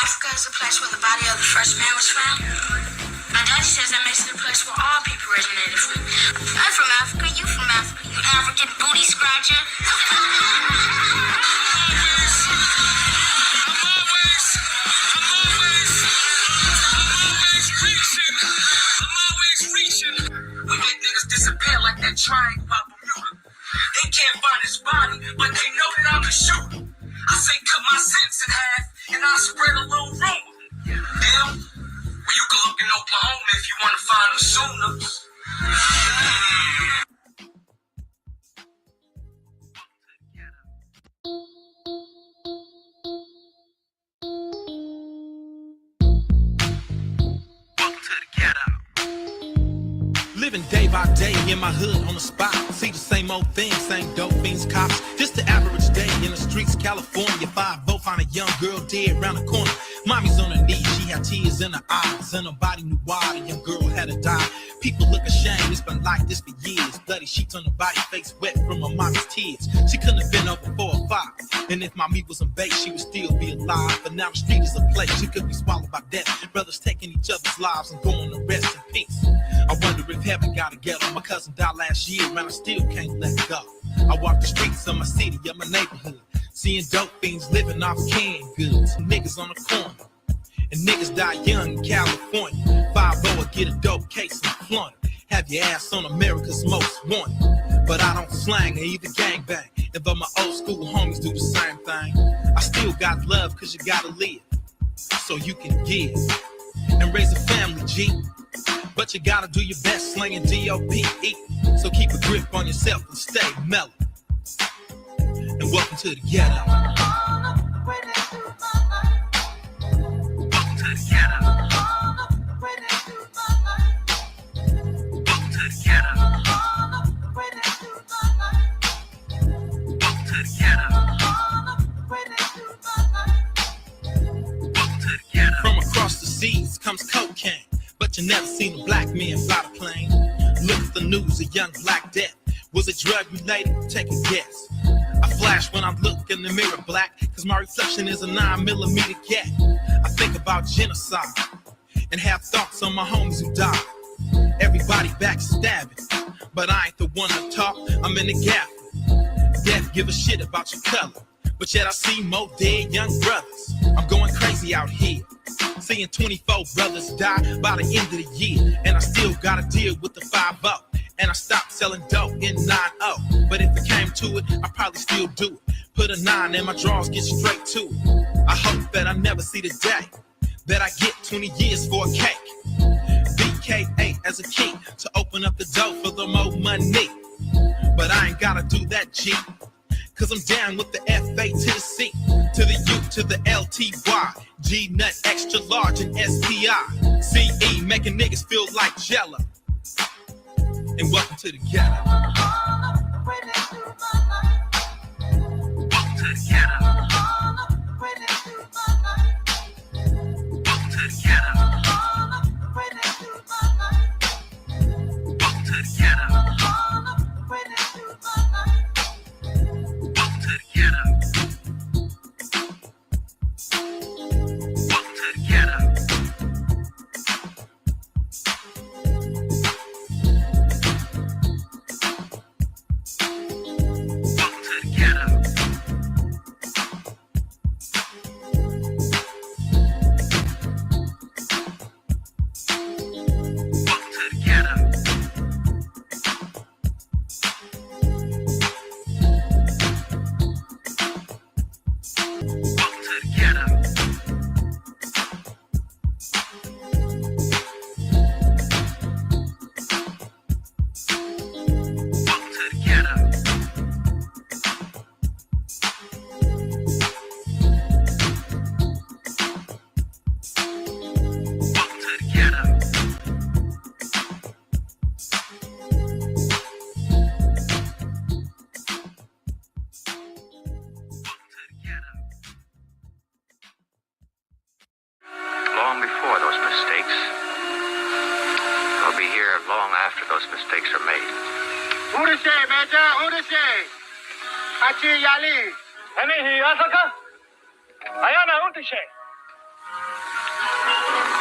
Africa is the place where the body of the first man was found. My daddy says that makes it the place where all people originated from. I'm from Africa, you from Africa, you African booty scratcher. We make niggas disappear like that triangle out Bermuda. They can't find his body, but they know that I'm the shooter. I say cut my sentence in half, and I'll spread a little rumor. Damn, well you can look in Oklahoma if you want to find them sooner. Living day by day in my hood on the spot. See the same old thing, same dope fiends, cops. Just the average day in the streets, California. 5-0, find a young girl dead around the corner. Mommy's on her knees, she had tears in her eyes, and nobody knew why the young girl had to die. People look ashamed, it's been like this for years. Bloody sheets on her body, face wet from her mommy's tears. She couldn't have been over 4 or 5. And if mommy wasn't baked, she would still be alive. But now the street is a place, she could be swallowed by death. Brothers taking each other's lives and going to rest in peace. I wonder if heaven got together. My cousin died last year, and I still can't let go. I walk the streets of my city, of my neighborhood, seeing dope fiends living off canned goods. Niggas on the corner, and niggas die young in California. 5-0, get a dope case and flaunt it. Have your ass on America's Most Wanted. But I don't slang or either gangbang. And though my old school homies do the same thing, I still got love cause you gotta live, so you can give and raise a family, G. But you gotta do your best slinging D.O.P.E. So keep a grip on yourself and stay mellow. And welcome to the ghetto. Welcome to the ghetto. Welcome to the ghetto. Welcome to the ghetto. Welcome to the ghetto. From across the seas comes cocaine. But you never seen a black man fly the plane. Look at the news, a young black death. Was it drug related? Take a guess. I flash when I look in the mirror black, cause my reflection is a 9mm gat. I think about genocide and have thoughts on my homies who died. Everybody backstabbing, but I ain't the one to talk, I'm in the gap. Death give a shit about your color, but yet I see more dead young brothers. I'm going crazy out here, seeing 24 brothers die by the end of the year. And I still gotta deal with the 5-0. And I stopped selling dope in 9-0. But if it came to it, I probably still do it. Put a 9 in my drawers, get straight to it. I hope that I never see the day that I get 20 years for a cake. BK8 as a key to open up the door for the more money. But I ain't gotta do that, G. Cause I'm down with the FA to the C, to the U, to the LTY, G-Nut, extra large, and STI, CE, making niggas feel like Jello. And welcome to the ghetto. Welcome to the ghetto. Welcome to the ghetto. Welcome to the ghetto.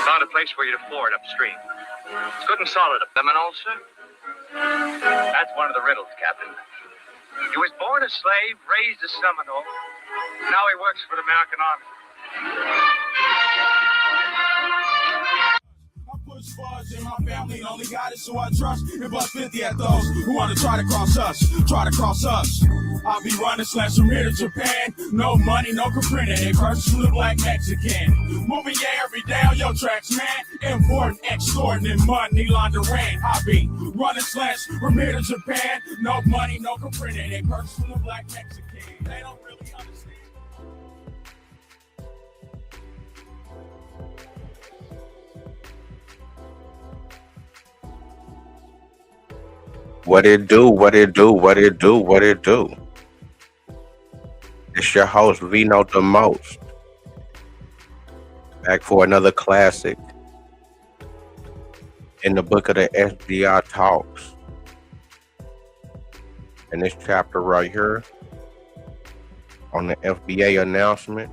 Found a place for you to ford upstream. It's good and solid. Seminole, sir? That's one of the riddles, Captain. He was born a slave, raised a Seminole. Now he works for the American Army. I push fudge in my family, only got it, so I trust. And bust 50 at those who want to try to cross us. I'll be running slash from here to Japan. No money, no comprehending. Curses from the black Mexican. Moving yeah every day on your tracks, man. Important, extorting money laundering. I be running slash from here to Japan. No money, no comprehending. Curses from the black Mexican. They don't really understand. What it do? It's your host, Vino the Most. Back for another classic in the book of the FBA talks. In this chapter right here, on the FBA announcement,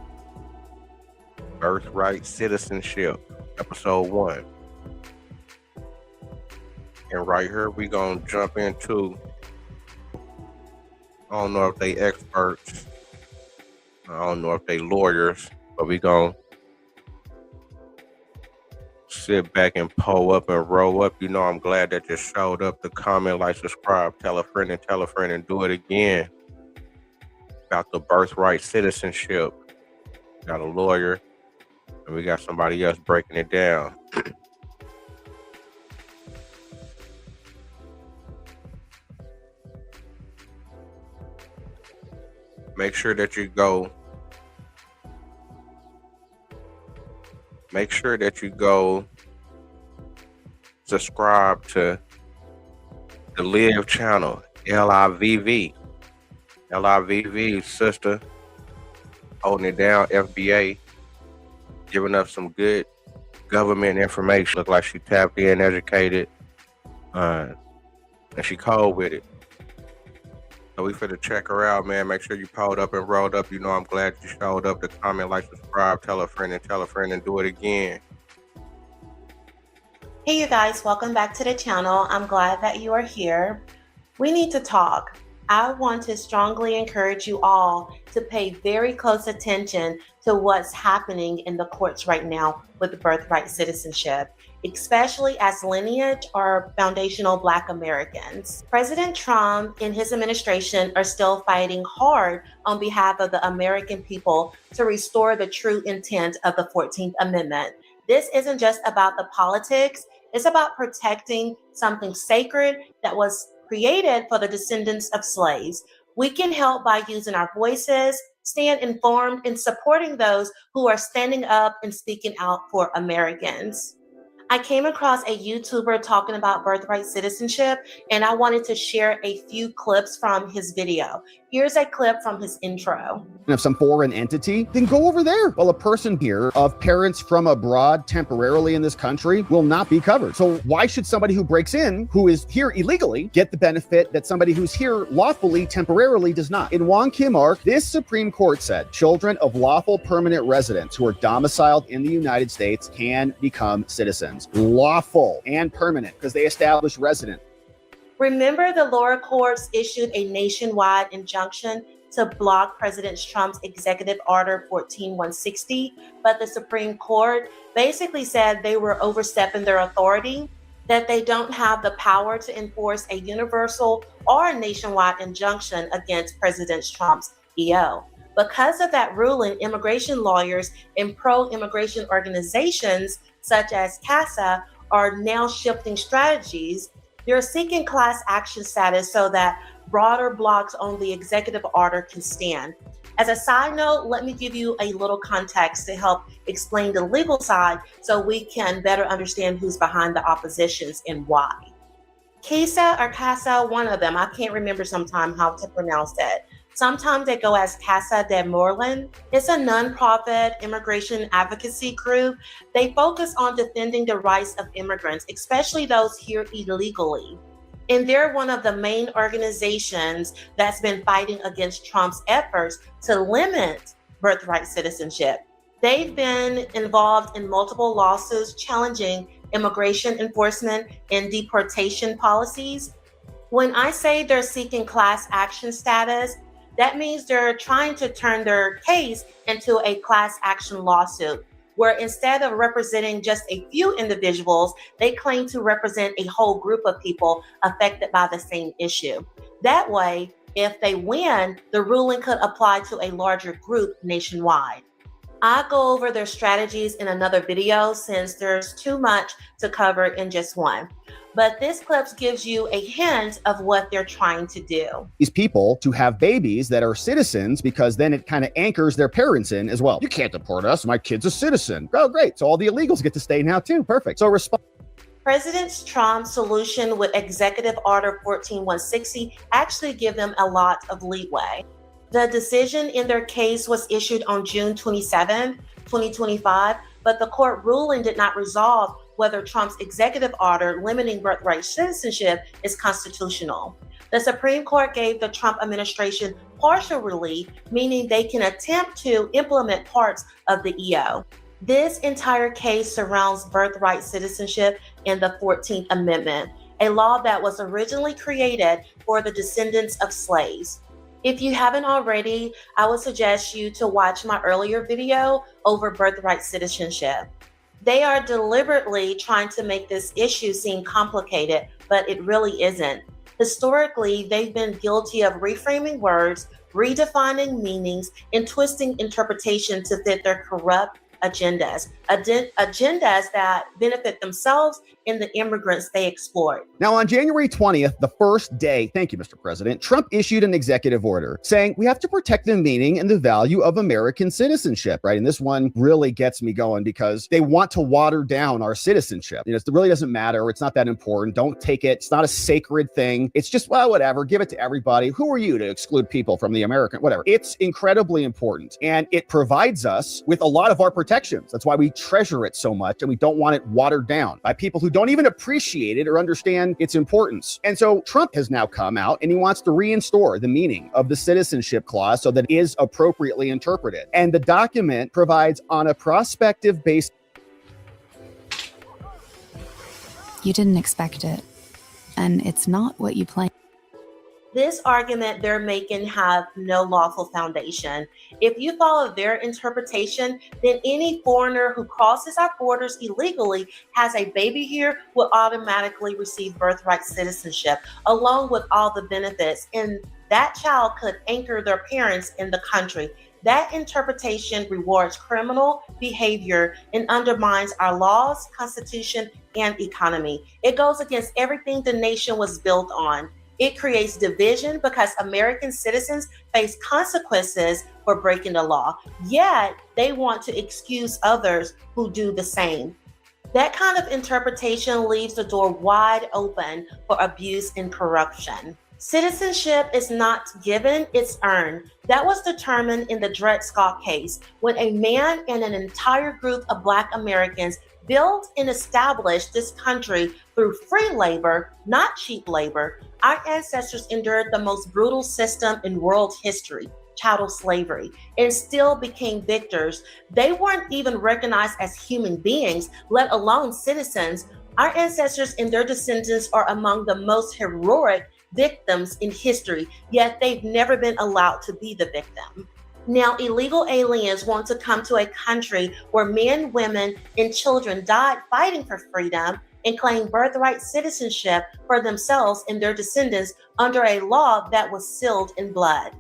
Birthright Citizenship, episode 1. And right here, we gonna jump into, I don't know if they experts, I don't know if they lawyers, but we gonna sit back and pull up and roll up. You know, I'm glad that you showed up to comment, like, subscribe, tell a friend, and do it again. About the birthright citizenship. Got a lawyer, and we got somebody else breaking it down. Make sure that you go subscribe to the Live channel, LIVV, sister, holding it down, FBA, giving us some good government information. Look like she tapped in, educated, and she cold with it. So we finna check her out, man. Make sure you pulled up and rolled up. You know, I'm glad you showed up to comment, like, subscribe, tell a friend, and do it again. Hey, you guys, welcome back to the channel. I'm glad that you are here. We need to talk. I want to strongly encourage you all to pay very close attention to what's happening in the courts right now with birthright citizenship, especially as lineage or foundational Black Americans. President Trump and his administration are still fighting hard on behalf of the American people to restore the true intent of the 14th Amendment. This isn't just about the politics, it's about protecting something sacred that was created for the descendants of slaves. We can help by using our voices, stand informed, and supporting those who are standing up and speaking out for Americans. I came across a YouTuber talking about birthright citizenship, and I wanted to share a few clips from his video. Here's a clip from his intro. Of some foreign entity, then go over there. Well, a person here of parents from abroad temporarily in this country will not be covered. So why should somebody who breaks in, who is here illegally, get the benefit that somebody who's here lawfully temporarily does not? In Wong Kim Ark, this Supreme Court said children of lawful permanent residents who are domiciled in the United States can become citizens. Lawful and permanent, because they establish resident. Remember, the lower courts issued a nationwide injunction to block President Trump's Executive Order 14160, but the Supreme Court basically said they were overstepping their authority, that they don't have the power to enforce a universal or a nationwide injunction against President Trump's EO. Because of that ruling, immigration lawyers and pro-immigration organizations such as CASA are now shifting strategies. They're seeking class action status so that broader blocks on the executive order can stand. As a side note, let me give you a little context to help explain the legal side so we can better understand who's behind the oppositions and why. CASA, one of them, I can't remember sometimes how to pronounce that. Sometimes they go as Casa de Moreland. It's a nonprofit immigration advocacy group. They focus on defending the rights of immigrants, especially those here illegally. And they're one of the main organizations that's been fighting against Trump's efforts to limit birthright citizenship. They've been involved in multiple lawsuits challenging immigration enforcement and deportation policies. When I say they're seeking class action status, that means they're trying to turn their case into a class action lawsuit, where instead of representing just a few individuals, they claim to represent a whole group of people affected by the same issue. That way, if they win, the ruling could apply to a larger group nationwide. I'll go over their strategies in another video since there's too much to cover in just one. But this clip gives you a hint of what they're trying to do. These people to have babies that are citizens, because then it kind of anchors their parents in as well. You can't deport us. My kid's a citizen. Oh, great. So all the illegals get to stay now too. Perfect. So President Trump's solution with Executive Order 14160 actually give them a lot of leeway. The decision in their case was issued on June 27, 2025, but the court ruling did not resolve whether Trump's executive order limiting birthright citizenship is constitutional. The Supreme Court gave the Trump administration partial relief, meaning they can attempt to implement parts of the EO. This entire case surrounds birthright citizenship and the 14th Amendment, a law that was originally created for the descendants of slaves. If you haven't already, I would suggest you to watch my earlier video over birthright citizenship. They are deliberately trying to make this issue seem complicated, but it really isn't. Historically, they've been guilty of reframing words, redefining meanings, and twisting interpretation to fit their corrupt agendas that benefit themselves and the immigrants they exploit. Now, on January 20th, the first day, thank you, Mr. President, Trump issued an executive order saying we have to protect the meaning and the value of American citizenship, right? And this one really gets me going because they want to water down our citizenship. You know, it really doesn't matter. It's not that important. Don't take it. It's not a sacred thing. It's just, well, whatever, give it to everybody. Who are you to exclude people from the American, whatever. It's incredibly important. And it provides us with a lot of our protections. That's why we treasure it so much and we don't want it watered down by people who don't even appreciate it or understand its importance. And so Trump has now come out and he wants to reinstore the meaning of the citizenship clause so that it is appropriately interpreted. And the document provides on a prospective basis. You didn't expect it, and it's not what you planned. This argument they're making have no lawful foundation. If you follow their interpretation, then any foreigner who crosses our borders illegally, has a baby here, will automatically receive birthright citizenship, along with all the benefits, and that child could anchor their parents in the country. That interpretation rewards criminal behavior and undermines our laws, constitution, and economy. It goes against everything the nation was built on. It creates division because American citizens face consequences for breaking the law, yet they want to excuse others who do the same. That kind of interpretation leaves the door wide open for abuse and corruption. Citizenship is not given, it's earned. That was determined in the Dred Scott case, when a man and an entire group of Black Americans built and established this country through free labor, not cheap labor. Our ancestors endured the most brutal system in world history, chattel slavery, and still became victors. They weren't even recognized as human beings, let alone citizens. Our ancestors and their descendants are among the most heroic victims in history, yet they've never been allowed to be the victim. Now, illegal aliens want to come to a country where men, women, and children died fighting for freedom and claim birthright citizenship for themselves and their descendants under a law that was sealed in blood.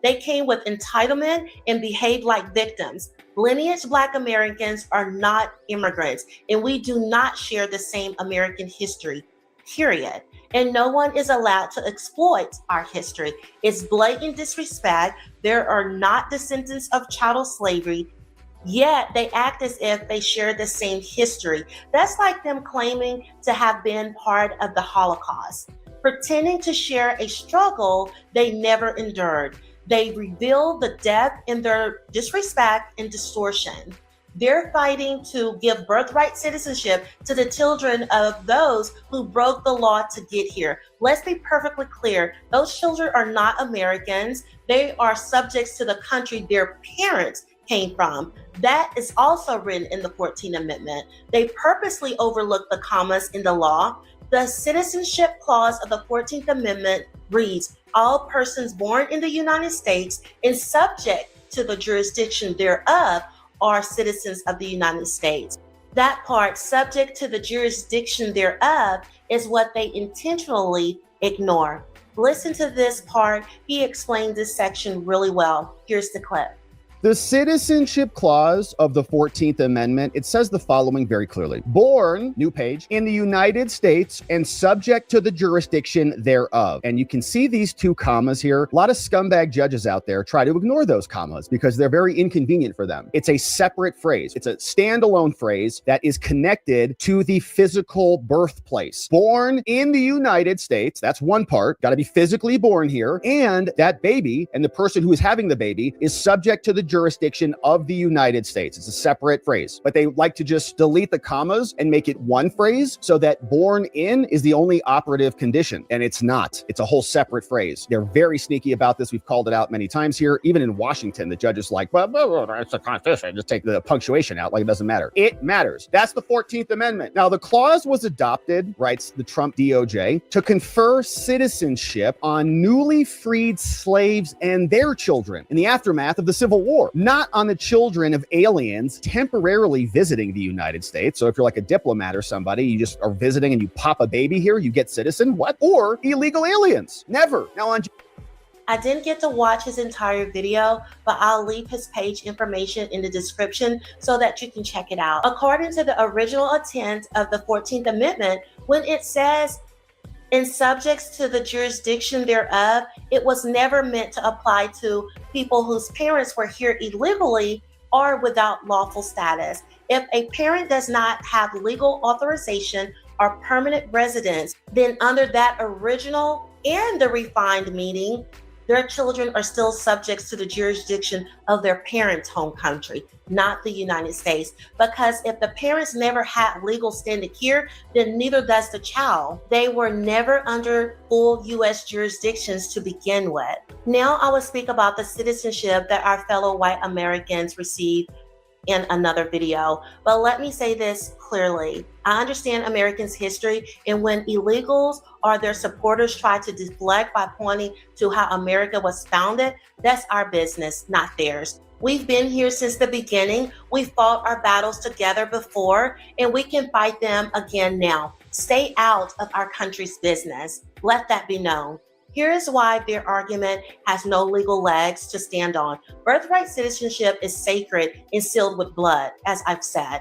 They came with entitlement and behaved like victims. Lineage Black Americans are not immigrants, and we do not share the same American history, period. And no one is allowed to exploit our history. It's blatant disrespect. There are not descendants of chattel slavery, yet they act as if they share the same history. That's like them claiming to have been part of the Holocaust, pretending to share a struggle they never endured. They reveal the depth in their disrespect and distortion. They're fighting to give birthright citizenship to the children of those who broke the law to get here. Let's be perfectly clear. Those children are not Americans. They are subjects to the country their parents came from. That is also written in the 14th Amendment. They purposely overlooked the commas in the law. The Citizenship Clause of the 14th Amendment reads, all persons born in the United States and subject to the jurisdiction thereof are citizens of the United States. That part, subject to the jurisdiction thereof, is what they intentionally ignore. Listen to this part. He explained this section really well. Here's the clip. The Citizenship Clause of the 14th Amendment, it says the following very clearly. Born, new page, in the United States and subject to the jurisdiction thereof. And you can see these two commas here. A lot of scumbag judges out there try to ignore those commas because they're very inconvenient for them. It's a separate phrase. It's a standalone phrase that is connected to the physical birthplace. Born in the United States, that's one part, got to be physically born here. And that baby and the person who is having the baby is subject to the jurisdiction of the United States. It's a separate phrase, but they like to just delete the commas and make it one phrase so that born in is the only operative condition. And it's not. It's a whole separate phrase. They're very sneaky about this. We've called it out many times here. Even in Washington, the judge is like, well, it's a Constitution. Just take the punctuation out like it doesn't matter. It matters. That's the 14th Amendment. Now, the clause was adopted, writes the Trump DOJ, to confer citizenship on newly freed slaves and their children in the aftermath of the Civil War. Not on the children of aliens temporarily visiting the United States. So if you're like a diplomat or somebody, you just are visiting and you pop a baby here, you get citizen. What? Or illegal aliens. Never. Now on. I didn't get to watch his entire video, but I'll leave his page information in the description so that you can check it out. According to the original intent of the 14th Amendment, when it says and subjects to the jurisdiction thereof, it was never meant to apply to people whose parents were here illegally or without lawful status. If a parent does not have legal authorization or permanent residence, then under that original and the refined meaning, their children are still subject to the jurisdiction of their parents' home country, not the United States. Because if the parents never had legal standing here, then neither does the child. They were never under full U.S. jurisdictions to begin with. Now I will speak about the citizenship that our fellow white Americans receive in another video. But let me say this clearly. I understand Americans' history, and when illegals or their supporters try to deflect by pointing to how America was founded, that's our business, not theirs. We've been here since the beginning. We've fought our battles together before, and we can fight them again now. Stay out of our country's business. Let that be known. Here's why their argument has no legal legs to stand on. Birthright citizenship is sacred and sealed with blood, as I've said.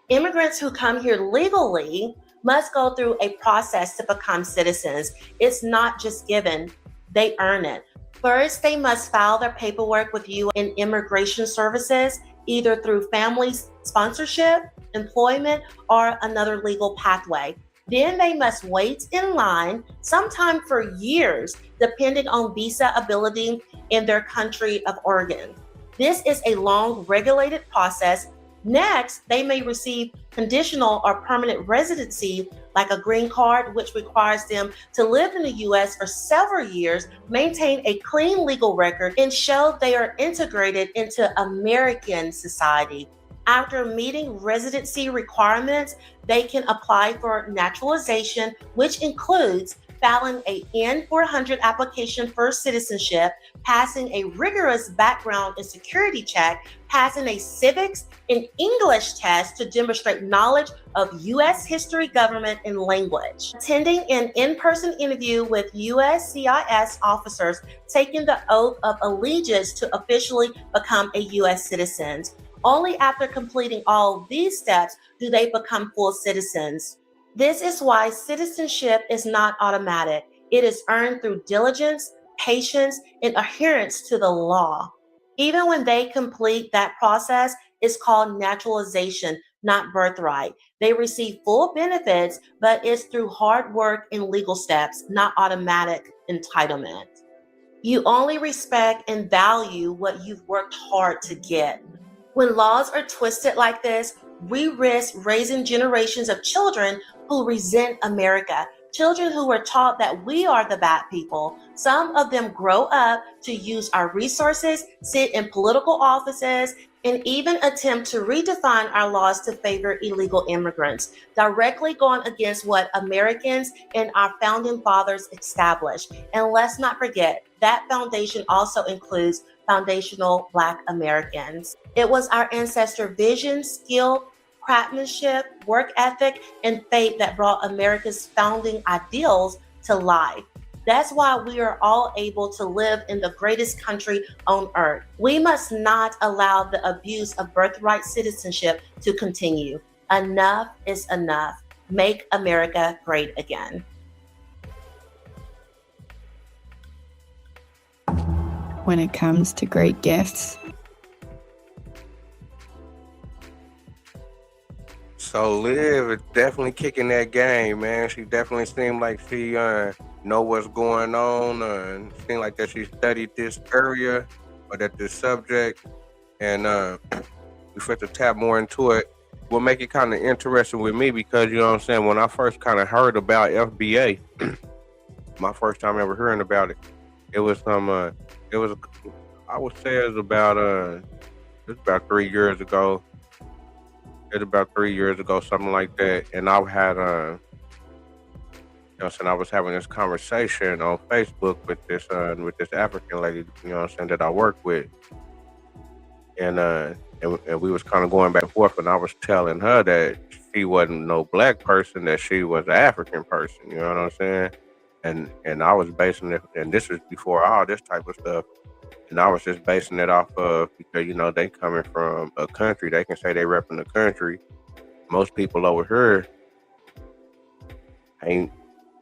Immigrants who come here legally must go through a process to become citizens. It's not just given, they earn it. First, they must file their paperwork with you in immigration services, either through family sponsorship, employment, or another legal pathway. Then they must wait in line, sometime for years, depending on visa ability in their country of origin. This is a long, regulated process. Next, they may receive conditional or permanent residency, like a green card, which requires them to live in the U.S. for several years, maintain a clean legal record, and show they are integrated into American society. After meeting residency requirements, they can apply for naturalization, which includes filing a N-400 application for citizenship, passing a rigorous background and security check, passing a civics and English test to demonstrate knowledge of U.S. history, government, and language, attending an in-person interview with USCIS officers, taking the oath of allegiance to officially become a U.S. citizen. Only after completing all these steps do they become full citizens. This is why citizenship is not automatic. It is earned through diligence, patience, and adherence to the law. Even when they complete that process, it's called naturalization, not birthright. They receive full benefits, but it's through hard work and legal steps, not automatic entitlement. You only respect and value what you've worked hard to get. When laws are twisted like this, we risk raising generations of children who resent America. Children who were taught that we are the bad people, some of them grow up to use our resources, sit in political offices, and even attempt to redefine our laws to favor illegal immigrants, directly going against what Americans and our founding fathers established. And let's not forget, that foundation also includes foundational Black Americans. It was our ancestor vision, skill, craftsmanship, work ethic, and faith that brought America's founding ideals to life. That's why we are all able to live in the greatest country on earth. We must not allow the abuse of birthright citizenship to continue. Enough is enough. Make America great again. When it comes to great gifts, So Liv is definitely kicking that game, man. She definitely seemed like she know what's going on, and seemed like that she studied this area or that this subject, and we fit to tap more into it. Will make it kind of interesting with me because, you know what I'm saying, when I first kind of heard about FBA, my first time ever hearing about it, it was I would say it was about 3 years ago. It's about 3 years ago, something like that. And I had, you know what I'm saying, I was having this conversation on Facebook with this African lady, you know what I'm saying, that I work with. And we was kind of going back and forth, and I was telling her that she wasn't no Black person, that she was an African person, you know what I'm saying? And I was basing it, and this was before all this type of stuff. And I was just basing it off of, because, you know, they coming from a country, they can say they repping the country. Most people over here ain't,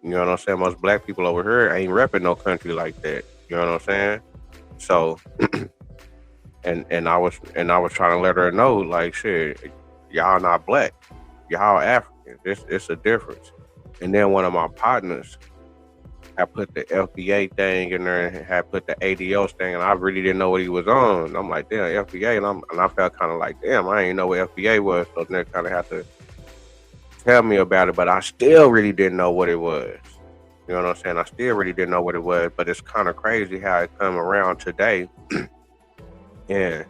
you know what I'm saying? Most Black people over here ain't repping no country like that. You know what I'm saying? So, and I was trying to let her know, like, shit, y'all not Black, y'all African. It's a difference. And then one of my partners, I put the FBA thing in there and had put the ADOs thing, and I really didn't know what he was on. I'm like, damn, FBA, and I felt kind of like, damn, I didn't know what FBA was, so they kind of had to tell me about it, but I still really didn't know what it was. You know what I'm saying? I still really didn't know what it was, but it's kind of crazy how it come around today. And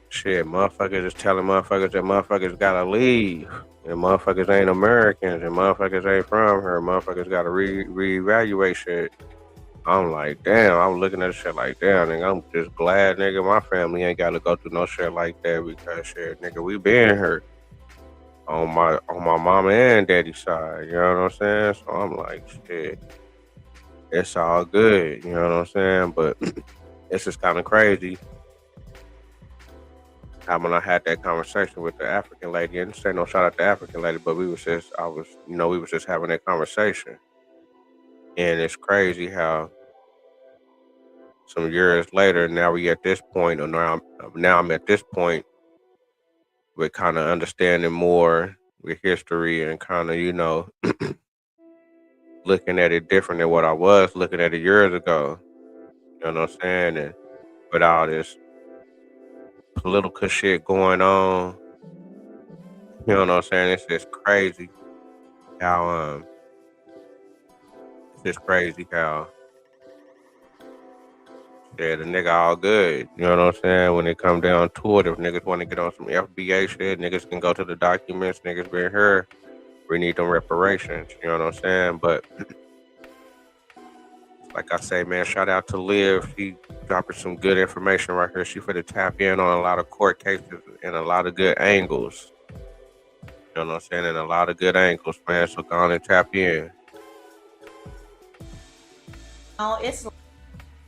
shit, motherfuckers is telling motherfuckers that motherfuckers gotta leave. And motherfuckers ain't Americans, and motherfuckers ain't from here. Motherfuckers gotta reevaluate shit. I'm like, damn, I'm looking at shit like, damn, nigga, I'm just glad, nigga, my family ain't gotta go through no shit like that, because shit, nigga, we been here on my mama and daddy's side, you know what I'm saying? So I'm like, shit, it's all good, you know what I'm saying? But it's just kind of crazy how when I had that conversation with the African lady, and say no shout out to the African lady, but we was just having that conversation. And it's crazy how some years later, now we at this point, or now I'm at this point with kind of understanding more with history and kind of, you know, looking at it different than what I was looking at it years ago. You know what I'm saying? And with all this political shit going on, you know what I'm saying? It's just crazy how yeah, the nigga all good. You know what I'm saying? When it come down to it, if niggas want to get on some FBA shit, niggas can go to the documents, niggas been here. We need them reparations. You know what I'm saying? But like I say, man, shout out to Liv. She dropping some good information right here. She finna tap in on a lot of court cases and a lot of good angles. You know what I'm saying? And a lot of good angles, man. So go on and tap in.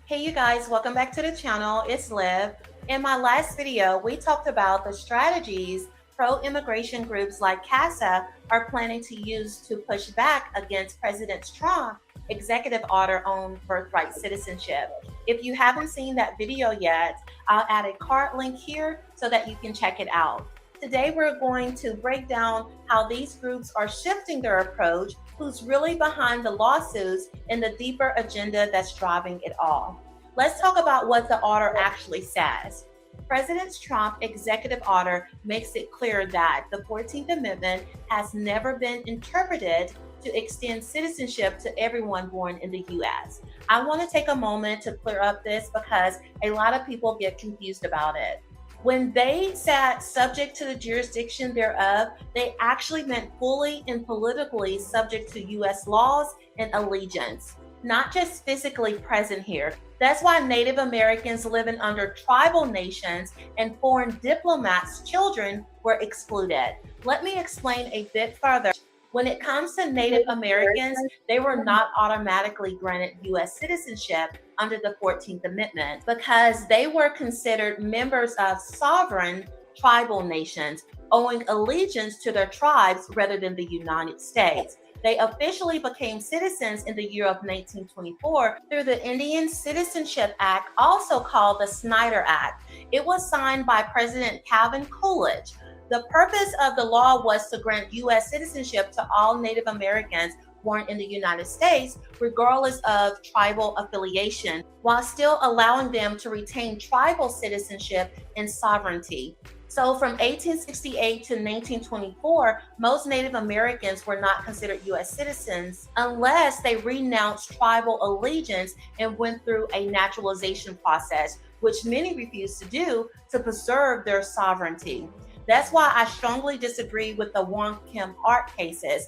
Hey you guys, welcome back to the channel. It's Liv. In my last video, we talked about the strategies pro-immigration groups like CASA are planning to use to push back against President Trump's executive order on birthright citizenship. If you haven't seen that video yet, I'll add a card link here so that you can check it out. Today, we're going to break down how these groups are shifting their approach, who's really behind the lawsuits, and the deeper agenda that's driving it all. Let's talk about what the order actually says. President Trump's executive order makes it clear that the 14th Amendment has never been interpreted to extend citizenship to everyone born in the U.S. I want to take a moment to clear up this because a lot of people get confused about it. When they said subject to the jurisdiction thereof, they actually meant fully and politically subject to U.S. laws and allegiance, not just physically present here. That's why Native Americans living under tribal nations and foreign diplomats' children were excluded. Let me explain a bit further. When it comes to Native Americans, they were not automatically granted U.S. citizenship under the 14th Amendment because they were considered members of sovereign tribal nations, owing allegiance to their tribes rather than the United States. They officially became citizens in the year of 1924 through the Indian Citizenship Act, also called the Snyder Act. It was signed by President Calvin Coolidge. The purpose of the law was to grant U.S. citizenship to all Native Americans born in the United States, regardless of tribal affiliation, while still allowing them to retain tribal citizenship and sovereignty. So from 1868 to 1924, most Native Americans were not considered U.S. citizens unless they renounced tribal allegiance and went through a naturalization process, which many refused to do to preserve their sovereignty. That's why I strongly disagree with the Wong Kim Ark cases.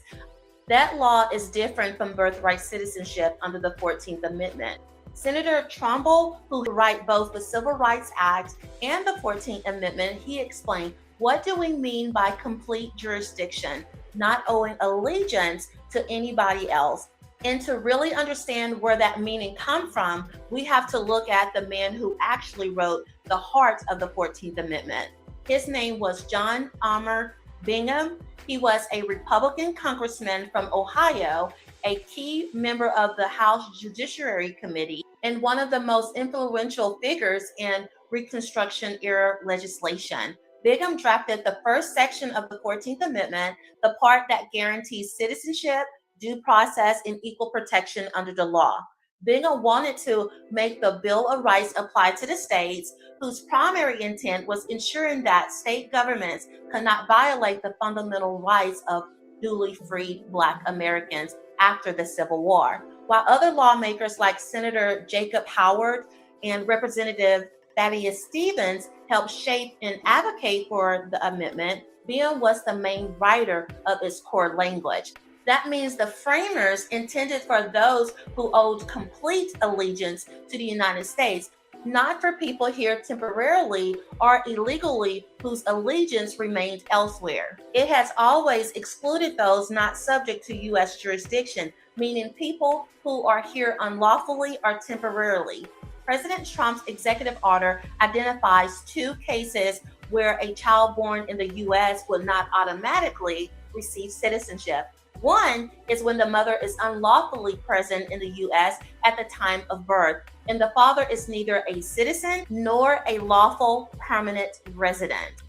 That law is different from birthright citizenship under the 14th Amendment. Senator Trumbull, who wrote both the Civil Rights Act and the 14th Amendment, he explained, what do we mean by complete jurisdiction, not owing allegiance to anybody else? And to really understand where that meaning comes from, we have to look at the man who actually wrote the heart of the 14th Amendment. His name was John Amer Bingham. He was a Republican congressman from Ohio, a key member of the House Judiciary Committee, and one of the most influential figures in Reconstruction era legislation. Bingham drafted the first section of the 14th Amendment, the part that guarantees citizenship, due process, and equal protection under the law. Bingham wanted to make the Bill of Rights apply to the states, whose primary intent was ensuring that state governments could not violate the fundamental rights of newly freed Black Americans after the Civil War. While other lawmakers like Senator Jacob Howard and Representative Thaddeus Stevens helped shape and advocate for the amendment, Bingham was the main writer of its core language. That means the framers intended for those who owed complete allegiance to the United States, not for people here temporarily or illegally whose allegiance remained elsewhere. It has always excluded those not subject to U.S. jurisdiction, meaning people who are here unlawfully or temporarily. President Trump's executive order identifies two cases where a child born in the U.S. would not automatically receive citizenship. One is when the mother is unlawfully present in the U.S. at the time of birth, and the father is neither a citizen nor a lawful permanent resident.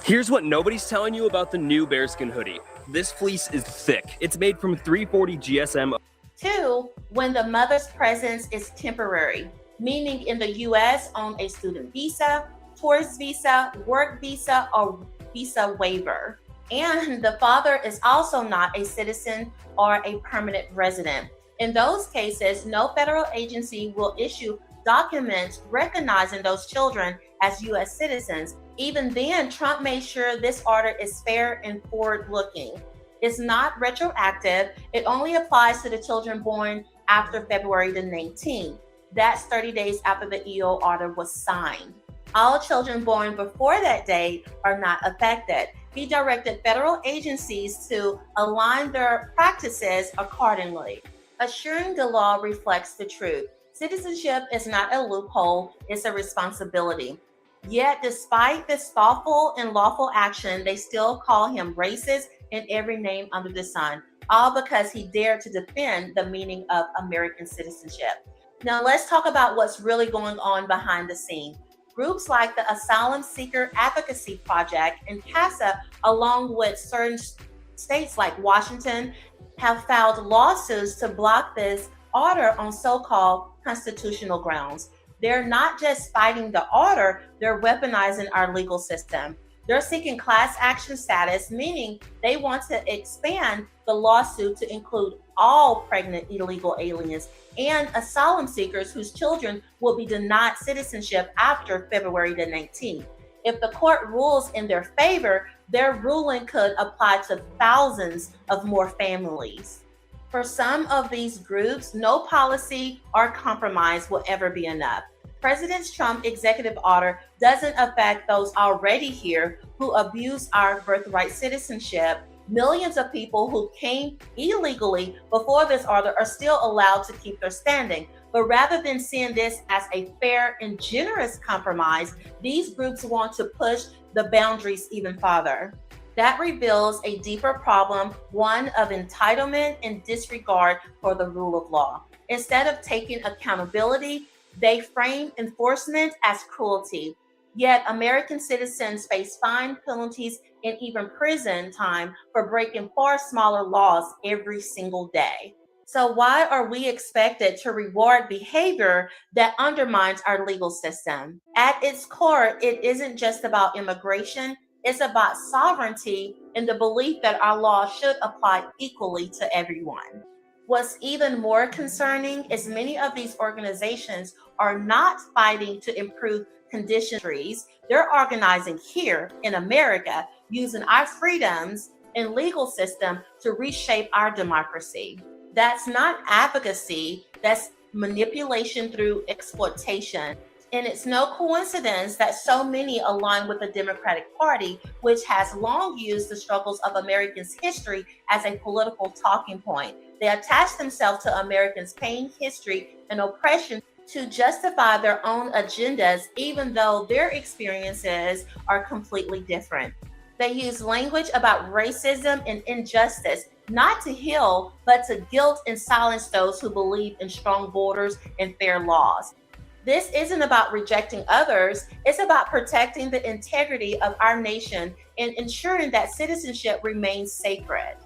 Here's what nobody's telling you about the new bearskin hoodie. This fleece is thick. It's made from 340 GSM. Two, when the mother's presence is temporary, meaning in the U.S. on a student visa, tourist visa, work visa, or visa waiver. And the father is also not a citizen or a permanent resident. In those cases, no federal agency will issue documents recognizing those children as U.S. citizens. Even then, Trump made sure this order is fair and forward-looking. It's not retroactive. It only applies to the children born after February the 19th. That's 30 days after the EO order was signed. All children born before that date are not affected. He directed federal agencies to align their practices accordingly. Assuring the law reflects the truth. Citizenship is not a loophole, it's a responsibility. Yet, despite this thoughtful and lawful action, they still call him racist in every name under the sun, all because he dared to defend the meaning of American citizenship. Now, let's talk about what's really going on behind the scenes. Groups like the Asylum Seeker Advocacy Project and CASA, along with certain states like Washington, have filed lawsuits to block this order on so-called constitutional grounds. They're not just fighting the order, they're weaponizing our legal system. They're seeking class action status, meaning they want to expand the lawsuit to include all pregnant illegal aliens and asylum seekers whose children will be denied citizenship after February the 19th. If the court rules in their favor, their ruling could apply to thousands of more families. For some of these groups, no policy or compromise will ever be enough. President Trump's executive order doesn't affect those already here who abuse our birthright citizenship. Millions of people who came illegally before this order are still allowed to keep their standing. But rather than seeing this as a fair and generous compromise, these groups want to push the boundaries even farther. That reveals a deeper problem, one of entitlement and disregard for the rule of law. Instead of taking accountability, they frame enforcement as cruelty. Yet American citizens face fine penalties and even prison time for breaking far smaller laws every single day. So why are we expected to reward behavior that undermines our legal system? At its core, it isn't just about immigration, it's about sovereignty and the belief that our law should apply equally to everyone. What's even more concerning is many of these organizations are not fighting to improve conditions. They're organizing here in America, using our freedoms and legal system to reshape our democracy. That's not advocacy, that's manipulation through exploitation. And it's no coincidence that so many align with the Democratic Party, which has long used the struggles of Americans' history as a political talking point. They attach themselves to Americans' pain, history, and oppression to justify their own agendas, even though their experiences are completely different. They use language about racism and injustice, not to heal, but to guilt and silence those who believe in strong borders and fair laws. This isn't about rejecting others, it's about protecting the integrity of our nation and ensuring that citizenship remains sacred.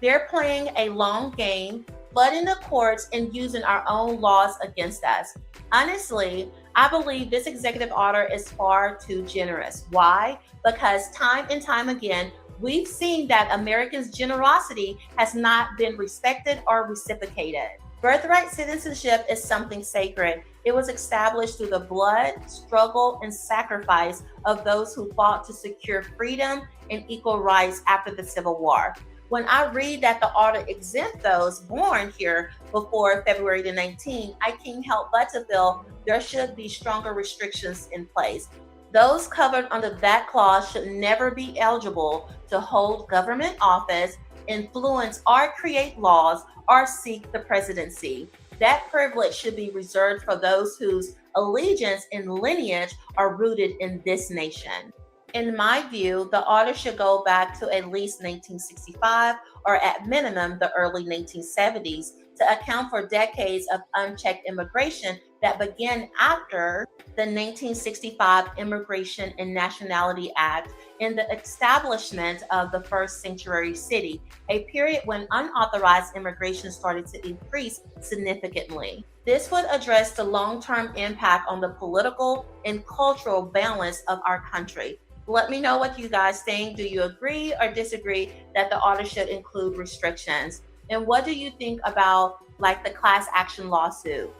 They're playing a long game, flooding the courts and using our own laws against us. Honestly, I believe this executive order is far too generous. Why? Because time and time again, we've seen that Americans' generosity has not been respected or reciprocated. Birthright citizenship is something sacred. It was established through the blood, struggle, and sacrifice of those who fought to secure freedom and equal rights after the Civil War. When I read that the order exempts those born here before February the 19th, I can't help but to feel there should be stronger restrictions in place. Those covered under that clause should never be eligible to hold government office, influence or create laws, or seek the presidency. That privilege should be reserved for those whose allegiance and lineage are rooted in this nation. In my view, the order should go back to at least 1965 or at minimum the early 1970s to account for decades of unchecked immigration that began after the 1965 Immigration and Nationality Act and the establishment of the first sanctuary city, a period when unauthorized immigration started to increase significantly. This would address the long-term impact on the political and cultural balance of our country. Let me know what you guys think. Do you agree or disagree that the order should include restrictions? And what do you think about like the class action lawsuit?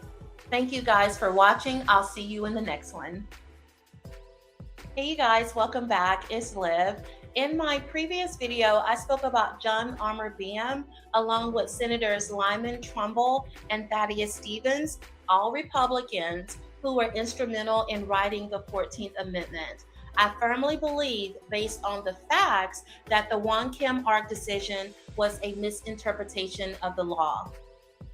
Thank you guys for watching. I'll see you in the next one. Hey you guys, welcome back. It's Liv. In my previous video, I spoke about John Armour Beam along with Senators Lyman Trumbull and Thaddeus Stevens, all Republicans who were instrumental in writing the 14th Amendment. I firmly believe, based on the facts, that the Wong Kim Ark decision was a misinterpretation of the law.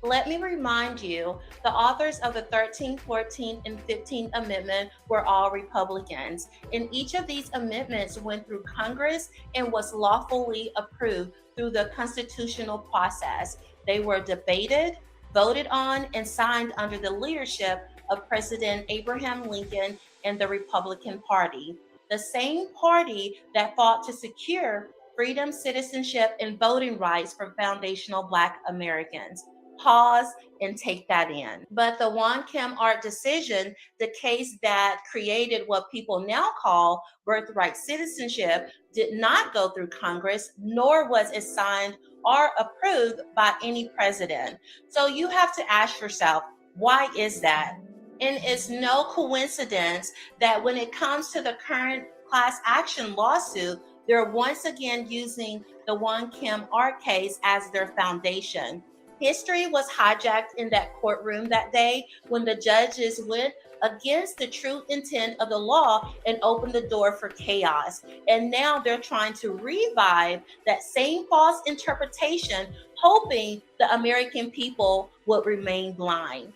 Let me remind you, the authors of the 13th, 14th, and 15th Amendment were all Republicans, and each of these amendments went through Congress and was lawfully approved through the constitutional process. They were debated, voted on, and signed under the leadership of President Abraham Lincoln and the Republican Party, the same party that fought to secure freedom, citizenship, and voting rights for foundational Black Americans. Pause and take that in. But the Won Kim Ark decision, the case that created what people now call birthright citizenship, did not go through Congress, nor was it signed or approved by any president. So you have to ask yourself, why is that? And it's no coincidence that when it comes to the current class action lawsuit, they're once again using the Won Kim Ark case as their foundation. History was hijacked in that courtroom that day when the judges went against the true intent of the law and opened the door for chaos. And now they're trying to revive that same false interpretation, hoping the American people would remain blind.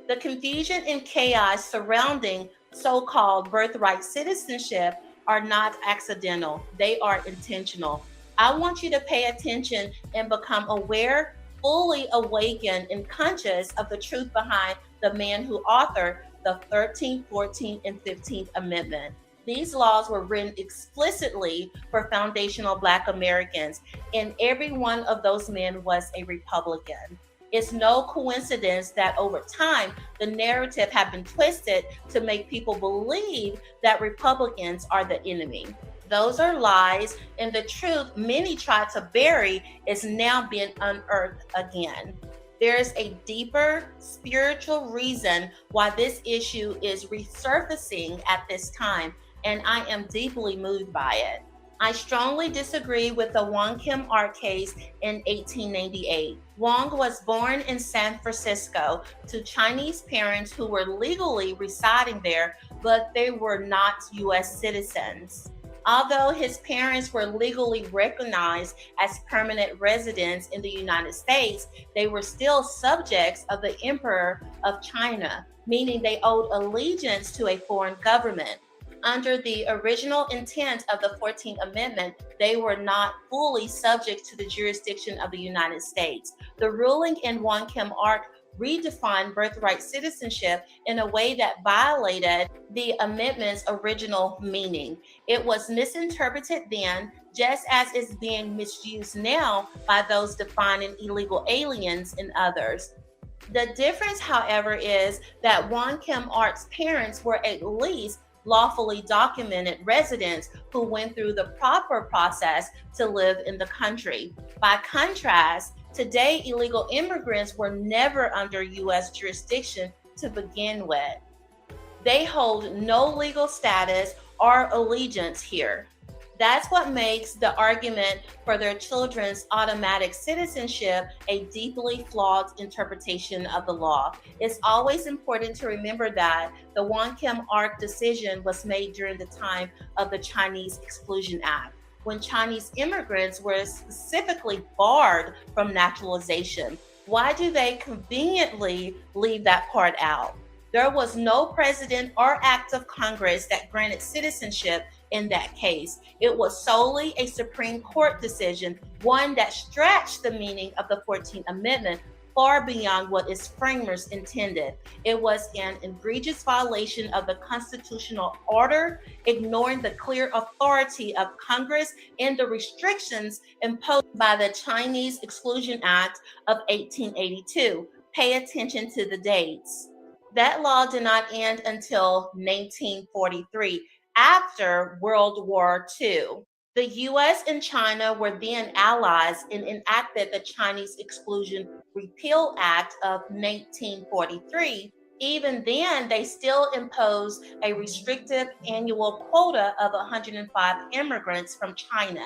The confusion and chaos surrounding so-called birthright citizenship are not accidental. They are intentional. I want you to pay attention and become aware, fully awakened and conscious of the truth behind the man who authored the 13th, 14th, and 15th Amendment. These laws were written explicitly for foundational Black Americans, and every one of those men was a Republican. It's no coincidence that over time, the narrative has been twisted to make people believe that Republicans are the enemy. Those are lies, and the truth many tried to bury is now being unearthed again. There's a deeper spiritual reason why this issue is resurfacing at this time, and I am deeply moved by it. I strongly disagree with the Won Kim Ark case in 1898. Wong was born in San Francisco to Chinese parents who were legally residing there, but they were not U.S. citizens. Although his parents were legally recognized as permanent residents in the United States, they were still subjects of the Emperor of China, meaning they owed allegiance to a foreign government. Under the original intent of the 14th Amendment, they were not fully subject to the jurisdiction of the United States. The ruling in Won Kim Ark redefined birthright citizenship in a way that violated the amendment's original meaning. It was misinterpreted then, just as it's being misused now by those defining illegal aliens and others. The difference, however, is that Won Kim Ark's parents were at least lawfully documented residents who went through the proper process to live in the country. By contrast, today illegal immigrants were never under U.S. jurisdiction to begin with. They hold no legal status or allegiance here. That's what makes the argument for their children's automatic citizenship a deeply flawed interpretation of the law. It's always important to remember that the Won Kim Ark decision was made during the time of the Chinese Exclusion Act, when Chinese immigrants were specifically barred from naturalization. Why do they conveniently leave that part out? There was no president or act of Congress that granted citizenship in that case. It was solely a Supreme Court decision, one that stretched the meaning of the 14th Amendment far beyond what its framers intended. It was an egregious violation of the constitutional order, ignoring the clear authority of Congress and the restrictions imposed by the Chinese Exclusion Act of 1882. Pay attention to the dates. That law did not end until 1943, after World War II. The US and China were then allies and enacted the Chinese Exclusion Repeal Act of 1943. Even then, they still imposed a restrictive annual quota of 105 immigrants from China.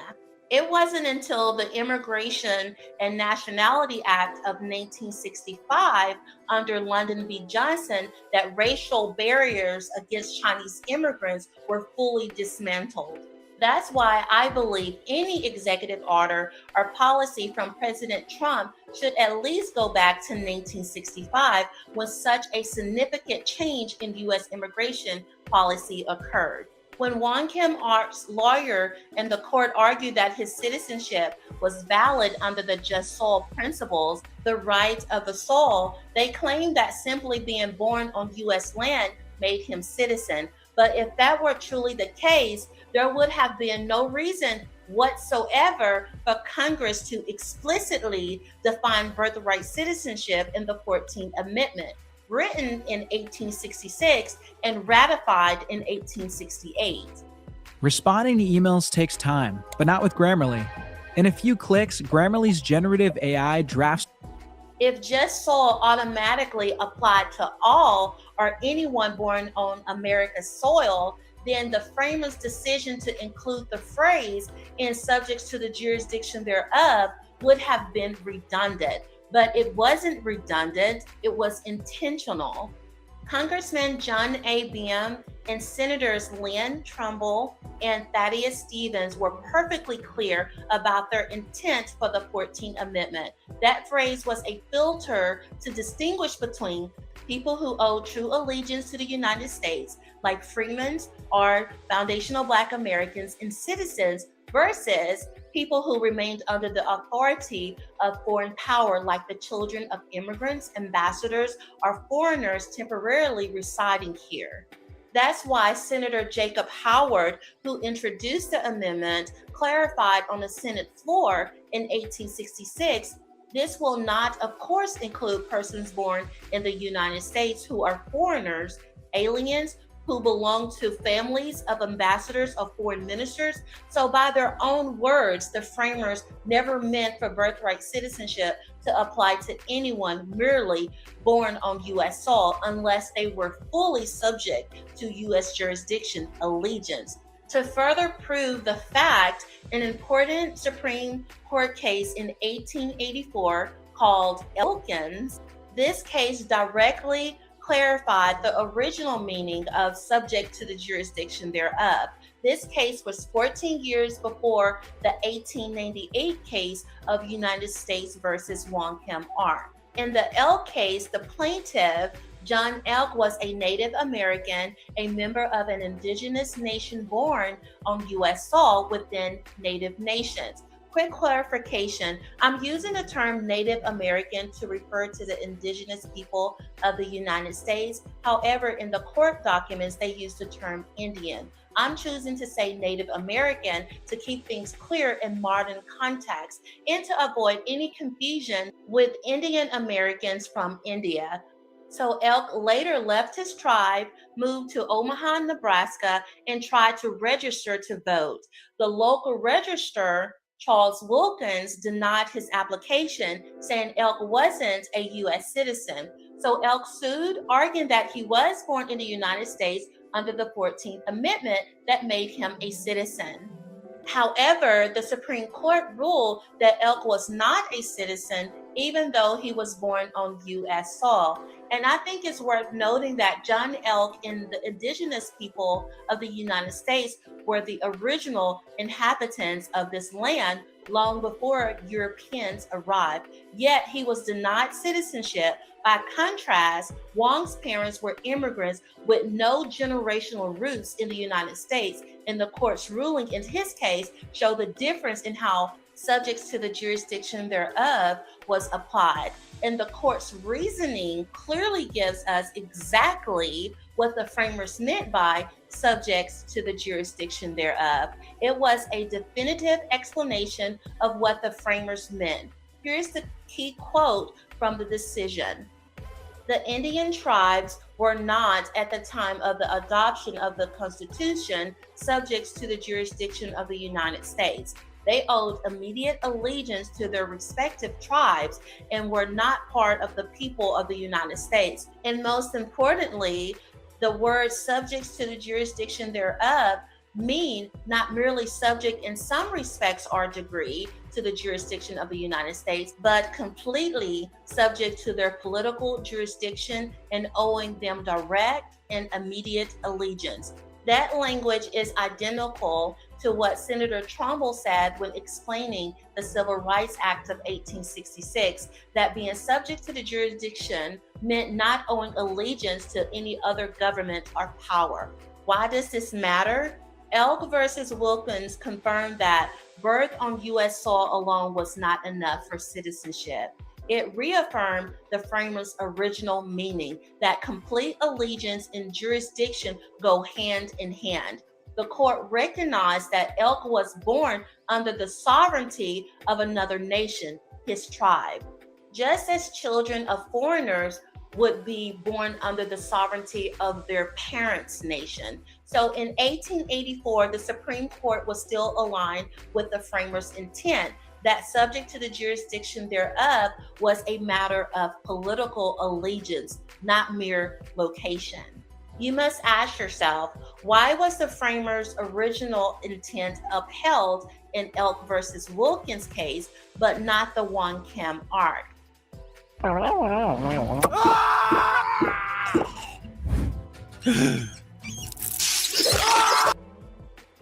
It wasn't until the Immigration and Nationality Act of 1965 under Lyndon B. Johnson that racial barriers against Chinese immigrants were fully dismantled. That's why I believe any executive order or policy from President Trump should at least go back to 1965 when such a significant change in U.S. immigration policy occurred. When Won Kim Ark's lawyer in the court argued that his citizenship was valid under the just soil principles, the right of the soil, they claimed that simply being born on U.S. land made him citizen. But if that were truly the case, there would have been no reason whatsoever for Congress to explicitly define birthright citizenship in the 14th Amendment, written in 1866 and ratified in 1868. Responding to emails takes time, but not with Grammarly. In a few clicks, Grammarly's generative AI drafts. If just soil automatically applied to all or anyone born on America's soil, then the framers' decision to include the phrase "in subjects to the jurisdiction thereof" would have been redundant. But it wasn't redundant, it was intentional. Congressman John A. Beam and Senators Lynn Trumbull and Thaddeus Stevens were perfectly clear about their intent for the 14th Amendment. That phrase was a filter to distinguish between people who owe true allegiance to the United States, like freemen or foundational Black Americans, and citizens, versus people who remained under the authority of foreign power, like the children of immigrants, ambassadors, or foreigners temporarily residing here. That's why Senator Jacob Howard, who introduced the amendment, clarified on the Senate floor in 1866, this will not, of course, include persons born in the United States who are foreigners, aliens, who belong to families of ambassadors or foreign ministers. So by their own words, the framers never meant for birthright citizenship to apply to anyone merely born on U.S. soil unless they were fully subject to U.S. jurisdiction allegiance. To further prove the fact, an important Supreme Court case in 1884 called Elkins, this case directly clarified the original meaning of subject to the jurisdiction thereof. This case was 14 years before the 1898 case of United States versus Wong Kim Ark. In the Elk case, the plaintiff, John Elk, was a Native American, a member of an indigenous nation born on U.S. soil within Native nations. Quick clarification, I'm using the term Native American to refer to the indigenous people of the United States. However, in the court documents, they use the term Indian. I'm choosing to say Native American to keep things clear in modern context and to avoid any confusion with Indian Americans from India. So Elk later left his tribe, moved to Omaha, Nebraska, and tried to register to vote. The local registrar, Charles Wilkins, denied his application, saying Elk wasn't a U.S. citizen. So Elk sued, arguing that he was born in the United States under the 14th Amendment that made him a citizen. However, the Supreme Court ruled that Elk was not a citizen, even though he was born on U.S. soil. And I think it's worth noting that John Elk and the indigenous people of the United States were the original inhabitants of this land long before Europeans arrived. Yet he was denied citizenship. By contrast, Wong's parents were immigrants with no generational roots in the United States, and the court's ruling in his case showed the difference in how subjects to the jurisdiction thereof was applied. And the court's reasoning clearly gives us exactly what the framers meant by subjects to the jurisdiction thereof. It was a definitive explanation of what the framers meant. Here's the key quote from the decision. The Indian tribes were not, at the time of the adoption of the Constitution, subjects to the jurisdiction of the United States. They owed immediate allegiance to their respective tribes and were not part of the people of the United States. And most importantly, the word subjects to the jurisdiction thereof mean not merely subject in some respects or degree to the jurisdiction of the United States, but completely subject to their political jurisdiction and owing them direct and immediate allegiance. That language is identical to what Senator Trumbull said when explaining the Civil Rights Act of 1866, that being subject to the jurisdiction meant not owing allegiance to any other government or power. Why does this matter? Elk versus Wilkins confirmed that birth on U.S. soil alone was not enough for citizenship. It reaffirmed the framers' original meaning that complete allegiance and jurisdiction go hand in hand. the court recognized that Elk was born under the sovereignty of another nation, his tribe, just as children of foreigners would be born under the sovereignty of their parents' nation. So in 1884, the Supreme Court was still aligned with the framers' intent that subject to the jurisdiction thereof was a matter of political allegiance, not mere location. You must ask yourself, why was the framers' original intent upheld in Elk versus Wilkins case, but not the Wong Kim Ark?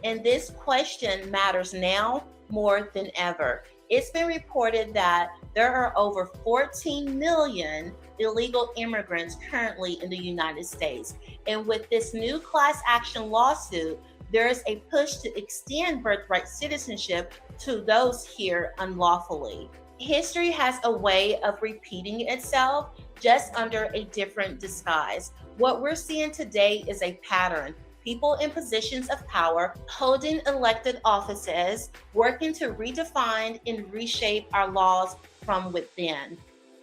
And this question matters now more than ever. It's been reported that there are over 14 million illegal immigrants currently in the United States. And with this new class action lawsuit, there is a push to extend birthright citizenship to those here unlawfully. History has a way of repeating itself just under a different disguise. What we're seeing today is a pattern. People in positions of power holding elected offices, working to redefine and reshape our laws from within.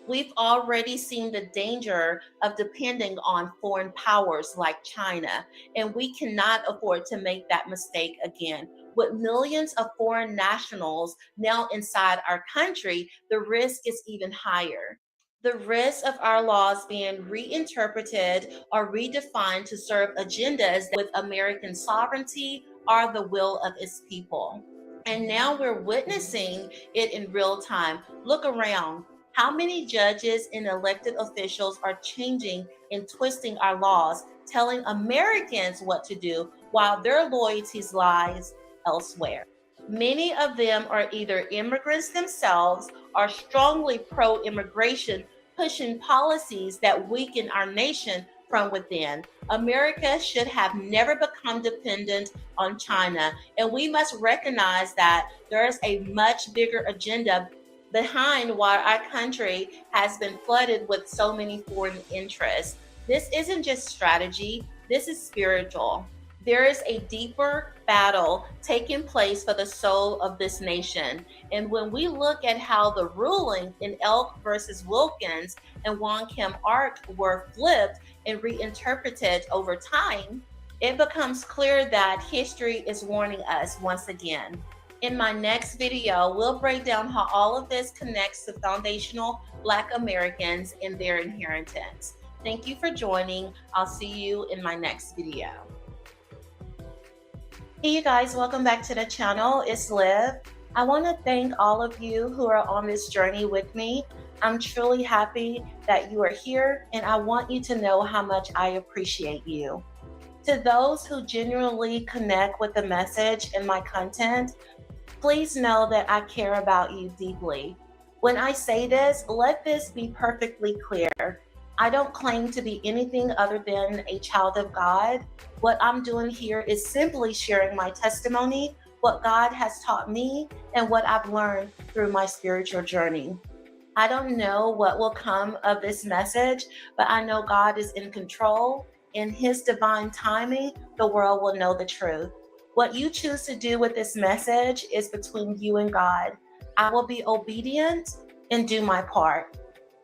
We've already seen the danger of depending on foreign powers like China, and we cannot afford to make that mistake again. With millions of foreign nationals now inside our country, the risk is even higher. The risk of our laws being reinterpreted or redefined to serve agendas with American sovereignty or the will of its people. And now we're witnessing it in real time. Look around. How many judges and elected officials are changing and twisting our laws, telling Americans what to do while their loyalties lies elsewhere? Many of them are either immigrants themselves or strongly pro-immigration, pushing policies that weaken our nation from within. America should have never become dependent on China, and we must recognize that there is a much bigger agenda behind why our country has been flooded with so many foreign interests. This isn't just strategy, this is spiritual. There is a deeper battle taking place for the soul of this nation. And when we look at how the ruling in Elk versus Wilkins and Wong Kim Ark were flipped and reinterpreted over time, it becomes clear that history is warning us once again. In my next video, we'll break down how all of this connects to foundational Black Americans and their inheritance. Thank you for joining. I'll see you in my next video. Hey you guys, welcome back to the channel. It's Liv. I want to thank all of you who are on this journey with me. I'm truly happy that you are here, and I want you to know how much I appreciate you. To those who genuinely connect with the message and my content, please know that I care about you deeply. When I say this, let this be perfectly clear. I don't claim to be anything other than a child of God. What I'm doing here is simply sharing my testimony, what God has taught me, and what I've learned through my spiritual journey. I don't know what will come of this message, but I know God is in control. In His divine timing, the world will know the truth. What you choose to do with this message is between you and God. I will be obedient and do my part.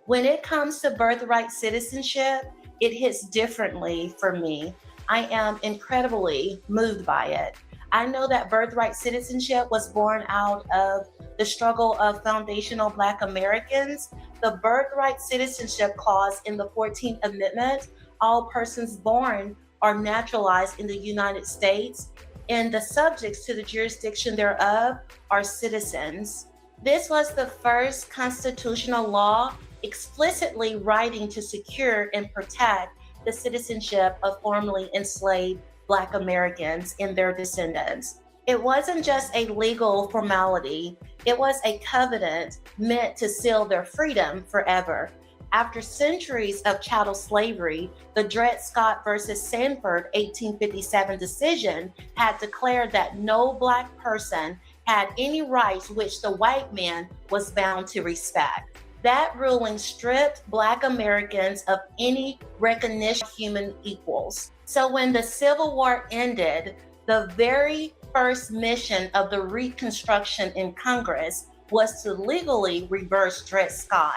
When it comes to birthright citizenship, it hits differently for me. I am incredibly moved by it. I know that birthright citizenship was born out of the struggle of foundational Black Americans. The birthright citizenship clause in the 14th Amendment, all persons born are naturalized in the United States, and the subjects to the jurisdiction thereof are citizens. This was the first constitutional law explicitly writing to secure and protect the citizenship of formerly enslaved Black Americans and their descendants. It wasn't just a legal formality, it was a covenant meant to seal their freedom forever. After centuries of chattel slavery, the Dred Scott versus Sanford 1857 decision had declared that no Black person had any rights which the white man was bound to respect. That ruling stripped Black Americans of any recognition of human equals. So when the Civil War ended, The very first mission of the Reconstruction in Congress was to legally reverse Dred Scott,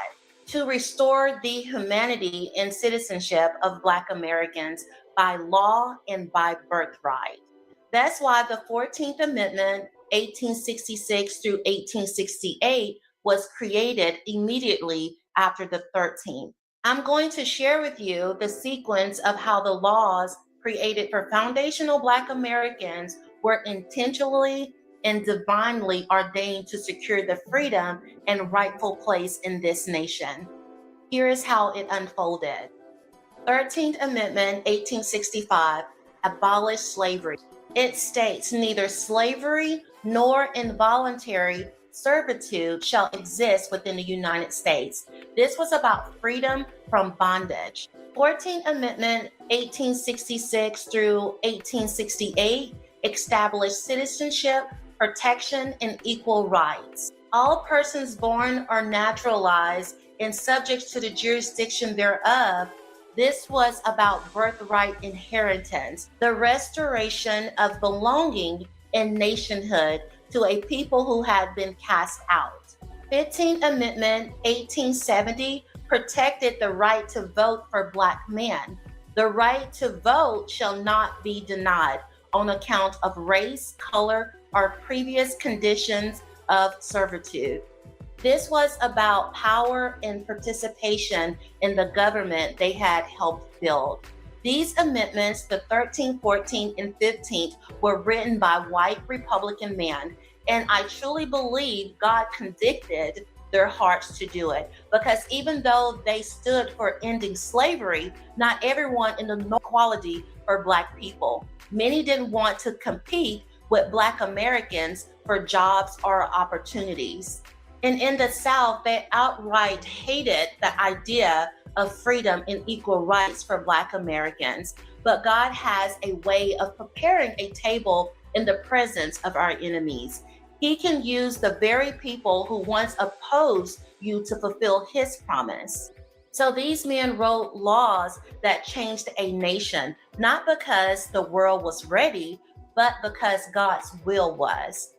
to restore the humanity and citizenship of Black Americans by law and by birthright. That's why the 14th Amendment, 1866 through 1868, was created immediately after the 13th. I'm going to share with you the sequence of how the laws created for foundational Black Americans were intentionally and divinely ordained to secure the freedom and rightful place in this nation. Here is how it unfolded. 13th Amendment, 1865, abolished slavery. It states neither slavery nor involuntary servitude shall exist within the United States. This was about freedom from bondage. 14th Amendment, 1866 through 1868, established citizenship, protection, and equal rights. All persons born or naturalized and subject to the jurisdiction thereof. This was about birthright inheritance, the restoration of belonging and nationhood to a people who had been cast out. 15th Amendment, 1870, protected the right to vote for Black men. The right to vote shall not be denied on account of race, color, or previous conditions of servitude. This was about power and participation in the government they had helped build. These amendments, the 13th, 14th, and 15th, were written by white Republican men, and I truly believe God convicted their hearts to do it, because even though they stood for ending slavery, not everyone in the equality for Black people. Many didn't want to compete with Black Americans for jobs or opportunities. And in the South, they outright hated the idea of freedom and equal rights for Black Americans. But God has a way of preparing a table in the presence of our enemies. He can use the very people who once opposed you to fulfill his promise. So these men wrote laws that changed a nation, not because the world was ready, but because God's will was.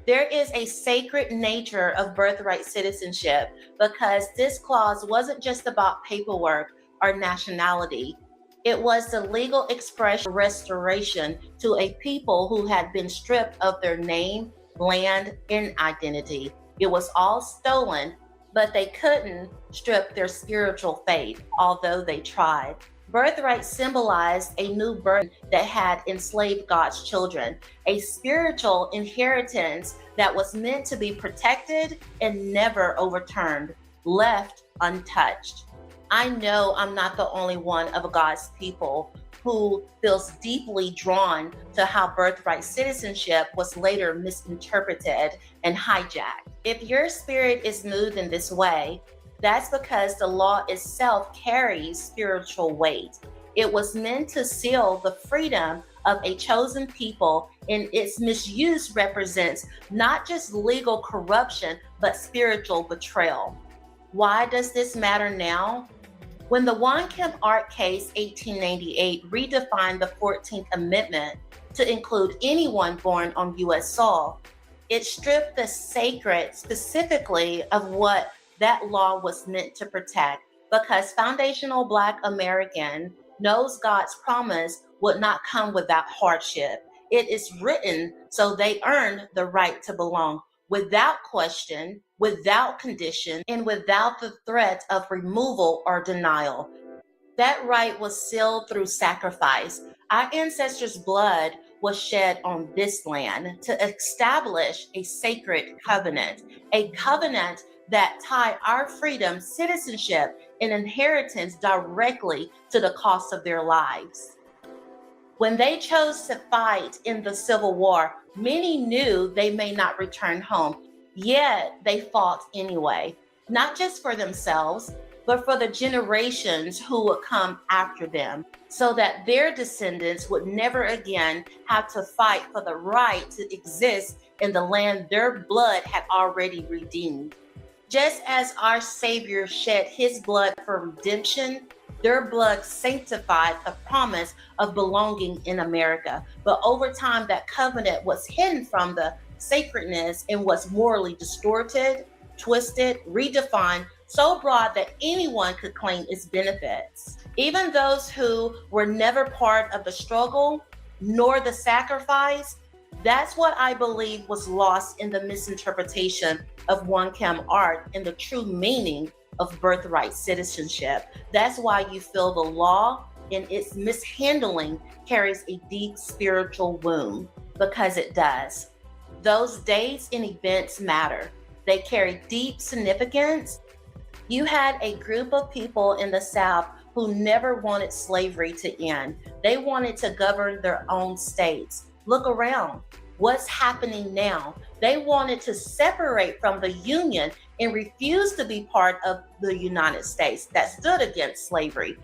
There is a sacred nature of birthright citizenship because this clause wasn't just about paperwork or nationality. It was the legal expression of restoration to a people who had been stripped of their name, land, and identity. It was all stolen, but they couldn't strip their spiritual faith, although they tried. Birthright symbolized a new birth that had enslaved God's children, a spiritual inheritance that was meant to be protected and never overturned, left untouched. I know I'm not the only one of God's people who feels deeply drawn to how birthright citizenship was later misinterpreted and hijacked. If your spirit is moved in this way, that's because the law itself carries spiritual weight. It was meant to seal the freedom of a chosen people, and its misuse represents not just legal corruption, but spiritual betrayal. Why does this matter now? When the Kemp Art case 1898 redefined the 14th Amendment to include anyone born on U.S. soil, it stripped the sacred specifically of what that law was meant to protect, because foundational Black American knows God's promise would not come without hardship. It is written so they earned the right to belong without question, without condition, and without the threat of removal or denial. That right was sealed through sacrifice. Our ancestors' blood was shed on this land to establish a sacred covenant, a covenant that tie our freedom, citizenship, and inheritance directly to the cost of their lives. When they chose to fight in the Civil War, many knew they may not return home, yet they fought anyway, not just for themselves, but for the generations who would come after them, so that their descendants would never again have to fight for the right to exist in the land their blood had already redeemed. Just as our Savior shed his blood for redemption, Their blood sanctified the promise of belonging in America. But over time, that covenant was hidden from the sacredness and was morally distorted, twisted, redefined, so broad that anyone could claim its benefits. Even those who were never part of the struggle nor the sacrifice, that's what I believe was lost in the misinterpretation of One Cam art and the true meaning of birthright citizenship. That's why you feel the law in its mishandling carries a deep spiritual wound, because it does. Those dates and events matter. They carry deep significance. You had a group of people in the South who never wanted slavery to end. They wanted to govern their own states. Look around. What's happening now? They wanted to separate from the Union and refuse to be part of the United States that stood against slavery.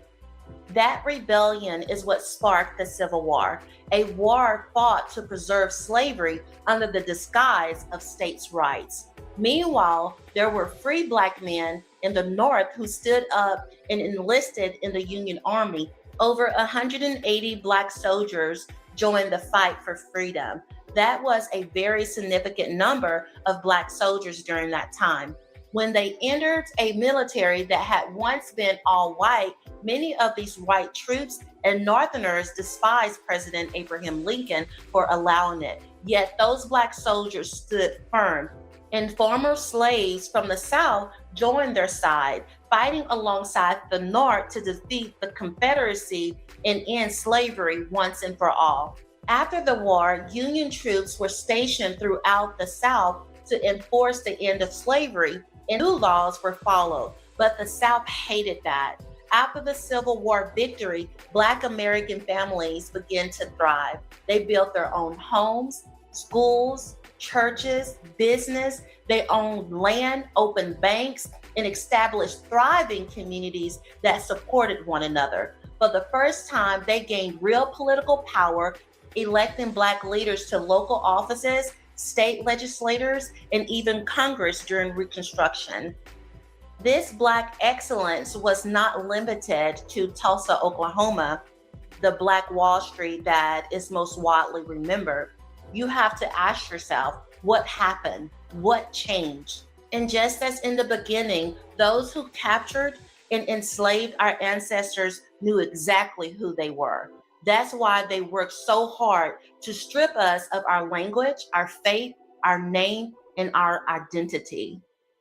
That rebellion is what sparked the Civil War, a war fought to preserve slavery under the disguise of states' rights. Meanwhile, there were free Black men in the North who stood up and enlisted in the Union Army. Over 180 Black soldiers joined the fight for freedom. That was a very significant number of Black soldiers during that time. When they entered a military that had once been all white, many of these white troops and Northerners despised President Abraham Lincoln for allowing it. Yet those Black soldiers stood firm, and former slaves from the South joined their side, fighting alongside the North to defeat the Confederacy and end slavery once and for all. After the war, Union troops were stationed throughout the South to enforce the end of slavery, and new laws were followed. But the South hated that. After the Civil War victory, Black American families began to thrive. They built their own homes, schools, churches, business. They owned land, opened banks, and established thriving communities that supported one another. For the first time, they gained real political power, electing Black leaders to local offices, state legislators, and even Congress during Reconstruction. This Black excellence was not limited to Tulsa, Oklahoma, the Black Wall Street that is most widely remembered. You have to ask yourself, what happened? What changed? And just as in the beginning, those who captured and enslaved our ancestors knew exactly who they were. That's why they worked so hard to strip us of our language, our faith, our name, and our identity.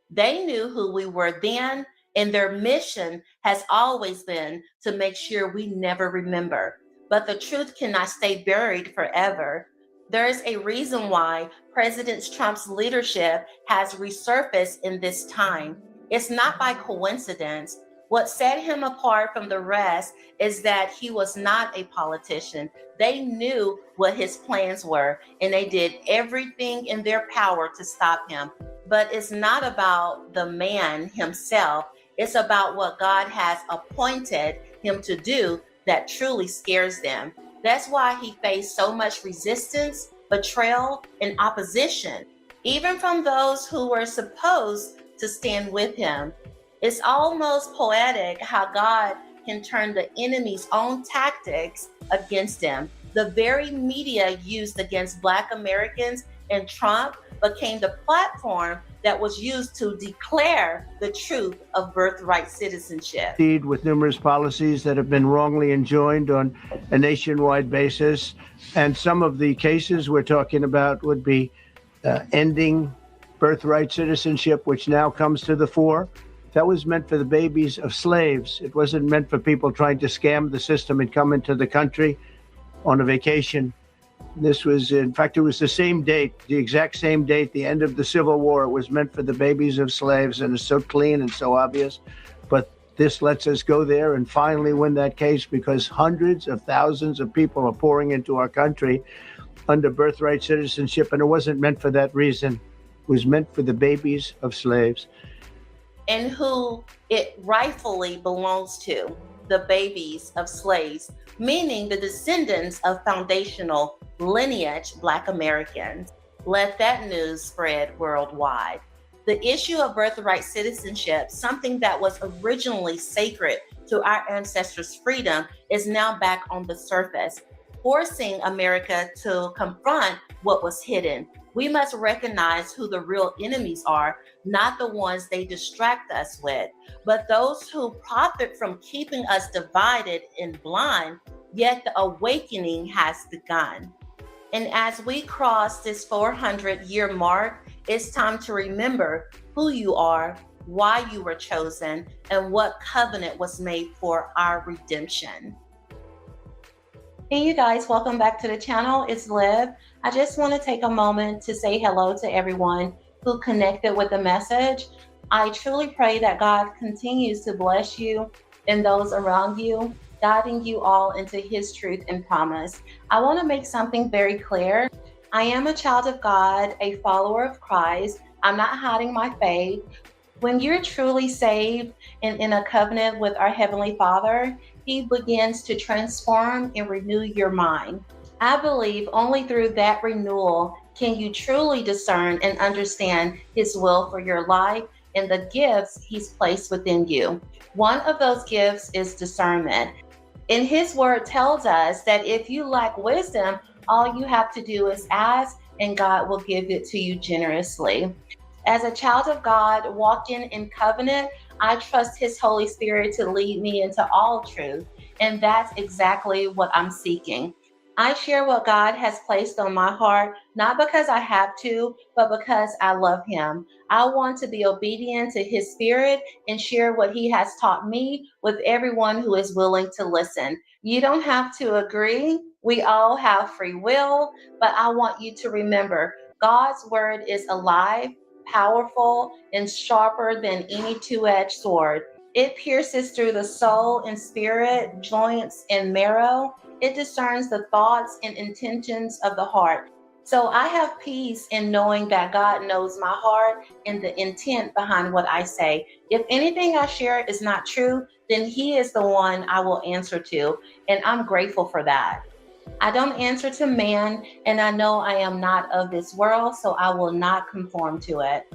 They knew who we were then, and their mission has always been to make sure we never remember. But the truth cannot stay buried forever. There is a reason why President Trump's leadership has resurfaced in this time. It's not by coincidence. What set him apart from the rest is that he was not a politician. They knew what his plans were, and they did everything in their power to stop him. But it's not about the man himself. It's about what God has appointed him to do that truly scares them. That's why he faced so much resistance, betrayal, and opposition, even from those who were supposed to stand with him. It's almost poetic how God can turn the enemy's own tactics against them. The very media used against Black Americans and Trump became the platform that was used to declare the truth of birthright citizenship. With numerous policies that have been wrongly enjoined on a nationwide basis. And some of the cases we're talking about would be ending birthright citizenship, which now comes to the fore. That was meant for the babies of slaves. It wasn't meant for people trying to scam the system and come into the country on a vacation. This was, in fact, it was the same date, the exact same date, the end of the Civil War. It was meant for the babies of slaves, and it's so clean and so obvious. But this lets us go there and finally win that case, because hundreds of thousands of people are pouring into our country under birthright citizenship, and it wasn't meant for that reason. It was meant for the babies of slaves. And who it rightfully belongs to, the babies of slaves, meaning the descendants of foundational lineage Black Americans. Let that news spread worldwide. The issue of birthright citizenship, something that was originally sacred to our ancestors' freedom is now back on the surface, forcing America to confront what was hidden. We must recognize who the real enemies are, not the ones they distract us with, but those who profit from keeping us divided and blind, yet the awakening has begun. And as we cross this 400-year mark, it's time to remember who you are, why you were chosen, and what covenant was made for our redemption. Hey, you guys, welcome back to the channel. It's Liv. I just want to take a moment to say hello to everyone who connected with the message. I truly pray that God continues to bless you and those around you, guiding you all into His truth and promise. I want to make something very clear. I am a child of God, a follower of Christ. I'm not hiding my faith. When you're truly saved and in a covenant with our Heavenly Father, He begins to transform and renew your mind. I believe only through that renewal can you truly discern and understand His will for your life and the gifts He's placed within you. One of those gifts is discernment. And His word tells us that if you lack wisdom, all you have to do is ask and God will give it to you generously. As a child of God, walking in covenant, I trust His Holy Spirit to lead me into all truth. And that's exactly what I'm seeking. I share what God has placed on my heart, not because I have to, but because I love Him. I want to be obedient to His Spirit and share what He has taught me with everyone who is willing to listen. You don't have to agree. We all have free will, but I want you to remember God's word is alive, powerful, and sharper than any two-edged sword. It pierces through the soul and spirit, joints and marrow. It discerns the thoughts and intentions of the heart. So I have peace in knowing that God knows my heart and the intent behind what I say. If anything I share is not true, then He is the one I will answer to, and I'm grateful for that. I don't answer to man, and I know I am not of this world, so I will not conform to it.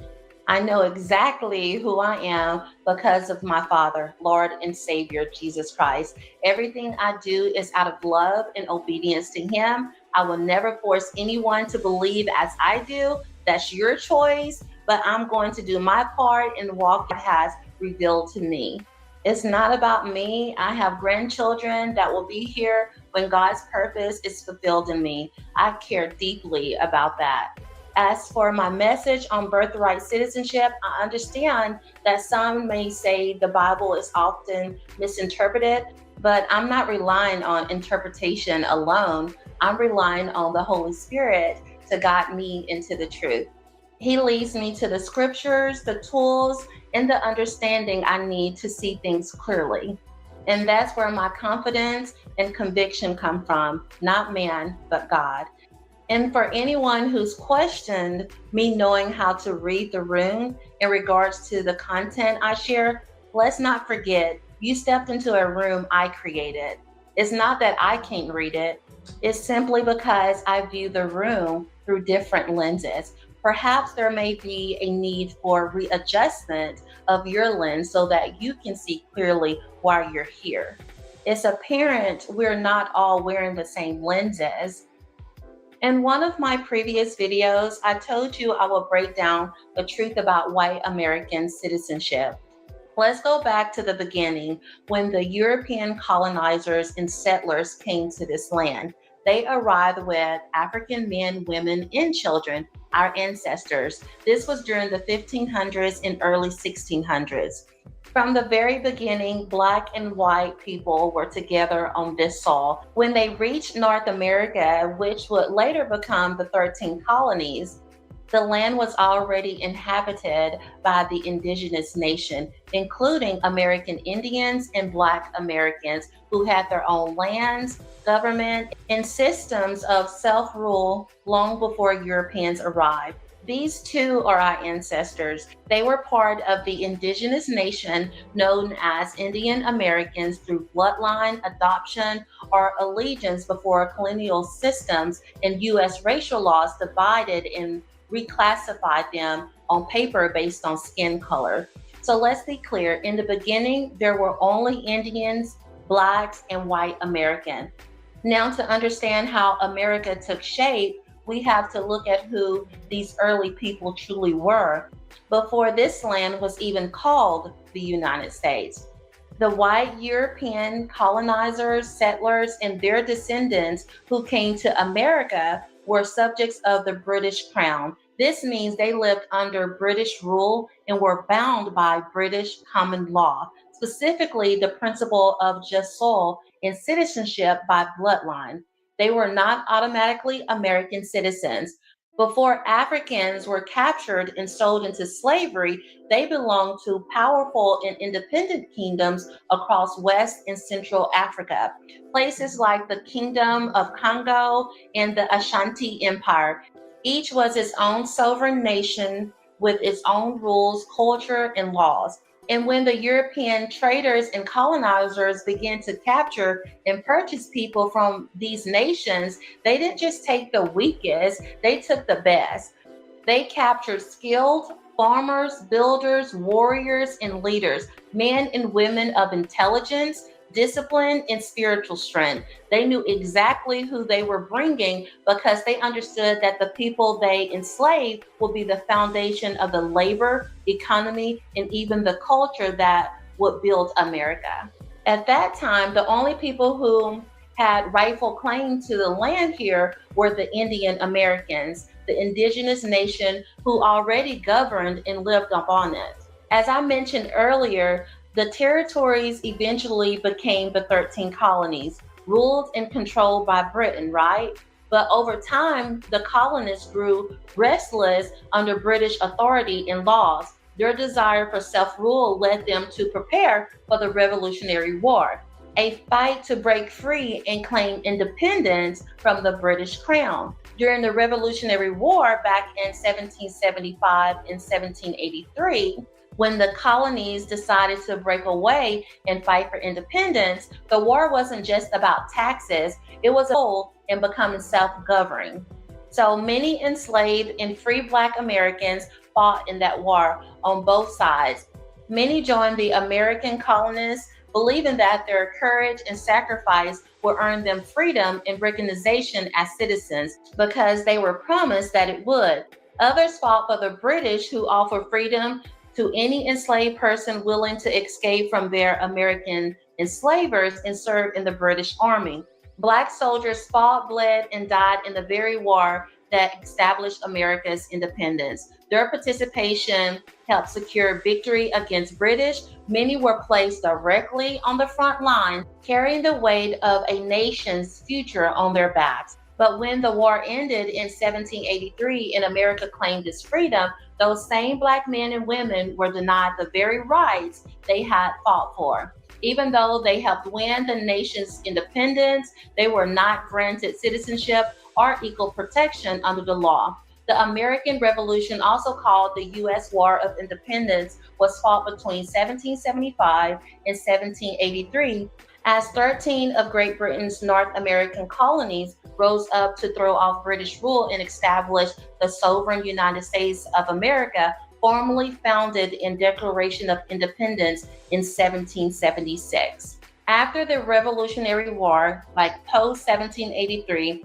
I know exactly who I am because of my Father, Lord and Savior, Jesus Christ. Everything I do is out of love and obedience to Him. I will never force anyone to believe as I do. That's your choice, but I'm going to do my part and walk God has revealed to me. It's not about me. I have grandchildren that will be here when God's purpose is fulfilled in me. I care deeply about that. As for my message on birthright citizenship, I understand that some may say the Bible is often misinterpreted, but I'm not relying on interpretation alone. I'm relying on the Holy Spirit to guide me into the truth. He leads me to the scriptures, the tools, and the understanding I need to see things clearly. And that's where my confidence and conviction come from, not man, but God. And for anyone who's questioned me knowing how to read the room in regards to the content I share, let's not forget, you stepped into a room I created. It's not that I can't read it. It's simply because I view the room through different lenses. Perhaps there may be a need for readjustment of your lens so that you can see clearly while you're here. It's apparent we're not all wearing the same lenses. In one of my previous videos, I told you I will break down the truth about white American citizenship. Let's go back to the beginning when the European colonizers and settlers came to this land. They arrived with African men, women, and children, our ancestors. This was during the 1500s and early 1600s. From the very beginning, Black and white people were together on this soil. When they reached North America, which would later become the 13 colonies, the land was already inhabited by the indigenous nation, including American Indians and Black Americans who had their own lands, government, and systems of self-rule long before Europeans arrived. These two are our ancestors. They were part of the indigenous nation known as Indian Americans through bloodline, adoption, or allegiance before colonial systems and U.S. racial laws divided and reclassified them on paper based on skin color. So let's be clear, in the beginning, there were only Indians, Blacks, and white Americans. Now, to understand how America took shape, we have to look at who these early people truly were before this land was even called the United States. The white European colonizers, settlers, and their descendants who came to America were subjects of the British Crown. This means they lived under British rule and were bound by British common law, specifically the principle of just soil and citizenship by bloodline. They were not automatically American citizens. Before Africans were captured and sold into slavery, they belonged to powerful and independent kingdoms across West and Central Africa, places like the Kingdom of Congo and the Ashanti Empire. Each was its own sovereign nation with its own rules, culture, and laws. And when the European traders and colonizers began to capture and purchase people from these nations, they didn't just take the weakest, they took the best. They captured skilled farmers, builders, warriors, and leaders, men and women of intelligence, discipline, and spiritual strength. They knew exactly who they were bringing because they understood that the people they enslaved would be the foundation of the labor, economy, and even the culture that would build America. At that time, the only people who had rightful claim to the land here were the Indian Americans, the indigenous nation who already governed and lived upon it. As I mentioned earlier, the territories eventually became the 13 colonies, ruled and controlled by Britain, right? But over time, the colonists grew restless under British authority and laws. Their desire for self-rule led them to prepare for the Revolutionary War, a fight to break free and claim independence from the British Crown. During the Revolutionary War back in 1775 and 1783, when the colonies decided to break away and fight for independence, the war wasn't just about taxes, it was a goal in becoming self-governing. So many enslaved and free Black Americans fought in that war on both sides. Many joined the American colonists, believing that their courage and sacrifice would earn them freedom and recognition as citizens because they were promised that it would. Others fought for the British, who offered freedom to any enslaved person willing to escape from their American enslavers and serve in the British Army. Black soldiers fought, bled, and died in the very war that established America's independence. Their participation helped secure victory against British. Many were placed directly on the front line, carrying the weight of a nation's future on their backs. But when the war ended in 1783 and America claimed its freedom, those same Black men and women were denied the very rights they had fought for. Even though they helped win the nation's independence, they were not granted citizenship or equal protection under the law. The American Revolution, also called the U.S. War of Independence, was fought between 1775 and 1783 as 13 of Great Britain's North American colonies rose up to throw off British rule and establish the sovereign United States of America, formally founded in Declaration of Independence in 1776. After the Revolutionary War, like post-1783,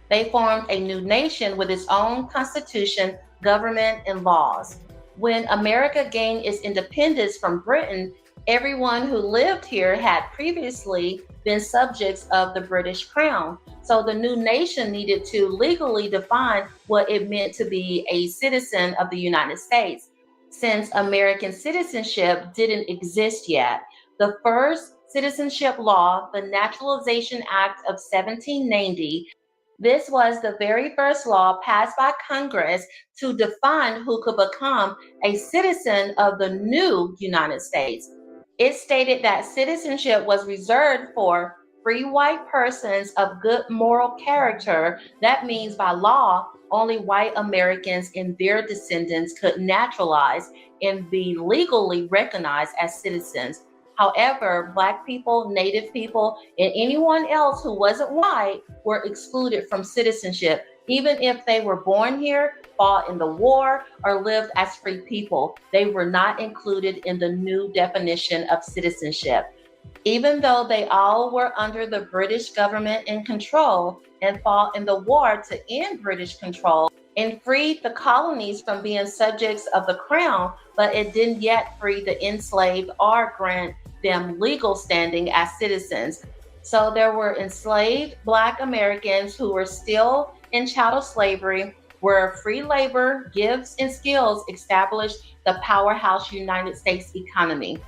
they formed a new nation with its own constitution, government, and laws. When America gained its independence from Britain, everyone who lived here had previously been subjects of the British Crown. So the new nation needed to legally define what it meant to be a citizen of the United States. Since American citizenship didn't exist yet, the first citizenship law, the Naturalization Act of 1790, this was the very first law passed by Congress to define who could become a citizen of the new United States. It stated that citizenship was reserved for free white persons of good moral character. That means by law, only white Americans and their descendants could naturalize and be legally recognized as citizens. However, Black people, Native people, and anyone else who wasn't white were excluded from citizenship. Even if they were born here, fought in the war, or lived as free people. They were not included in the new definition of citizenship. Even though they all were under the British government in control and fought in the war to end British control and freed the colonies from being subjects of the crown, but it didn't yet free the enslaved or grant them legal standing as citizens. So there were enslaved Black Americans who were still in chattel slavery, where free labor, gifts, and skills established the powerhouse United States economy.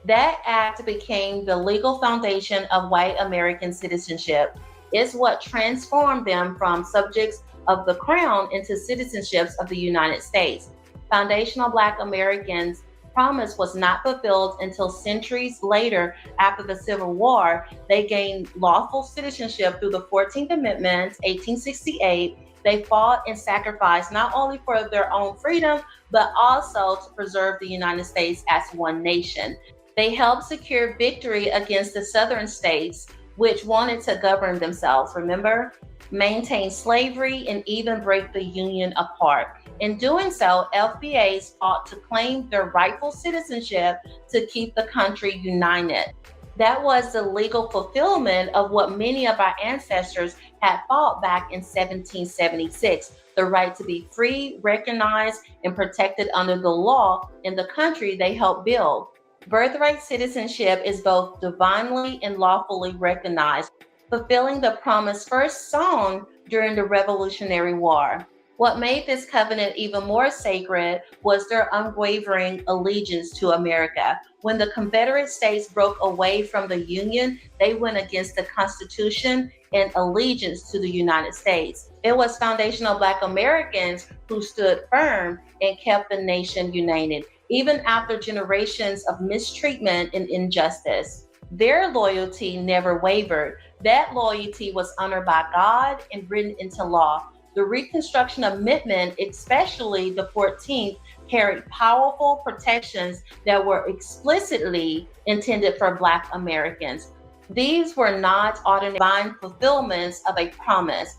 That act became the legal foundation of white American citizenship. It's what transformed them from subjects of the crown into citizenships of the United States. Foundational Black Americans' promise was not fulfilled until centuries later, after the Civil War. They gained lawful citizenship through the 14th Amendment, 1868. They fought and sacrificed not only for their own freedom, but also to preserve the United States as one nation. They helped secure victory against the Southern states, which wanted to govern themselves, remember? Maintain slavery and even break the Union apart. In doing so, FBAs fought to claim their rightful citizenship to keep the country united. That was the legal fulfillment of what many of our ancestors had fought back in 1776, the right to be free, recognized, and protected under the law in the country they helped build. Birthright citizenship is both divinely and lawfully recognized, fulfilling the promise first sown during the Revolutionary War. What made this covenant even more sacred was their unwavering allegiance to America. When the Confederate States broke away from the Union, they went against the Constitution and allegiance to the United States. It was foundational Black Americans who stood firm and kept the nation united, even after generations of mistreatment and injustice. Their loyalty never wavered. That loyalty was honored by God and written into law. The Reconstruction Amendment, especially the 14th, carried powerful protections that were explicitly intended for Black Americans. These were not ordinary divine fulfillments of a promise.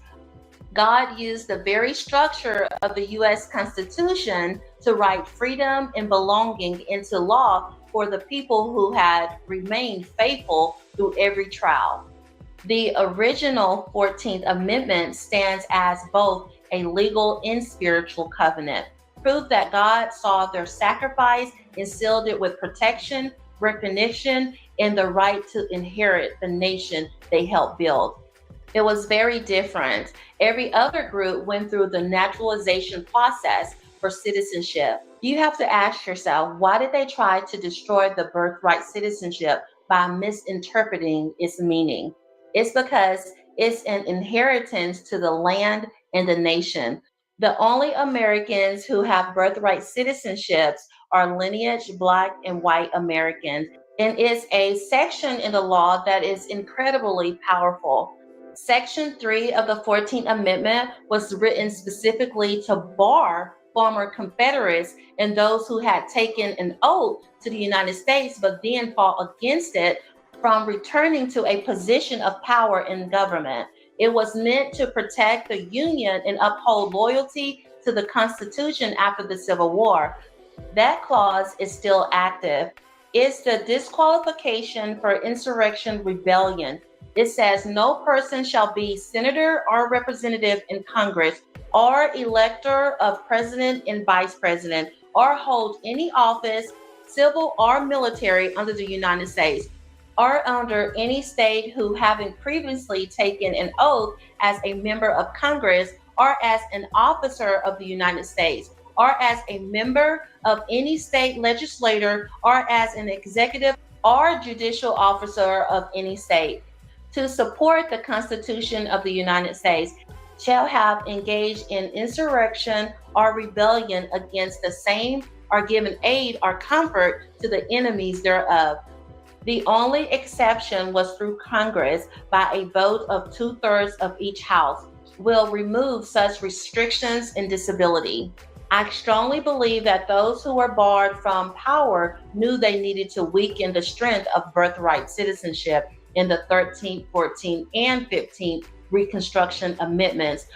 God used the very structure of the U.S. Constitution to write freedom and belonging into law for the people who had remained faithful through every trial. The original 14th Amendment stands as both a legal and spiritual covenant, proof that God saw their sacrifice and sealed it with protection, recognition, and the right to inherit the nation they helped build. It was very different. Every other group went through the naturalization process for citizenship. You have to ask yourself, why did they try to destroy the birthright citizenship by misinterpreting its meaning? It's because it's an inheritance to the land and the nation. The only Americans who have birthright citizenships are lineage Black and white Americans, and it's a section in the law that is incredibly powerful. Section 3 of the 14th Amendment was written specifically to bar former Confederates and those who had taken an oath to the United States but then fought against it from returning to a position of power in government. It was meant to protect the Union and uphold loyalty to the Constitution after the Civil War. That clause is still active. It's the disqualification for insurrection rebellion. It says no person shall be senator or representative in Congress or elector of president and vice president or hold any office, civil or military, under the United States or under any state who, having previously taken an oath as a member of Congress or as an officer of the United States or as a member of any state legislature or as an executive or judicial officer of any state, to support the Constitution of the United States, shall have engaged in insurrection or rebellion against the same or given aid or comfort to the enemies thereof. The only exception was through Congress by a vote of 2/3 of each house will remove such restrictions and disability. I strongly believe that those who were barred from power knew they needed to weaken the strength of birthright citizenship in the 13th, 14th, and 15th Reconstruction Amendments.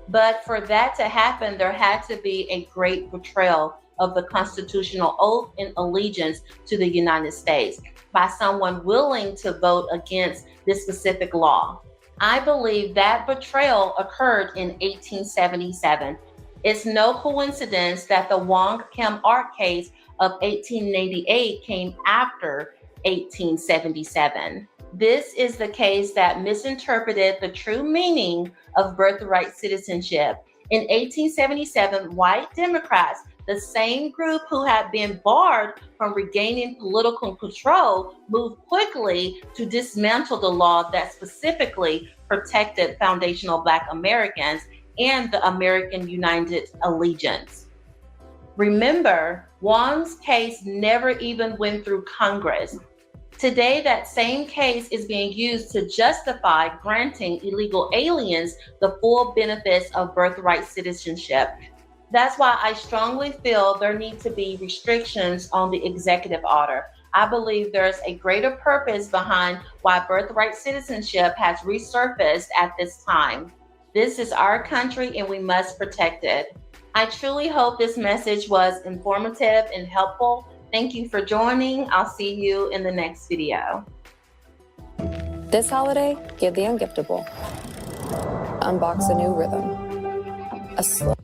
But for that to happen, there had to be a great betrayal of the constitutional oath and allegiance to the United States by someone willing to vote against this specific law. I believe that betrayal occurred in 1877. It's no coincidence that the Wong Kim Ark case of 1888 came after 1877. This is the case that misinterpreted the true meaning of birthright citizenship. In 1877, white Democrats, the same group who had been barred from regaining political control, moved quickly to dismantle the law that specifically protected foundational Black Americans and the American United Allegiance. Remember, Wong's case never even went through Congress. Today, that same case is being used to justify granting illegal aliens the full benefits of birthright citizenship. That's why I strongly feel there need to be restrictions on the executive order. I believe there's a greater purpose behind why birthright citizenship has resurfaced at this time. This is our country and we must protect it. I truly hope this message was informative and helpful. Thank you for joining. I'll see you in the next video. This holiday, give the ungiftable. Unbox a new rhythm. A slow.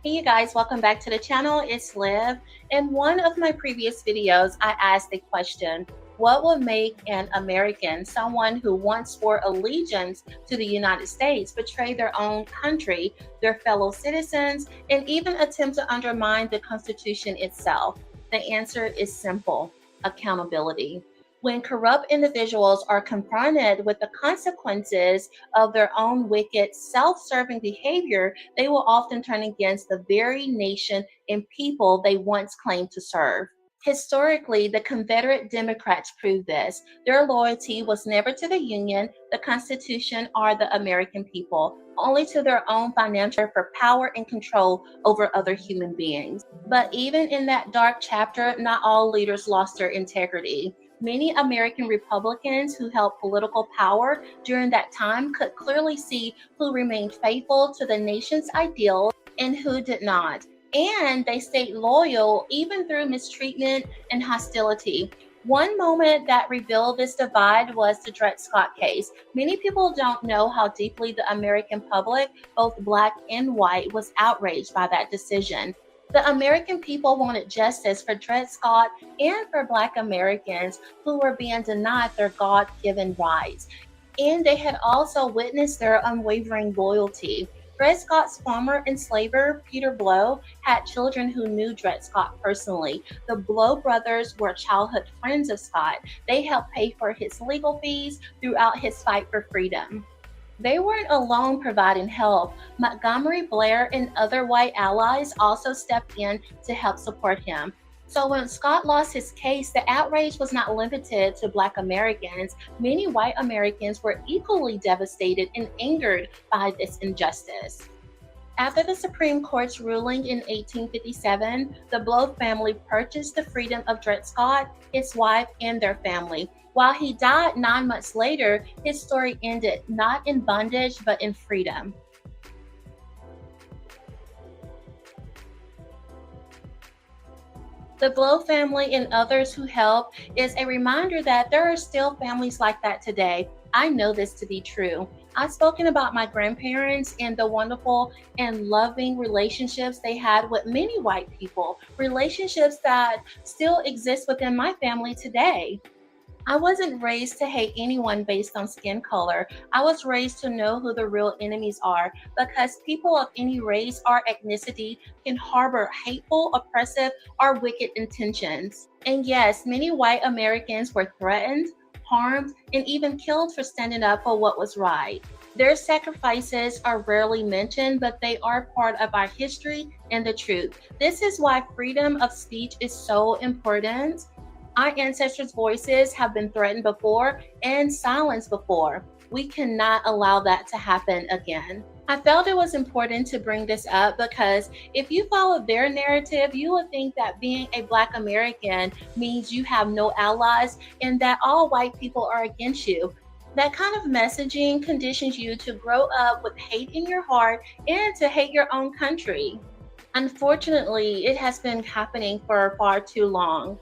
Hey you guys, welcome back to the channel. It's Liv. In one of my previous videos, I asked a question. What would make an American, someone who once swore allegiance to the United States, betray their own country, their fellow citizens, and even attempt to undermine the Constitution itself? The answer is simple: accountability. When corrupt individuals are confronted with the consequences of their own wicked, self-serving behavior, they will often turn against the very nation and people they once claimed to serve. Historically, the Confederate Democrats proved this. Their loyalty was never to the Union, the Constitution, or the American people, only to their own financial for power and control over other human beings. But even in that dark chapter, not all leaders lost their integrity. Many American Republicans who held political power during that time could clearly see who remained faithful to the nation's ideals and who did not. And they stayed loyal even through mistreatment and hostility. One moment that revealed this divide was the Dred Scott case. Many people don't know how deeply the American public, both Black and white, was outraged by that decision. The American people wanted justice for Dred Scott and for Black Americans who were being denied their God-given rights. And they had also witnessed their unwavering loyalty. Dred Scott's former enslaver, Peter Blow, had children who knew Dred Scott personally. The Blow brothers were childhood friends of Scott. They helped pay for his legal fees throughout his fight for freedom. They weren't alone providing help. Montgomery Blair and other white allies also stepped in to help support him. So when Scott lost his case, the outrage was not limited to Black Americans. Many white Americans were equally devastated and angered by this injustice. After the Supreme Court's ruling in 1857, the Blow family purchased the freedom of Dred Scott, his wife, and their family. While he died 9 months later, his story ended not in bondage, but in freedom. The Blow family and others who help is a reminder that there are still families like that today. I know this to be true. I've spoken about my grandparents and the wonderful and loving relationships they had with many white people, relationships that still exist within my family today. I wasn't raised to hate anyone based on skin color. I was raised to know who the real enemies are, because people of any race or ethnicity can harbor hateful, oppressive, or wicked intentions. And yes, many white Americans were threatened, harmed, and even killed for standing up for what was right. Their sacrifices are rarely mentioned, but they are part of our history and the truth. This is why freedom of speech is so important. Our ancestors' voices have been threatened before and silenced before. We cannot allow that to happen again. I felt it was important to bring this up because if you follow their narrative, you would think that being a Black American means you have no allies and that all white people are against you. That kind of messaging conditions you to grow up with hate in your heart and to hate your own country. Unfortunately, it has been happening for far too long.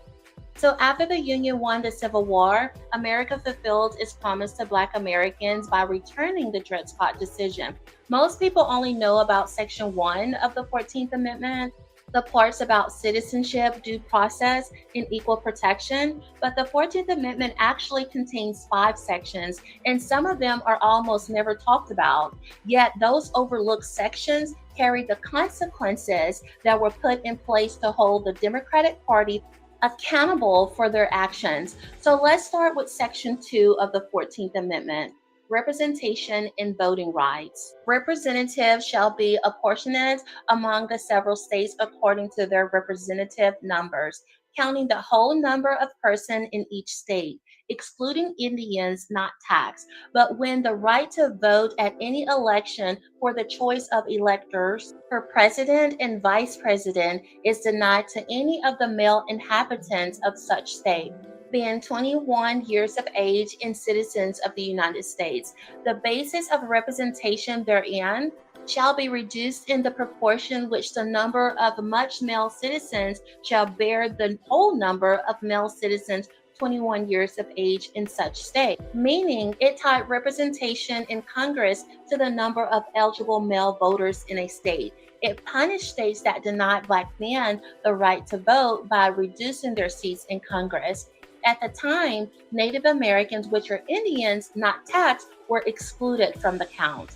So, after the Union won the Civil War, America fulfilled its promise to Black Americans by returning the Dred Scott decision. Most people only know about Section 1 of the 14th Amendment, the parts about citizenship, due process, and equal protection, but the 14th Amendment actually contains 5 sections, and some of them are almost never talked about. Yet, those overlooked sections carry the consequences that were put in place to hold the Democratic Party accountable for their actions. So let's start with Section 2 of the 14th Amendment. Representation and voting rights. Representatives shall be apportioned among the several states according to their representative numbers, counting the whole number of persons in each state, excluding Indians not taxed. But when the right to vote at any election for the choice of electors for president and vice president is denied to any of the male inhabitants of such state, being 21 years of age and citizens of the United States, the basis of representation therein shall be reduced in the proportion which the number of much male citizens shall bear the whole number of male citizens 21 years of age in such state, meaning it tied representation in Congress to the number of eligible male voters in a state. It punished states that denied Black men the right to vote by reducing their seats in Congress. At the time, Native Americans, which are Indians not taxed, were excluded from the count.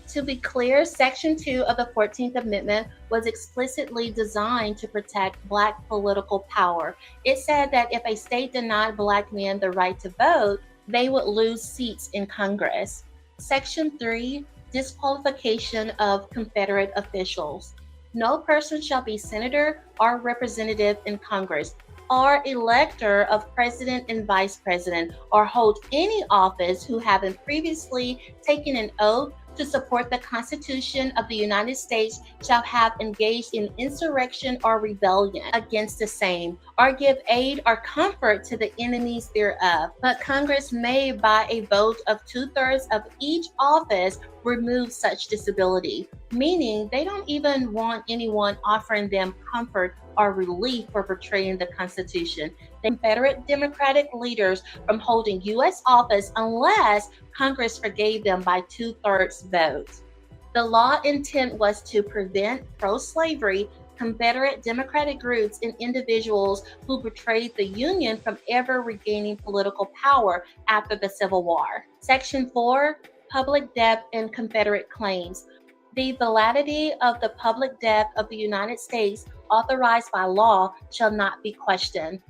To be clear, Section 2 of the 14th Amendment was explicitly designed to protect Black political power. It said that if a state denied Black men the right to vote, they would lose seats in Congress. Section 3, disqualification of Confederate officials. No person shall be senator or representative in Congress, or elector of president and vice president, or hold any office who having previously taken an oath to support the Constitution of the United States shall have engaged in insurrection or rebellion against the same, or give aid or comfort to the enemies thereof. But Congress may, by a vote of 2/3 of each office, remove such disability, meaning they don't even want anyone offering them comfort or relief for betraying the Constitution. The Confederate Democratic leaders from holding U.S. office unless Congress forgave them by 2/3 vote. The law intent was to prevent pro-slavery Confederate Democratic groups and individuals who betrayed the Union from ever regaining political power after the Civil War. Section 4, public debt and Confederate claims. The validity of the public debt of the United States authorized by law shall not be questioned.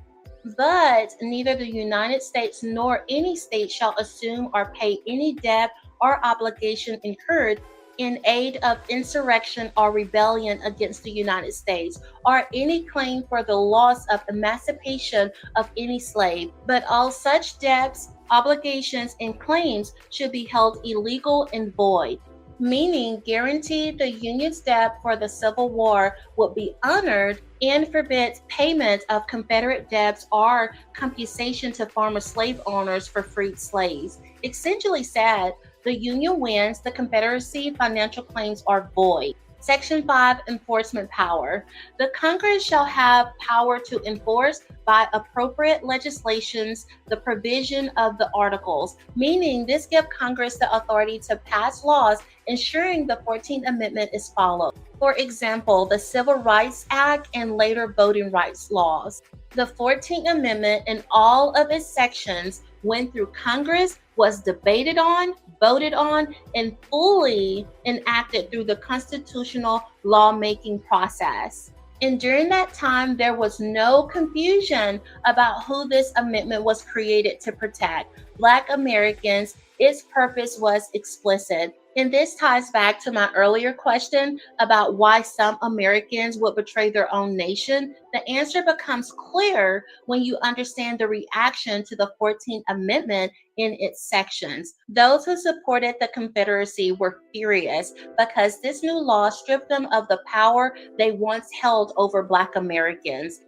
But neither the United States nor any state shall assume or pay any debt or obligation incurred in aid of insurrection or rebellion against the United States, or any claim for the loss of emancipation of any slave. But all such debts, obligations, and claims should be held illegal and void, meaning guaranteed the Union's debt for the Civil War would be honored and forbids payment of Confederate debts or compensation to former slave owners for freed slaves. Essentially said, the Union wins, the Confederacy financial claims are void. Section 5, enforcement power. The Congress shall have power to enforce by appropriate legislations the provision of the articles, meaning this gives Congress the authority to pass laws ensuring the 14th Amendment is followed. For example, the Civil Rights Act and later voting rights laws. The 14th Amendment and all of its sections went through Congress, was debated on, voted on, and fully enacted through the constitutional lawmaking process. And during that time, there was no confusion about who this amendment was created to protect. Black Americans. Its purpose was explicit. And this ties back to my earlier question about why some Americans would betray their own nation. The answer becomes clear when you understand the reaction to the 14th Amendment in its sections. Those who supported the Confederacy were furious because this new law stripped them of the power they once held over Black Americans.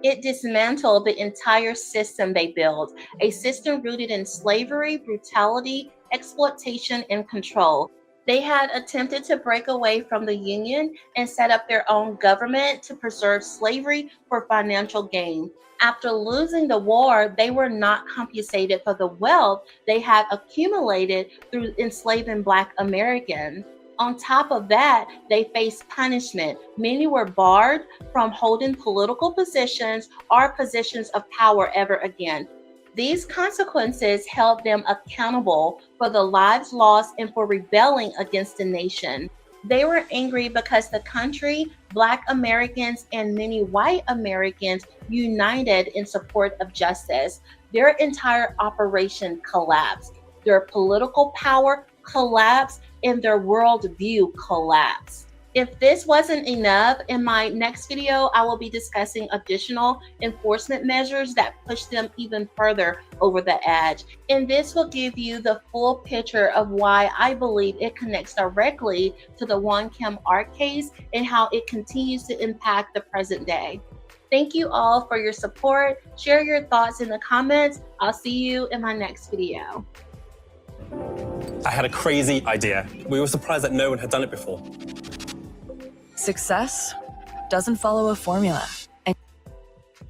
It dismantled the entire system they built, a system rooted in slavery, brutality, exploitation, and control. They had attempted to break away from the Union and set up their own government to preserve slavery for financial gain. After losing the war, they were not compensated for the wealth they had accumulated through enslaving Black Americans. On top of that, they faced punishment. Many were barred from holding political positions or positions of power ever again. These consequences held them accountable for the lives lost and for rebelling against the nation. They were angry because the country, Black Americans, and many white Americans united in support of justice. Their entire operation collapsed. Their political power collapsed and their worldview collapsed. If this wasn't enough, in my next video, I will be discussing additional enforcement measures that push them even further over the edge. And this will give you the full picture of why I believe it connects directly to the Won Kim Ark case and how it continues to impact the present day. Thank you all for your support. Share your thoughts in the comments. I'll see you in my next video. I had a crazy idea. We were surprised that no one had done it before. Success doesn't follow a formula.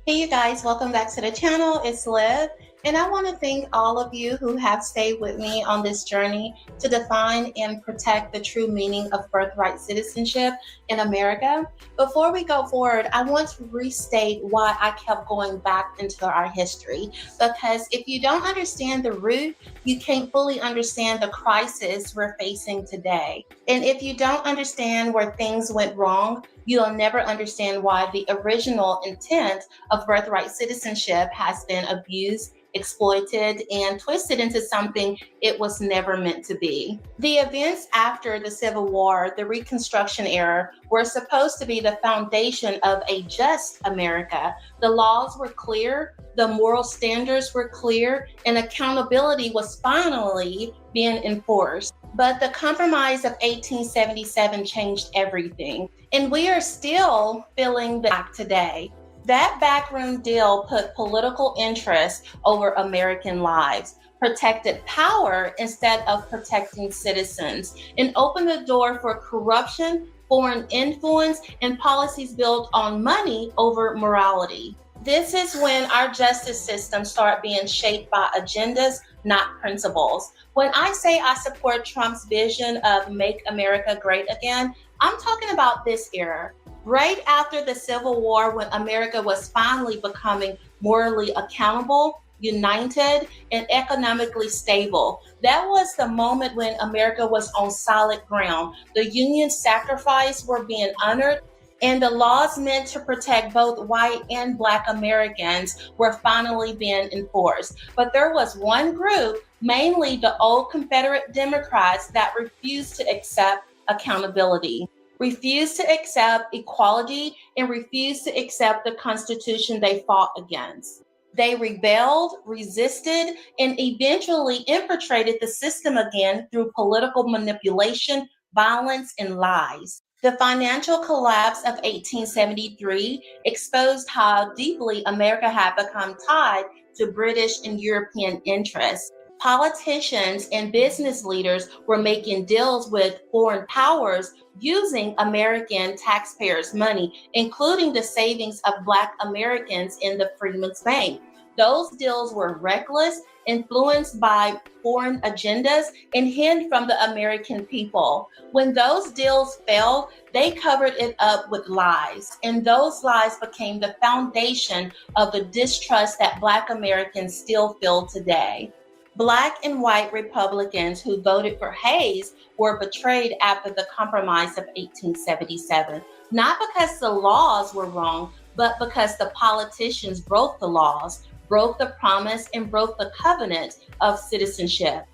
Hey you guys, welcome back to the channel. It's Liv, and I want to thank all of you who have stayed with me on this journey to define and protect the true meaning of birthright citizenship in America. Before we go forward, I want to restate why I kept going back into our history, because if you don't understand the root, you can't fully understand the crisis we're facing today. And if you don't understand where things went wrong, you'll never understand why the original intent of birthright citizenship has been abused, exploited, and twisted into something it was never meant to be. The events after the Civil War, the Reconstruction era, were supposed to be the foundation of a just America. The laws were clear, the moral standards were clear, and accountability was finally being enforced. But the Compromise of 1877 changed everything, and we are still feeling the back today. That backroom deal put political interest over American lives, protected power instead of protecting citizens, and opened the door for corruption, foreign influence, and policies built on money over morality. This is when our justice system started being shaped by agendas, not principles. When I say I support Trump's vision of Make America Great Again, I'm talking about this era. Right after the Civil War, when America was finally becoming morally accountable, united, and economically stable. That was the moment when America was on solid ground. The Union sacrifice were being honored, and the laws meant to protect both white and Black Americans were finally being enforced. But there was one group, mainly the old Confederate Democrats, that refused to accept accountability, refused to accept equality, and refused to accept the Constitution they fought against. They rebelled, resisted, and eventually infiltrated the system again through political manipulation, violence, and lies. The financial collapse of 1873 exposed how deeply America had become tied to British and European interests. Politicians and business leaders were making deals with foreign powers using American taxpayers' money, including the savings of Black Americans in the Freedmen's Bank. Those deals were reckless, influenced by foreign agendas, and hidden from the American people. When those deals failed, they covered it up with lies, and those lies became the foundation of the distrust that Black Americans still feel today. Black and white Republicans who voted for Hayes were betrayed after the Compromise of 1877, not because the laws were wrong, but because the politicians broke the laws, broke the promise, and broke the covenant of citizenship.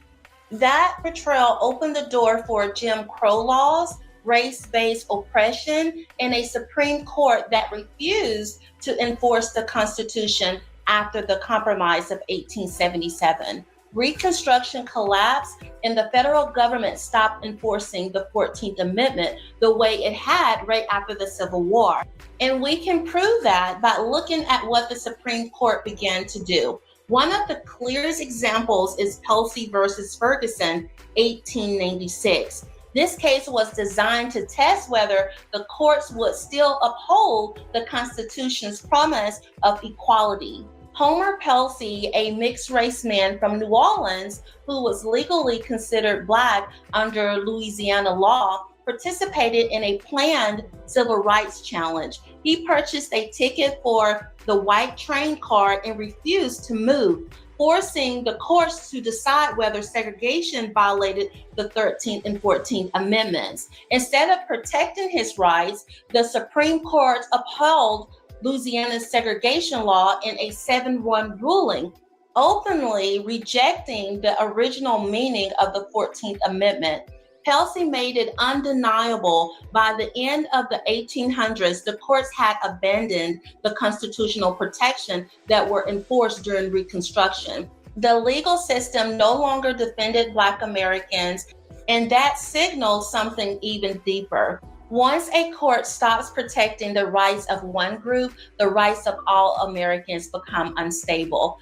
That betrayal opened the door for Jim Crow laws, race-based oppression, and a Supreme Court that refused to enforce the Constitution after the Compromise of 1877. Reconstruction collapsed, and the federal government stopped enforcing the 14th Amendment the way it had right after the Civil War. And we can prove that by looking at what the Supreme Court began to do. One of the clearest examples is Plessy versus Ferguson, 1896. This case was designed to test whether the courts would still uphold the Constitution's promise of equality. Homer Plessy, a mixed-race man from New Orleans who was legally considered Black under Louisiana law, participated in a planned civil rights challenge. He purchased a ticket for the white train car and refused to move, forcing the courts to decide whether segregation violated the 13th and 14th Amendments. Instead of protecting his rights, the Supreme Court upheld Louisiana's segregation law in a 7-1 ruling, openly rejecting the original meaning of the 14th Amendment. Plessy made it undeniable by the end of the 1800s, the courts had abandoned the constitutional protection that were enforced during Reconstruction. The legal system no longer defended Black Americans, and that signaled something even deeper. Once a court stops protecting the rights of one group, the rights of all Americans become unstable.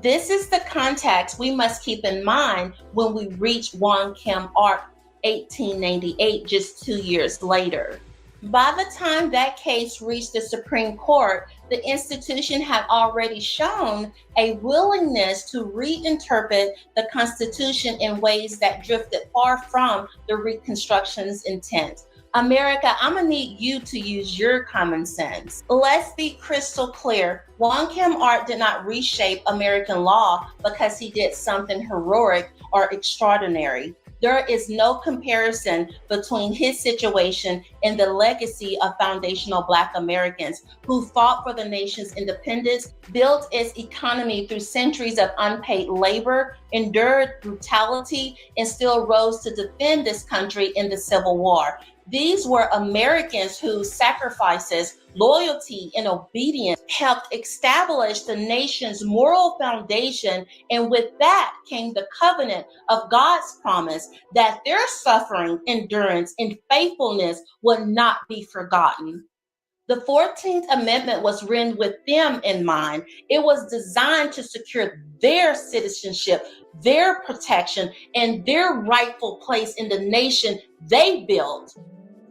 This is the context we must keep in mind when we reach Wong Kim Ark 1898, just 2 years later. By the time that case reached the Supreme Court, the institution had already shown a willingness to reinterpret the Constitution in ways that drifted far from the Reconstruction's intent. America, I'm gonna need you to use your common sense. Let's be crystal clear. Wong Kim Ark did not reshape American law because he did something heroic or extraordinary. There is no comparison between his situation and the legacy of foundational Black Americans who fought for the nation's independence, built its economy through centuries of unpaid labor, endured brutality, and still rose to defend this country in the Civil War. These were Americans whose sacrifices, loyalty, and obedience helped establish the nation's moral foundation, and with that came the covenant of God's promise that their suffering, endurance, and faithfulness would not be forgotten. The 14th Amendment was written with them in mind. It was designed to secure their citizenship, their protection, and their rightful place in the nation they built.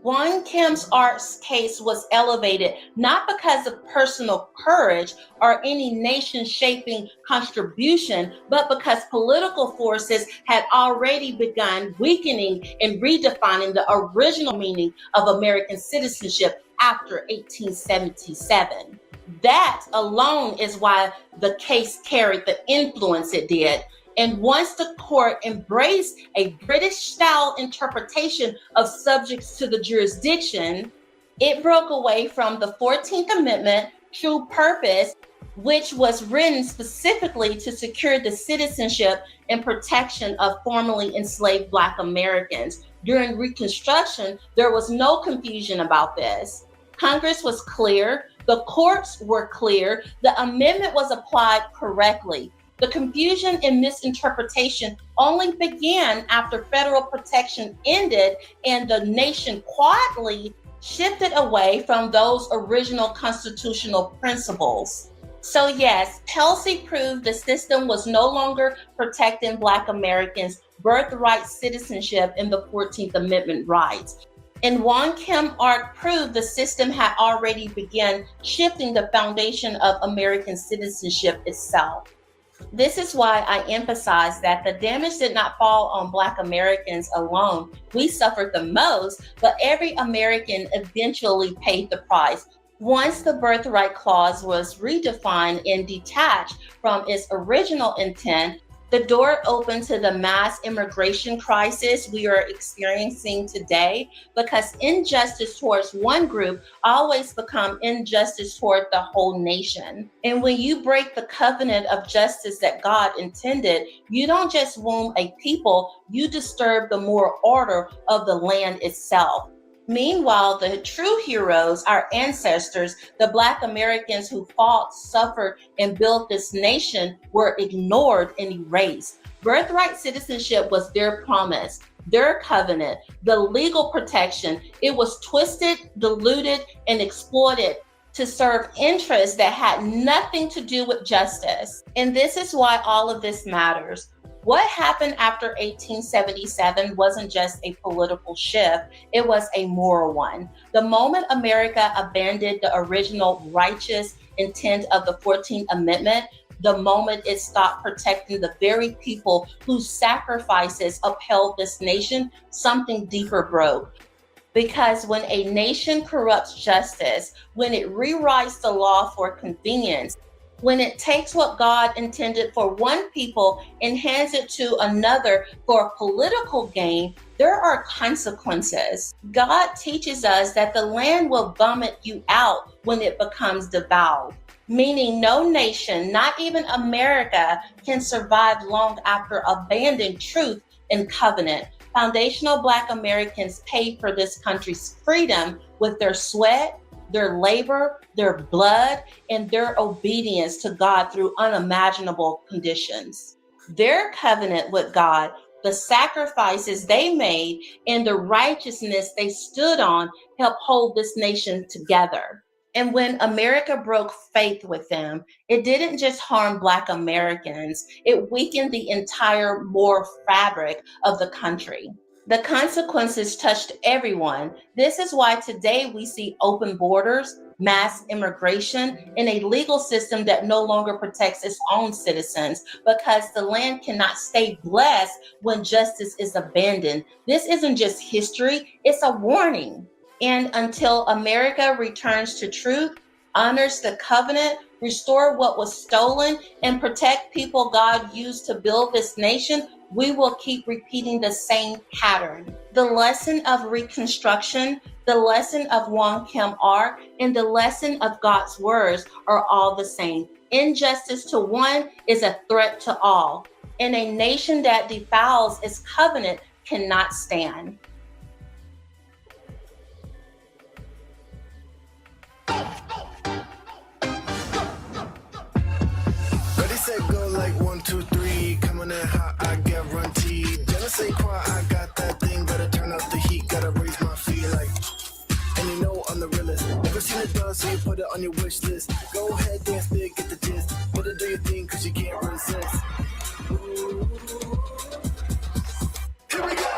Wong Kim Ark's case was elevated not because of personal courage or any nation-shaping contribution, but because political forces had already begun weakening and redefining the original meaning of American citizenship after 1877. That alone is why the case carried the influence it did. And once the court embraced a British-style interpretation of subjects to the jurisdiction, it broke away from the 14th Amendment true purpose, which was written specifically to secure the citizenship and protection of formerly enslaved Black Americans. During Reconstruction, there was no confusion about this. Congress was clear, the courts were clear, the amendment was applied correctly. The confusion and misinterpretation only began after federal protection ended and the nation quietly shifted away from those original constitutional principles. So yes, Plessy proved the system was no longer protecting Black Americans' birthright citizenship and the 14th Amendment rights. And Wong Kim Ark proved the system had already begun shifting the foundation of American citizenship itself. This is why I emphasize that the damage did not fall on Black Americans alone. We suffered the most, but every American eventually paid the price. Once the Birthright Clause was redefined and detached from its original intent, the door opened to the mass immigration crisis we are experiencing today, because injustice towards one group always becomes injustice toward the whole nation. And when you break the covenant of justice that God intended, you don't just wound a people, you disturb the moral order of the land itself. Meanwhile, the true heroes, our ancestors, the Black Americans who fought, suffered, and built this nation, were ignored and erased. Birthright citizenship was their promise, their covenant, the legal protection. It was twisted, diluted, and exploited to serve interests that had nothing to do with justice. And this is why all of this matters. What happened after 1877 wasn't just a political shift, it was a moral one. The moment America abandoned the original righteous intent of the 14th Amendment, the moment it stopped protecting the very people whose sacrifices upheld this nation, something deeper broke. Because when a nation corrupts justice, when it rewrites the law for convenience, when it takes what God intended for one people and hands it to another for political gain, there are consequences. God teaches us that the land will vomit you out when it becomes devoured. Meaning no nation, not even America, can survive long after abandoning truth and covenant. Foundational Black Americans paid for this country's freedom with their sweat, their labor, their blood, and their obedience to God through unimaginable conditions. Their covenant with God, the sacrifices they made, and the righteousness they stood on helped hold this nation together. And when America broke faith with them, it didn't just harm Black Americans, it weakened the entire moral fabric of the country. The consequences touched everyone. This is why today we see open borders, mass immigration, and a legal system that no longer protects its own citizens because the land cannot stay blessed when justice is abandoned. This isn't just history, it's a warning. And until America returns to truth, honors the covenant, restore what was stolen, and protect people God used to build this nation, we will keep repeating the same pattern. The lesson of Reconstruction, the lesson of Wong Kim Ark, and the lesson of God's words are all the same. Injustice to one is a threat to all, and a nation that defiles its covenant cannot stand. Ready, set, go like 1, 2, 3. Coming in hot, I guarantee. Jealous ain't quiet, I got that thing. Gotta turn up the heat, gotta raise my feet like. And you know I'm the realest. Never seen it done, so you put it on your wish list. Go ahead, dance big, get the gist. Better do your thing, cause you can't resist. Here we go!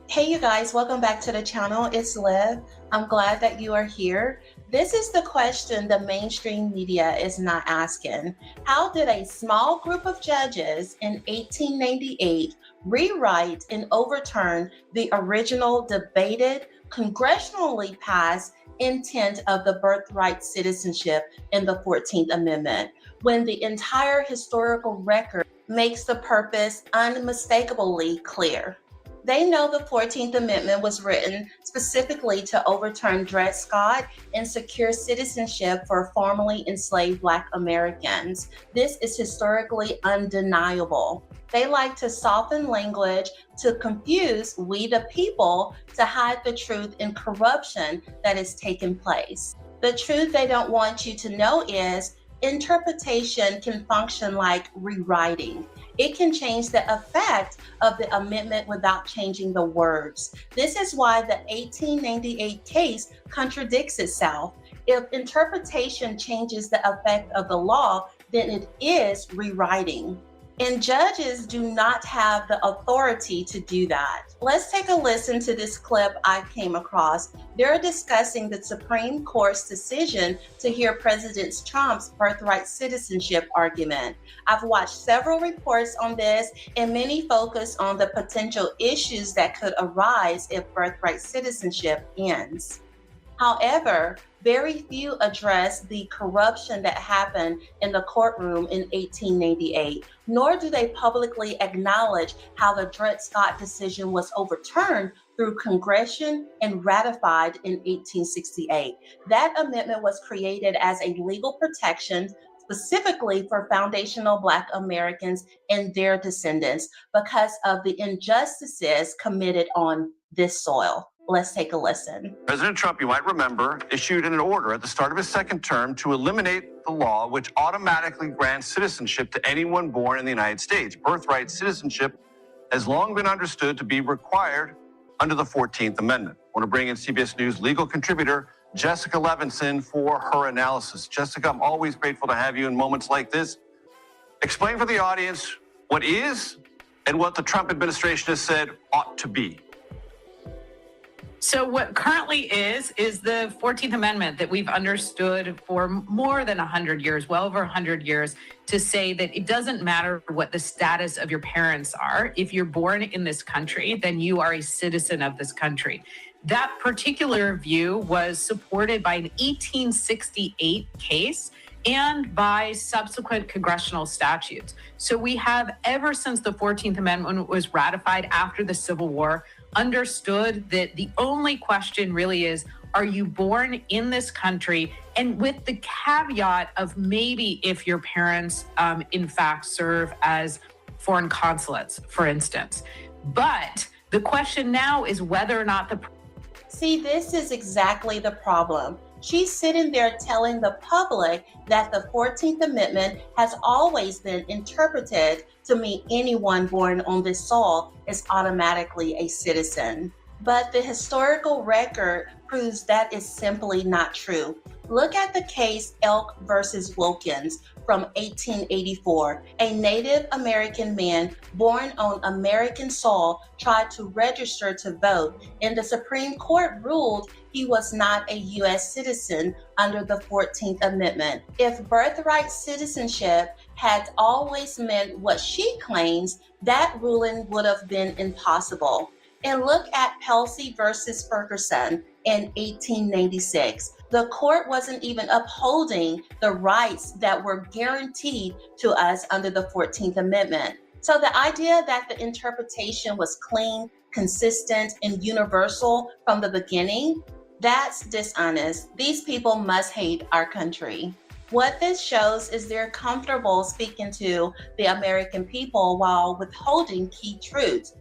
Hey you guys, welcome back to the channel. It's Liv. I'm glad that you are here. This is the question the mainstream media is not asking. How did a small group of judges in 1898 rewrite and overturn the original debated, congressionally passed intent of the birthright citizenship in the 14th Amendment, when the entire historical record makes the purpose unmistakably clear? They know the 14th Amendment was written specifically to overturn Dred Scott and secure citizenship for formerly enslaved Black Americans. This is historically undeniable. They like to soften language to confuse we the people to hide the truth in corruption that is taking place. The truth they don't want you to know is interpretation can function like rewriting. It can change the effect of the amendment without changing the words. This is why the 1898 case contradicts itself. If interpretation changes the effect of the law, then it is rewriting. And judges do not have the authority to do that. Let's take a listen to this clip I came across. They're discussing the Supreme Court's decision to hear President Trump's birthright citizenship argument. I've watched several reports on this, and many focus on the potential issues that could arise if birthright citizenship ends. However, very few address the corruption that happened in the courtroom in 1898, nor do they publicly acknowledge how the Dred Scott decision was overturned through Congression and ratified in 1868. That amendment was created as a legal protection specifically for foundational Black Americans and their descendants because of the injustices committed on this soil. Let's take a listen. President Trump, you might remember, issued an order at the start of his second term to eliminate the law which automatically grants citizenship to anyone born in the United States. Birthright citizenship has long been understood to be required under the 14th Amendment. I want to bring in CBS News legal contributor Jessica Levinson for her analysis. Jessica, I'm always grateful to have you in moments like this. Explain for the audience what is and what the Trump administration has said ought to be. So what currently is the 14th Amendment that we've understood for more than 100 years, well over 100 years, to say that it doesn't matter what the status of your parents are. If you're born in this country, then you are a citizen of this country. That particular view was supported by an 1868 case and by subsequent congressional statutes. So we have, ever since the 14th Amendment was ratified after the Civil War, understood that the only question really is, are you born in this country? And with the caveat of maybe if your parents, in fact, serve as foreign consulates, for instance. But the question now is whether or not the... See, this is exactly the problem. She's sitting there telling the public that the 14th Amendment has always been interpreted to mean anyone born on this soil is automatically a citizen. But the historical record proves that is simply not true. Look at the case Elk versus Wilkins from 1884. A Native American man born on American soil tried to register to vote, and the Supreme Court ruled he was not a U.S. citizen under the 14th Amendment. If birthright citizenship had always meant what she claims, that ruling would have been impossible. And look at Pelsey versus Ferguson in 1896. The court wasn't even upholding the rights that were guaranteed to us under the 14th Amendment. So the idea that the interpretation was clean, consistent, and universal from the beginning, that's dishonest. These people must hate our country. What this shows is they're comfortable speaking to the American people while withholding key truths.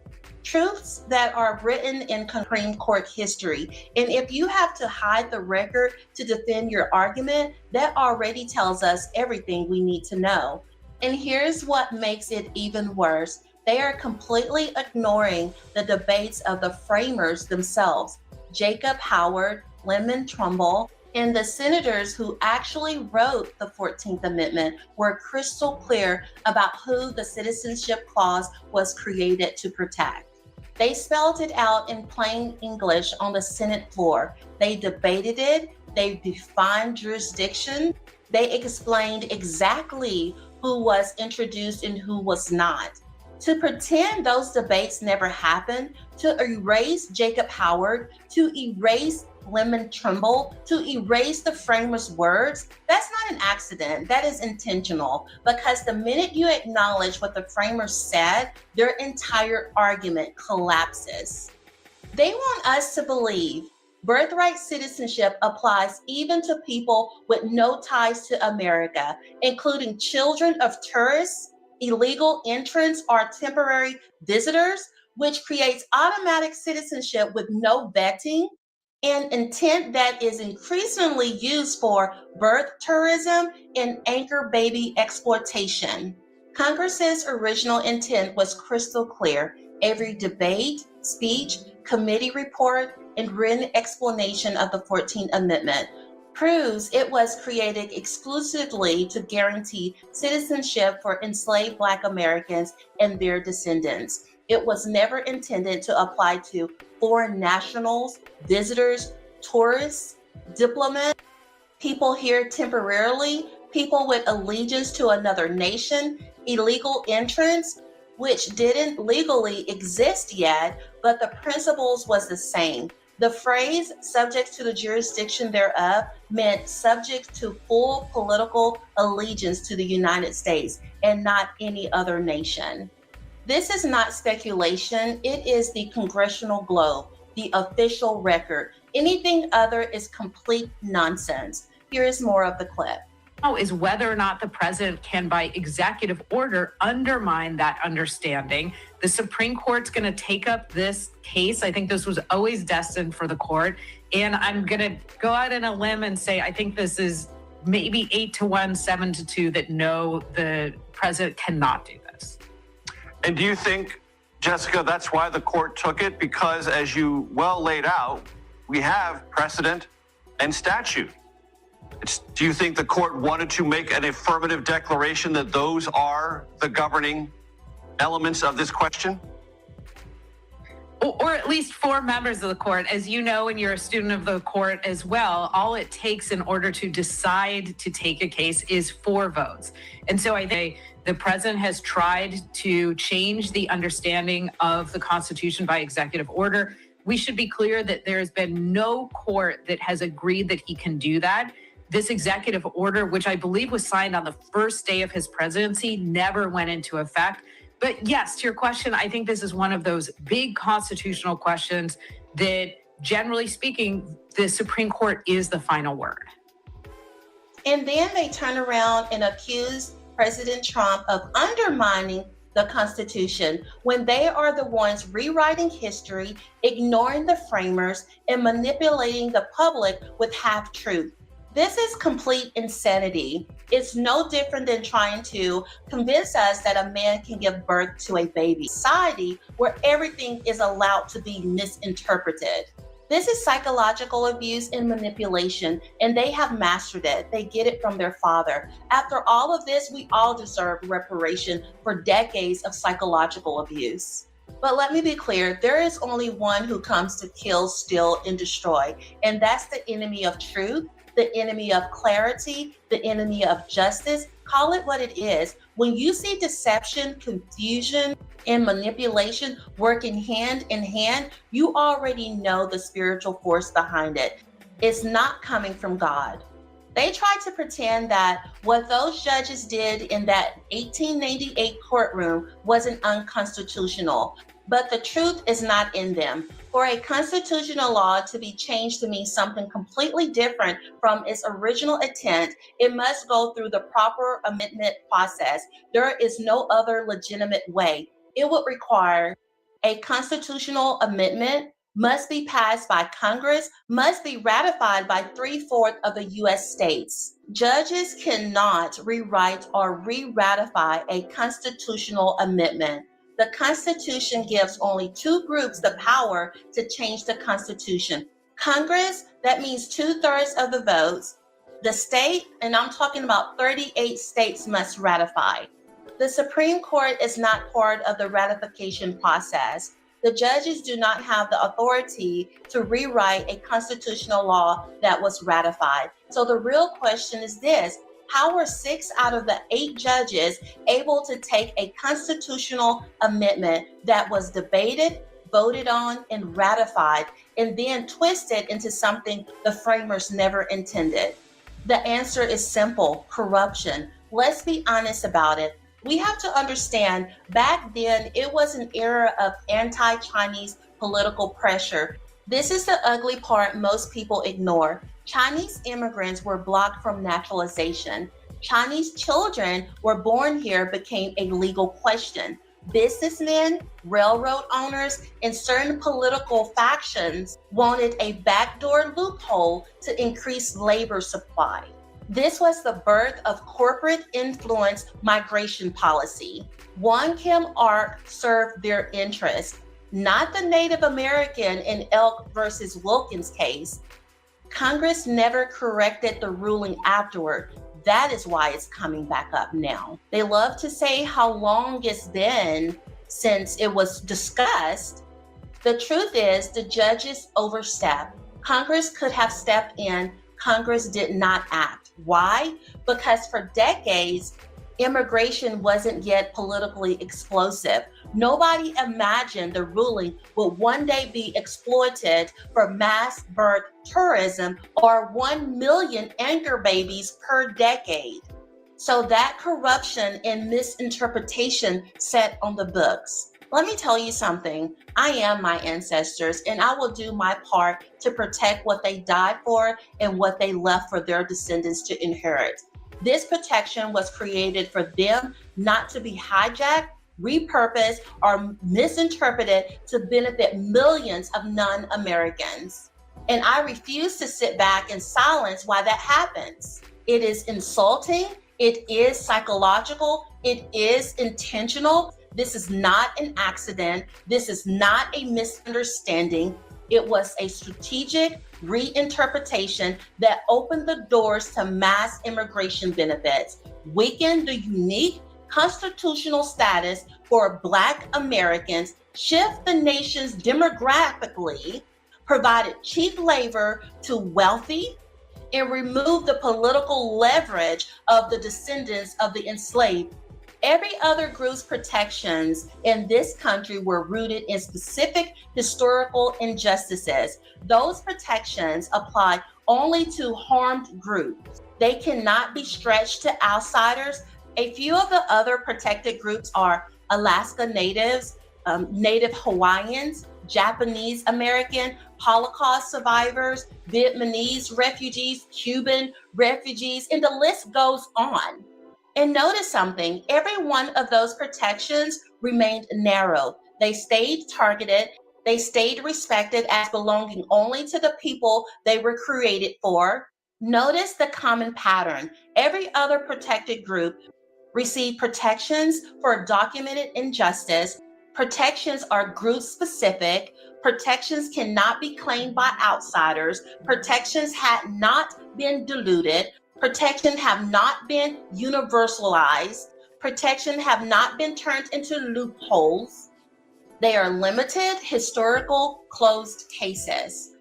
Truths that are written in Supreme Court history. And if you have to hide the record to defend your argument, that already tells us everything we need to know. And here's what makes it even worse. They are completely ignoring the debates of the framers themselves. Jacob Howard, Lyman Trumbull, and the senators who actually wrote the 14th Amendment were crystal clear about who the Citizenship Clause was created to protect. They spelled it out in plain English on the Senate floor. They debated it, they defined jurisdiction, they explained exactly who was introduced and who was not. To pretend those debates never happened, to erase Jacob Howard, to erase Lyman Trumbull, to erase the framers' words, that's not an accident, that is intentional. Because the minute you acknowledge what the framers said, their entire argument collapses. They want us to believe birthright citizenship applies even to people with no ties to America, including children of tourists, illegal entrants, or temporary visitors, which creates automatic citizenship with no vetting, and intent that is increasingly used for birth tourism and anchor baby exploitation. Congress's original intent was crystal clear. Every debate, speech, committee report, and written explanation of the 14th Amendment proves it was created exclusively to guarantee citizenship for enslaved Black Americans and their descendants. It was never intended to apply to foreign nationals, visitors, tourists, diplomats, people here temporarily, people with allegiance to another nation, illegal entrants, which didn't legally exist yet, but the principles was the same. The phrase subject to the jurisdiction thereof meant subject to full political allegiance to the United States and not any other nation. This is not speculation, it is the Congressional Globe. the official record. Anything other is complete nonsense. Here is more of the clip. Is whether or not the president can, by executive order, undermine that understanding. The Supreme Court's going to take up this case. I think this was always destined for the court. And I'm going to go out on a limb and say I think this is maybe 8-1, 7-2 that no, the president cannot do this. And do you think, Jessica, that's why the court took it? Because as you well laid out, we have precedent and statute. Do you think the court wanted to make an affirmative declaration that those are the governing elements of this question? Or at least 4 members of the court. As you know, and you're a student of the court as well, all it takes in order to decide to take a case is 4 votes. And so I think the president has tried to change the understanding of the Constitution by executive order. We should be clear that there has been no court that has agreed that he can do that. This executive order, which I believe was signed on the first day of his presidency, never went into effect. But yes, to your question, I think this is one of those big constitutional questions that, generally speaking, the Supreme Court is the final word. And then they turn around and accuse President Trump of undermining the Constitution when they are the ones rewriting history, ignoring the framers, and manipulating the public with half-truth. This is complete insanity. It's no different than trying to convince us that a man can give birth to a baby. Society where everything is allowed to be misinterpreted. This is psychological abuse and manipulation, and they have mastered it. They get it from their father. After all of this, we all deserve reparation for decades of psychological abuse. But let me be clear, there is only one who comes to kill, steal, and destroy, and that's the enemy of truth, the enemy of clarity, the enemy of justice. Call it what it is. When you see deception, confusion, and manipulation working hand in hand, you already know the spiritual force behind it. It's not coming from God. They tried to pretend that what those judges did in that 1898 courtroom wasn't unconstitutional, but the truth is not in them. For a constitutional law to be changed to mean something completely different from its original intent, it must go through the proper amendment process. There is no other legitimate way. It would require a constitutional amendment, must be passed by Congress, must be ratified by 3/4 of the U.S. states. Judges cannot rewrite or re-ratify a constitutional amendment. The Constitution gives only 2 groups the power to change the Constitution. Congress, that means 2/3 of the votes. The state, and I'm talking about 38 states, must ratify. The Supreme Court is not part of the ratification process. The judges do not have the authority to rewrite a constitutional law that was ratified. So the real question is this: how were 6 out of the 8 judges able to take a constitutional amendment that was debated, voted on, and ratified, and then twist it into something the framers never intended? The answer is simple: corruption. Let's be honest about it. We have to understand, back then, it was an era of anti-Chinese political pressure. This is the ugly part most people ignore. Chinese immigrants were blocked from naturalization. Chinese children were born here became a legal question. Businessmen, railroad owners, and certain political factions wanted a backdoor loophole to increase labor supply. This was the birth of corporate influence migration policy. Wong Kim Ark served their interest, not the Native American in Elk versus Wilkins case. Congress never corrected the ruling afterward. That is why it's coming back up now. They love to say how long it's been since it was discussed. The truth is, the judges overstepped. Congress could have stepped in. Congress did not act. Why? Because for decades, immigration wasn't yet politically explosive. Nobody imagined the ruling would one day be exploited for mass birth tourism or 1 million anchor babies per decade. So that corruption and misinterpretation set on the books. Let me tell you something. I am my ancestors, and I will do my part to protect what they died for and what they left for their descendants to inherit. This protection was created for them not to be hijacked, repurposed, or misinterpreted to benefit millions of non-Americans. And I refuse to sit back in silence while that happens. It is insulting. It is psychological. It is intentional. This is not an accident. This is not a misunderstanding. It was a strategic reinterpretation that opened the doors to mass immigration benefits, weakened the unique constitutional status for Black Americans, shift the nation's demographically, provided cheap labor to wealthy, and removed the political leverage of the descendants of the enslaved. Every other group's protections in this country were rooted in specific historical injustices. Those protections apply only to harmed groups. They cannot be stretched to outsiders. A few of the other protected groups are Alaska Natives, Native Hawaiians, Japanese American, Holocaust survivors, Vietnamese refugees, Cuban refugees, and the list goes on. And notice something, every one of those protections remained narrow. They stayed targeted. They stayed respected as belonging only to the people they were created for. Notice the common pattern. Every other protected group received protections for documented injustice. Protections are group specific. Protections cannot be claimed by outsiders. Protections had not been diluted. Protection have not been universalized. Protection have not been turned into loopholes. They are limited, historical, closed cases.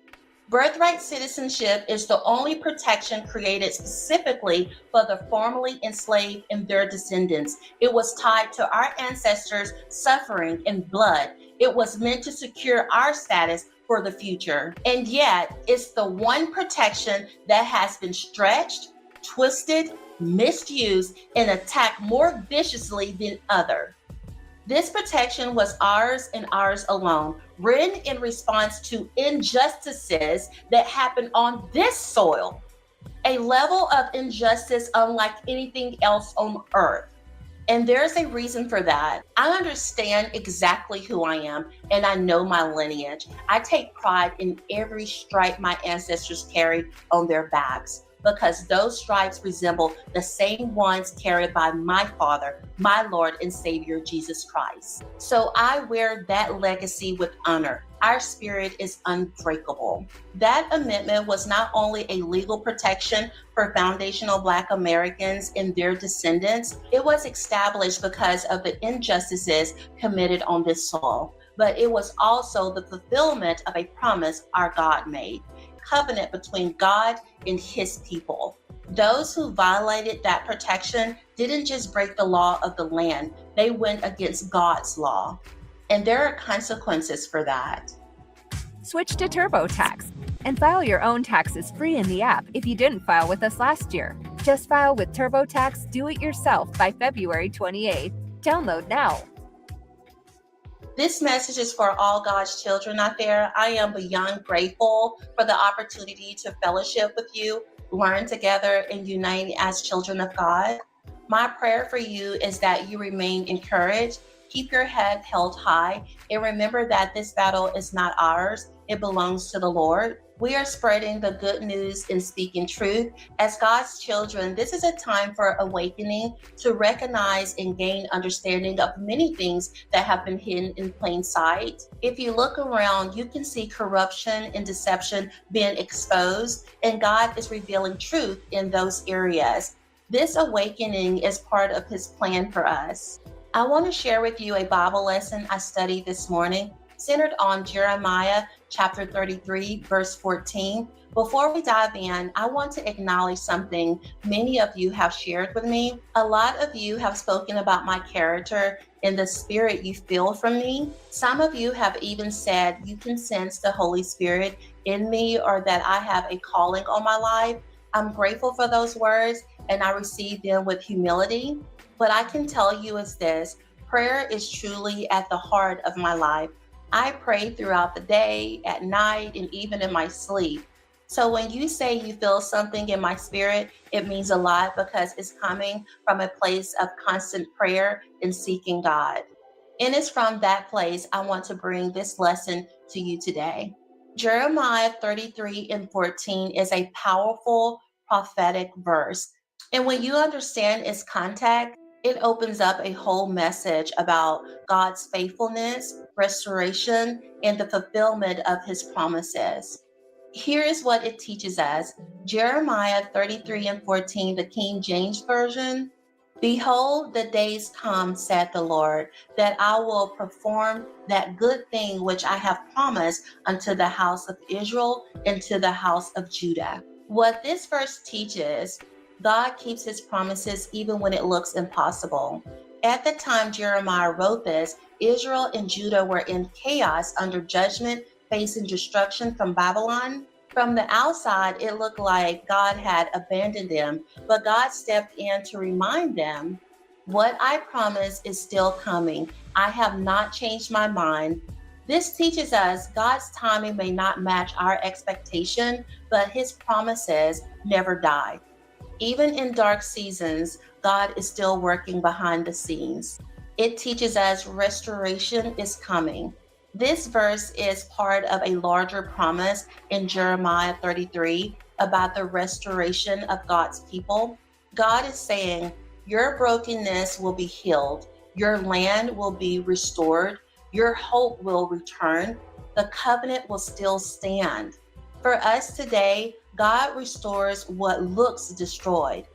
Birthright citizenship is the only protection created specifically for the formerly enslaved and their descendants. It was tied to our ancestors' suffering and blood. It was meant to secure our status for the future. And yet, it's the one protection that has been stretched, twisted, misused, and attacked more viciously than other. This protection was ours and ours alone, written in response to injustices that happened on this soil, a level of injustice unlike anything else on earth. And there's a reason for that. I understand exactly who I am, and I know my lineage. I take pride in every stripe my ancestors carried on their backs, because those stripes resemble the same ones carried by my Father, my Lord and Savior, Jesus Christ. So I wear that legacy with honor. Our spirit is unbreakable. That amendment was not only a legal protection for foundational Black Americans and their descendants, it was established because of the injustices committed on this soil, but it was also the fulfillment of a promise our God made. Covenant between God and his people. Those who violated that protection didn't just break the law of the land, they went against God's law. And there are consequences for that. Switch to TurboTax and file your own taxes free in the app if you didn't file with us last year. Just file with TurboTax Do It Yourself by February 28th. Download now. This message is for all God's children out there. I am beyond grateful for the opportunity to fellowship with you, learn together, and unite as children of God. My prayer for you is that you remain encouraged, keep your head held high, and remember that this battle is not ours, it belongs to the Lord. We are spreading the good news and speaking truth. As God's children, this is a time for awakening, to recognize and gain understanding of many things that have been hidden in plain sight. If you look around, you can see corruption and deception being exposed, and God is revealing truth in those areas. This awakening is part of his plan for us. I want to share with you a Bible lesson I studied this morning, centered on Jeremiah chapter 33, verse 14. Before we dive in, I want to acknowledge something many of you have shared with me. A lot of you have spoken about my character and the spirit you feel from me. Some of you have even said you can sense the Holy Spirit in me, or that I have a calling on my life. I'm grateful for those words, and I receive them with humility. What I can tell you is this: Prayer is truly at the heart of my life. I pray throughout the day, at night, and even in my sleep. So when you say you feel something in my spirit, it means a lot because it's coming from a place of constant prayer and seeking God. And it's from that place I want to bring this lesson to you today. Jeremiah 33 and 14 is a powerful prophetic verse. And when you understand its context, it opens up a whole message about God's faithfulness, restoration, and the fulfillment of his promises. Here is what it teaches us. Jeremiah 33 and 14, the King James Version. Behold, the days come, said the Lord, that I will perform that good thing which I have promised unto the house of Israel and to the house of Judah. What this verse teaches, God keeps his promises even when it looks impossible. At the time Jeremiah wrote this, Israel and Judah were in chaos under judgment, facing destruction from Babylon. From the outside, it looked like God had abandoned them, but God stepped in to remind them, what I promised is still coming. I have not changed my mind. This teaches us God's timing may not match our expectation, but his promises never die. Even in dark seasons, God is still working behind the scenes. It teaches us restoration is coming. This verse is part of a larger promise in Jeremiah 33 about the restoration of God's people. God is saying, your brokenness will be healed, your land will be restored, your hope will return, the covenant will still stand. For us today, God restores what looks destroyed.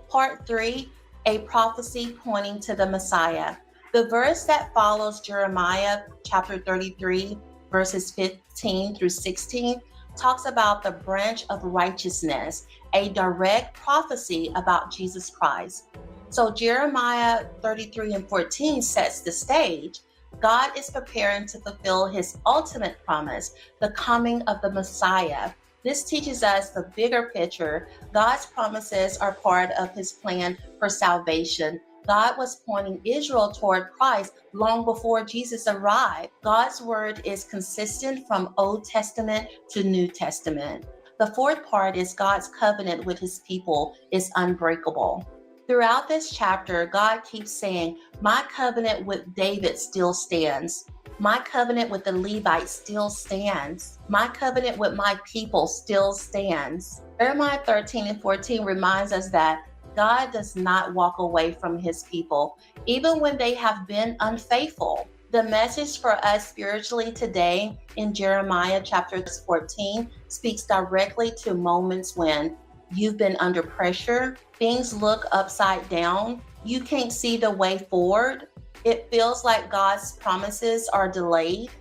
Part 3, a prophecy pointing to the Messiah. The verse that follows Jeremiah chapter 33, verses 15 through 16, talks about the branch of righteousness, a direct prophecy about Jesus Christ. So Jeremiah 33 and 14 sets the stage. God is preparing to fulfill his ultimate promise, the coming of the Messiah. This teaches us the bigger picture. God's promises are part of his plan for salvation. God was pointing Israel toward Christ long before Jesus arrived. God's word is consistent from Old Testament to New Testament. The fourth part is God's covenant with his people is unbreakable. Throughout this chapter, God keeps saying, my covenant with David still stands. My covenant with the Levites still stands. My covenant with my people still stands. Jeremiah 13 and 14 reminds us that God does not walk away from his people, even when they have been unfaithful. The message for us spiritually today in Jeremiah chapter 14 speaks directly to moments when you've been under pressure, things look upside down, you can't see the way forward, it feels like God's promises are delayed,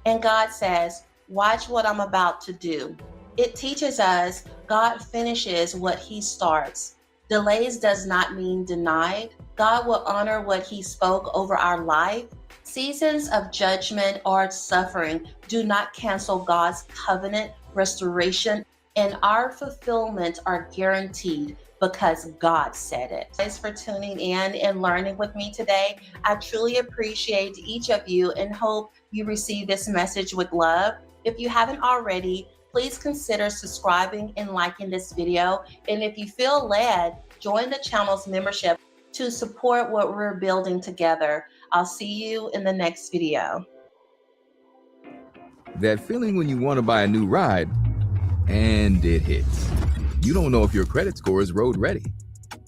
and God says, watch what I'm about to do. It teaches us God finishes what he starts. Delays does not mean denied. God will honor what he spoke over our life. Seasons of judgment or suffering do not cancel God's covenant, restoration, and our fulfillment are guaranteed because God said it. Thanks for tuning in and learning with me today. I truly appreciate each of you and hope you receive this message with love. If you haven't already, please consider subscribing and liking this video. And if you feel led, join the channel's membership to support what we're building together. I'll see you in the next video. That feeling when you want to buy a new ride and it hits. You don't know if your credit score is road ready.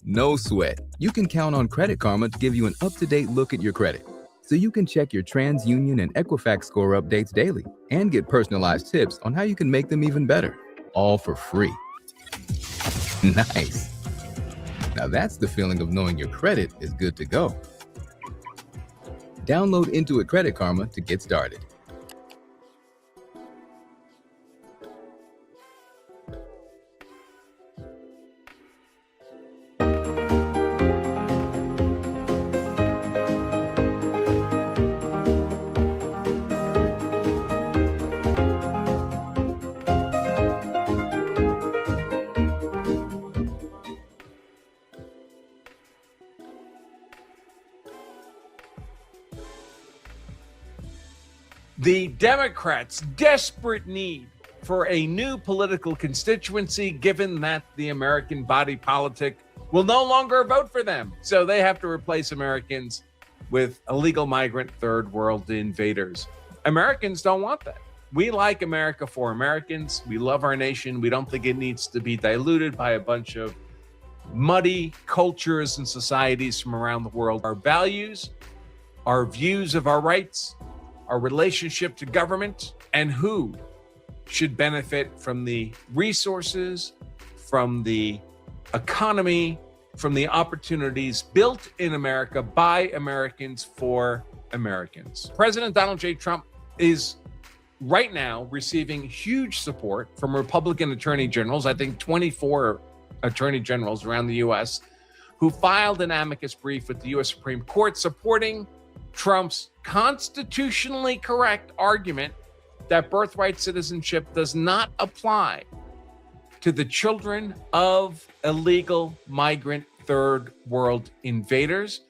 No sweat. You can count on Credit Karma to give you an up-to-date look at your credit, so you can check your TransUnion and Equifax score updates daily and get personalized tips on how you can make them even better, all for free. Nice. Now that's the feeling of knowing your credit is good to go. Download Intuit Credit Karma to get started. The Democrats' desperate need for a new political constituency, given that the American body politic will no longer vote for them. So they have to replace Americans with illegal migrant third world invaders. Americans don't want that. We like America for Americans. We love our nation. We don't think it needs to be diluted by a bunch of muddy cultures and societies from around the world. Our values, our views of our rights, our relationship to government, and who should benefit from the resources, from the economy, from the opportunities built in America by Americans for Americans. President Donald J. Trump is right now receiving huge support from Republican attorney generals, I think 24 attorney generals around the U.S., who filed an amicus brief with the U.S. Supreme Court supporting Trump's constitutionally correct argument that birthright citizenship does not apply to the children of illegal migrant third world invaders.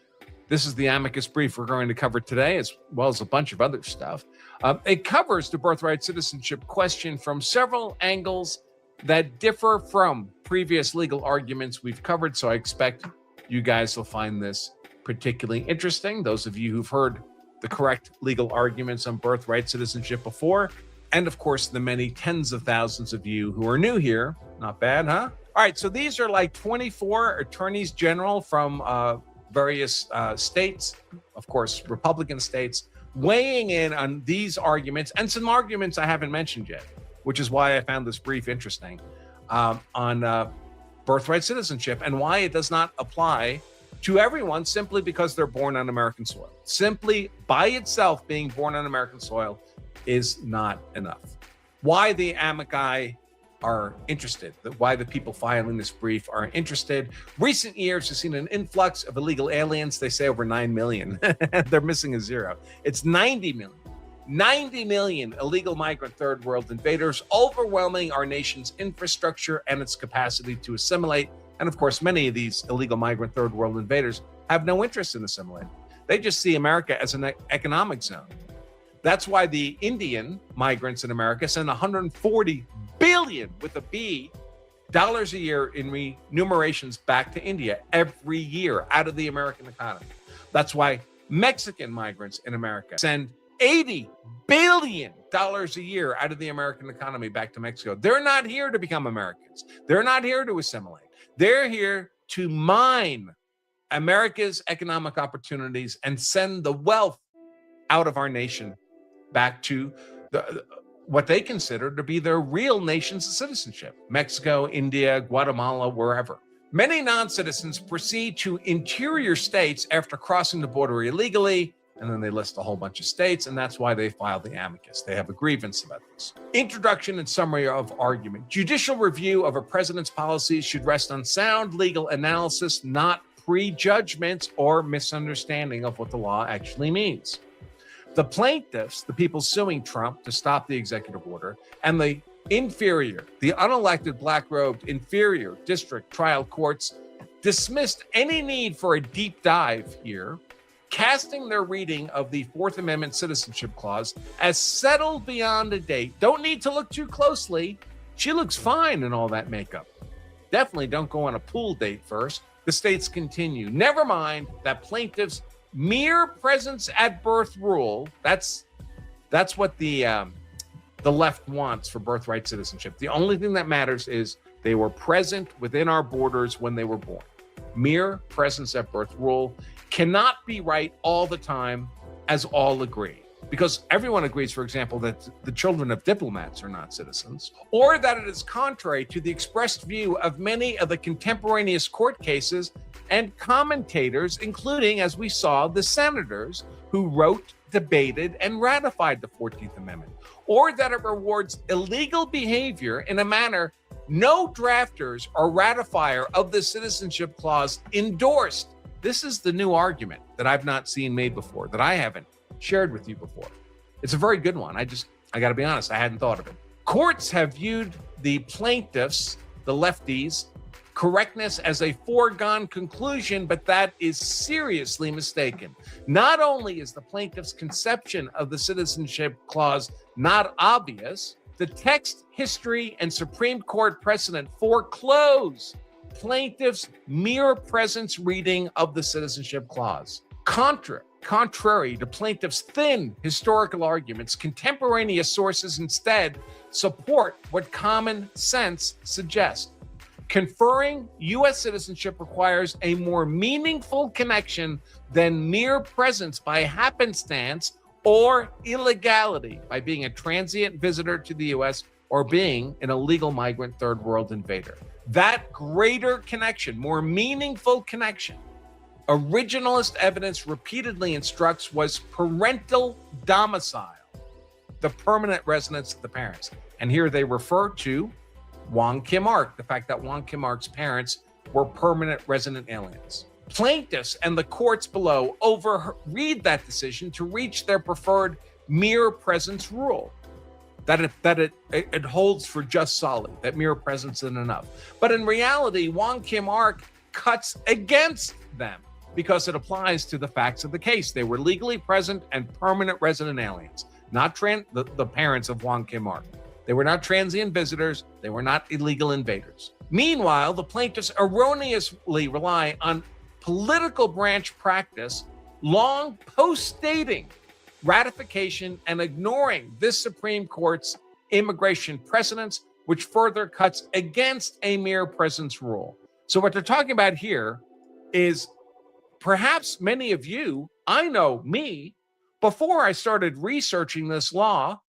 This is the amicus brief we're going to cover today, as well as a bunch of other stuff. It covers the birthright citizenship question from several angles that differ from previous legal arguments we've covered, so I expect you guys will find this particularly interesting. Those of you who've heard the correct legal arguments on birthright citizenship before, and of course, the many tens of thousands of you who are new here. Not bad, huh? All right, so these are like 24 attorneys general from various states, of course, Republican states, weighing in on these arguments and some arguments I haven't mentioned yet, which is why I found this brief interesting, on birthright citizenship and why it does not apply to everyone simply because they're born on American soil. Simply by itself, being born on American soil is not enough. Why the amici are interested, why the people filing this brief are interested. Recent years have seen an influx of illegal aliens. They say over 9 million. They're missing a zero. It's 90 million. 90 million illegal migrant third world invaders, overwhelming our nation's infrastructure and its capacity to assimilate. And of course, many of these illegal migrant third world invaders have no interest in assimilating. They just see America as an economic zone. That's why the Indian migrants in America send 140 billion with a B dollars a year in remunerations back to India every year out of the American economy. That's why Mexican migrants in America send $80 billion a year out of the American economy back to Mexico. They're not here to become Americans. They're not here to assimilate. They're here to mine America's economic opportunities and send the wealth out of our nation back to what they consider to be their real nation's citizenship: Mexico, India, Guatemala, wherever. Many non-citizens proceed to interior states after crossing the border illegally, and then they list a whole bunch of states, and that's why they filed the amicus. They have a grievance about this. Introduction and summary of argument. Judicial review of a president's policies should rest on sound legal analysis, not prejudgments or misunderstanding of what the law actually means. The plaintiffs, the people suing Trump to stop the executive order, and the inferior, the unelected black-robed inferior district trial courts dismissed any need for a deep dive here, casting their reading of the Fourth Amendment Citizenship Clause as settled beyond a date. Don't need to look too closely. She looks fine in all that makeup. Definitely don't go on a pool date first. The states continue. Never mind that plaintiffs' mere presence at birth rule, that's what the left wants for birthright citizenship. The only thing that matters is they were present within our borders when they were born. Mere presence at birth rule cannot be right all the time, as all agree. Because everyone agrees, for example, that the children of diplomats are not citizens, or that it is contrary to the expressed view of many of the contemporaneous court cases and commentators, including, as we saw, the senators who wrote, debated, and ratified the 14th Amendment, or that it rewards illegal behavior in a manner no drafters or ratifier of the Citizenship Clause endorsed. This is the new argument that I've not seen made before, that I haven't shared with you before. It's a very good one. I got to be honest, I hadn't thought of it. Courts have viewed the plaintiffs, the lefties, correctness as a foregone conclusion, but that is seriously mistaken. Not only is the plaintiff's conception of the Citizenship Clause not obvious, the text, history, and Supreme Court precedent foreclose plaintiff's mere presence reading of the Citizenship Clause. Contrary to plaintiff's thin historical arguments, contemporaneous sources instead support what common sense suggests. Conferring U.S. citizenship requires a more meaningful connection than mere presence by happenstance or illegality by being a transient visitor to the U.S. or being an illegal migrant third world invader. That greater connection, more meaningful connection, originalist evidence repeatedly instructs was parental domicile, the permanent residence of the parents. And here they refer to Wong Kim Ark, the fact that Wong Kim Ark's parents were permanent resident aliens. Plaintiffs and the courts below overread that decision to reach their preferred mere presence rule, that it holds for just solid, that mere presence isn't enough. But in reality, Wong Kim Ark cuts against them because it applies to the facts of the case. They were legally present and permanent resident aliens, not the parents of Wong Kim Ark. They were not transient visitors. They were not illegal invaders. Meanwhile, the plaintiffs erroneously rely on political branch practice, long post-dating ratification and ignoring this Supreme Court's immigration precedents, which further cuts against a mere presence rule. So what they're talking about here is perhaps many of you, I know me, before I started researching this law,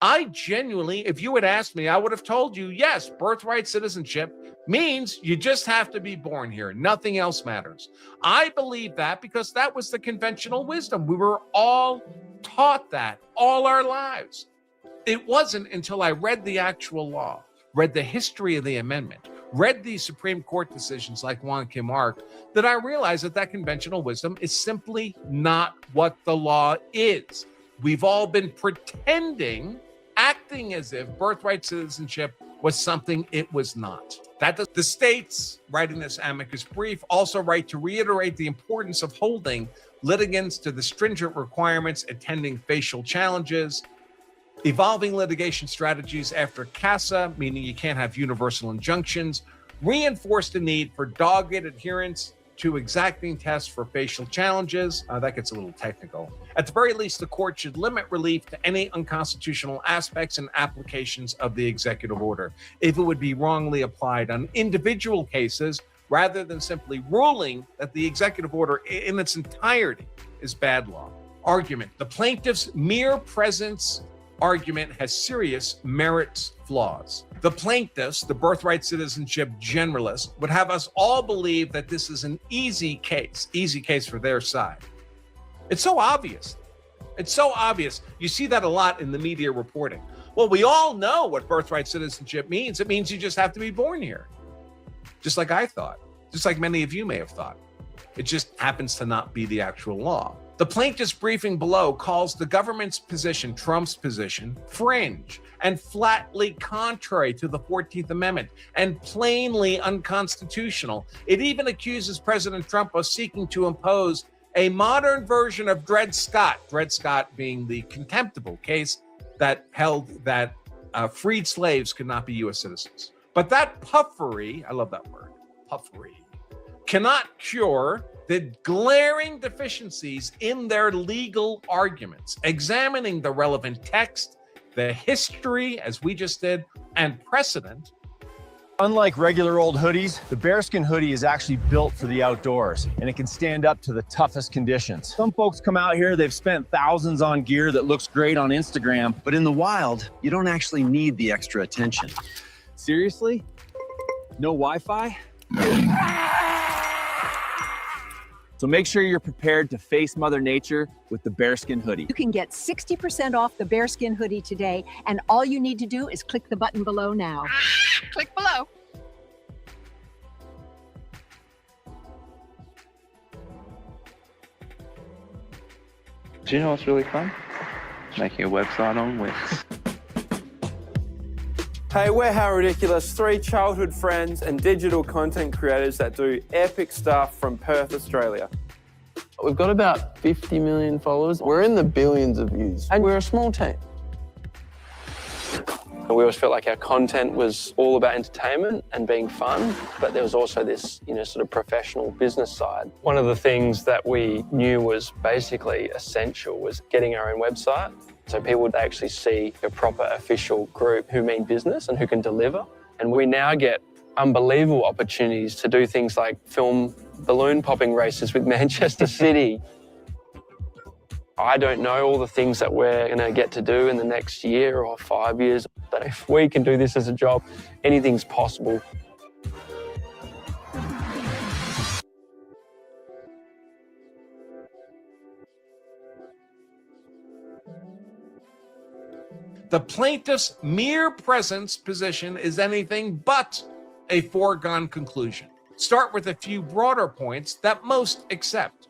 I genuinely, if you had asked me, I would have told you, yes, birthright citizenship means you just have to be born here. Nothing else matters. I believe that because that was the conventional wisdom. We were all taught that all our lives. It wasn't until I read the actual law, read the history of the amendment, read these Supreme Court decisions like Wong Kim Ark, that I realized that conventional wisdom is simply not what the law is. We've all been pretending, acting as if birthright citizenship was something it was not. The states writing this amicus brief also write to reiterate the importance of holding litigants to the stringent requirements attending facial challenges, evolving litigation strategies after CASA, meaning you can't have universal injunctions, reinforce the need for dogged adherence to exacting tests for facial challenges. That gets a little technical. At the very least, the court should limit relief to any unconstitutional aspects and applications of the executive order if it would be wrongly applied on individual cases, rather than simply ruling that the executive order in its entirety is bad law. Argument: the plaintiff's mere presence argument has serious merits flaws. The plaintiffs, the birthright citizenship generalists, would have us all believe that this is an easy case for their side. It's so obvious. It's so obvious. You see that a lot in the media reporting. Well, we all know what birthright citizenship means. It means you just have to be born here. Just like I thought, just like many of you may have thought. It just happens to not be the actual law. The plaintiff's briefing below calls the government's position, Trump's position, fringe and flatly contrary to the 14th Amendment and plainly unconstitutional. It even accuses President Trump of seeking to impose a modern version of Dred Scott being the contemptible case that held that freed slaves could not be U.S. citizens. But that puffery, I love that word, puffery, cannot cure the glaring deficiencies in their legal arguments. Examining the relevant text, the history, as we just did, and precedent. Unlike regular old hoodies, the bearskin hoodie is actually built for the outdoors, and it can stand up to the toughest conditions. Some folks come out here, they've spent thousands on gear that looks great on Instagram, but in the wild, you don't actually need the extra attention. Seriously? No Wi-Fi? So make sure you're prepared to face Mother Nature with the bearskin hoodie. You can get 60% off the bearskin hoodie today, and all you need to do is click the button below now. Click below. Do you know what's really fun? Making a website on Wix. Hey, we're How Ridiculous, 3 childhood friends and digital content creators that do epic stuff from Perth, Australia. We've got about 50 million followers. We're in the billions of views, and we're a small team. We always felt like our content was all about entertainment and being fun, but there was also this, sort of professional business side. One of the things that we knew was basically essential was getting our own website, so people would actually see a proper official group who mean business and who can deliver. And we now get unbelievable opportunities to do things like film balloon popping races with Manchester City. I don't know all the things that we're going to get to do in the next year or 5 years, but if we can do this as a job, anything's possible. The plaintiff's mere presence position is anything but a foregone conclusion. Start with a few broader points that most accept.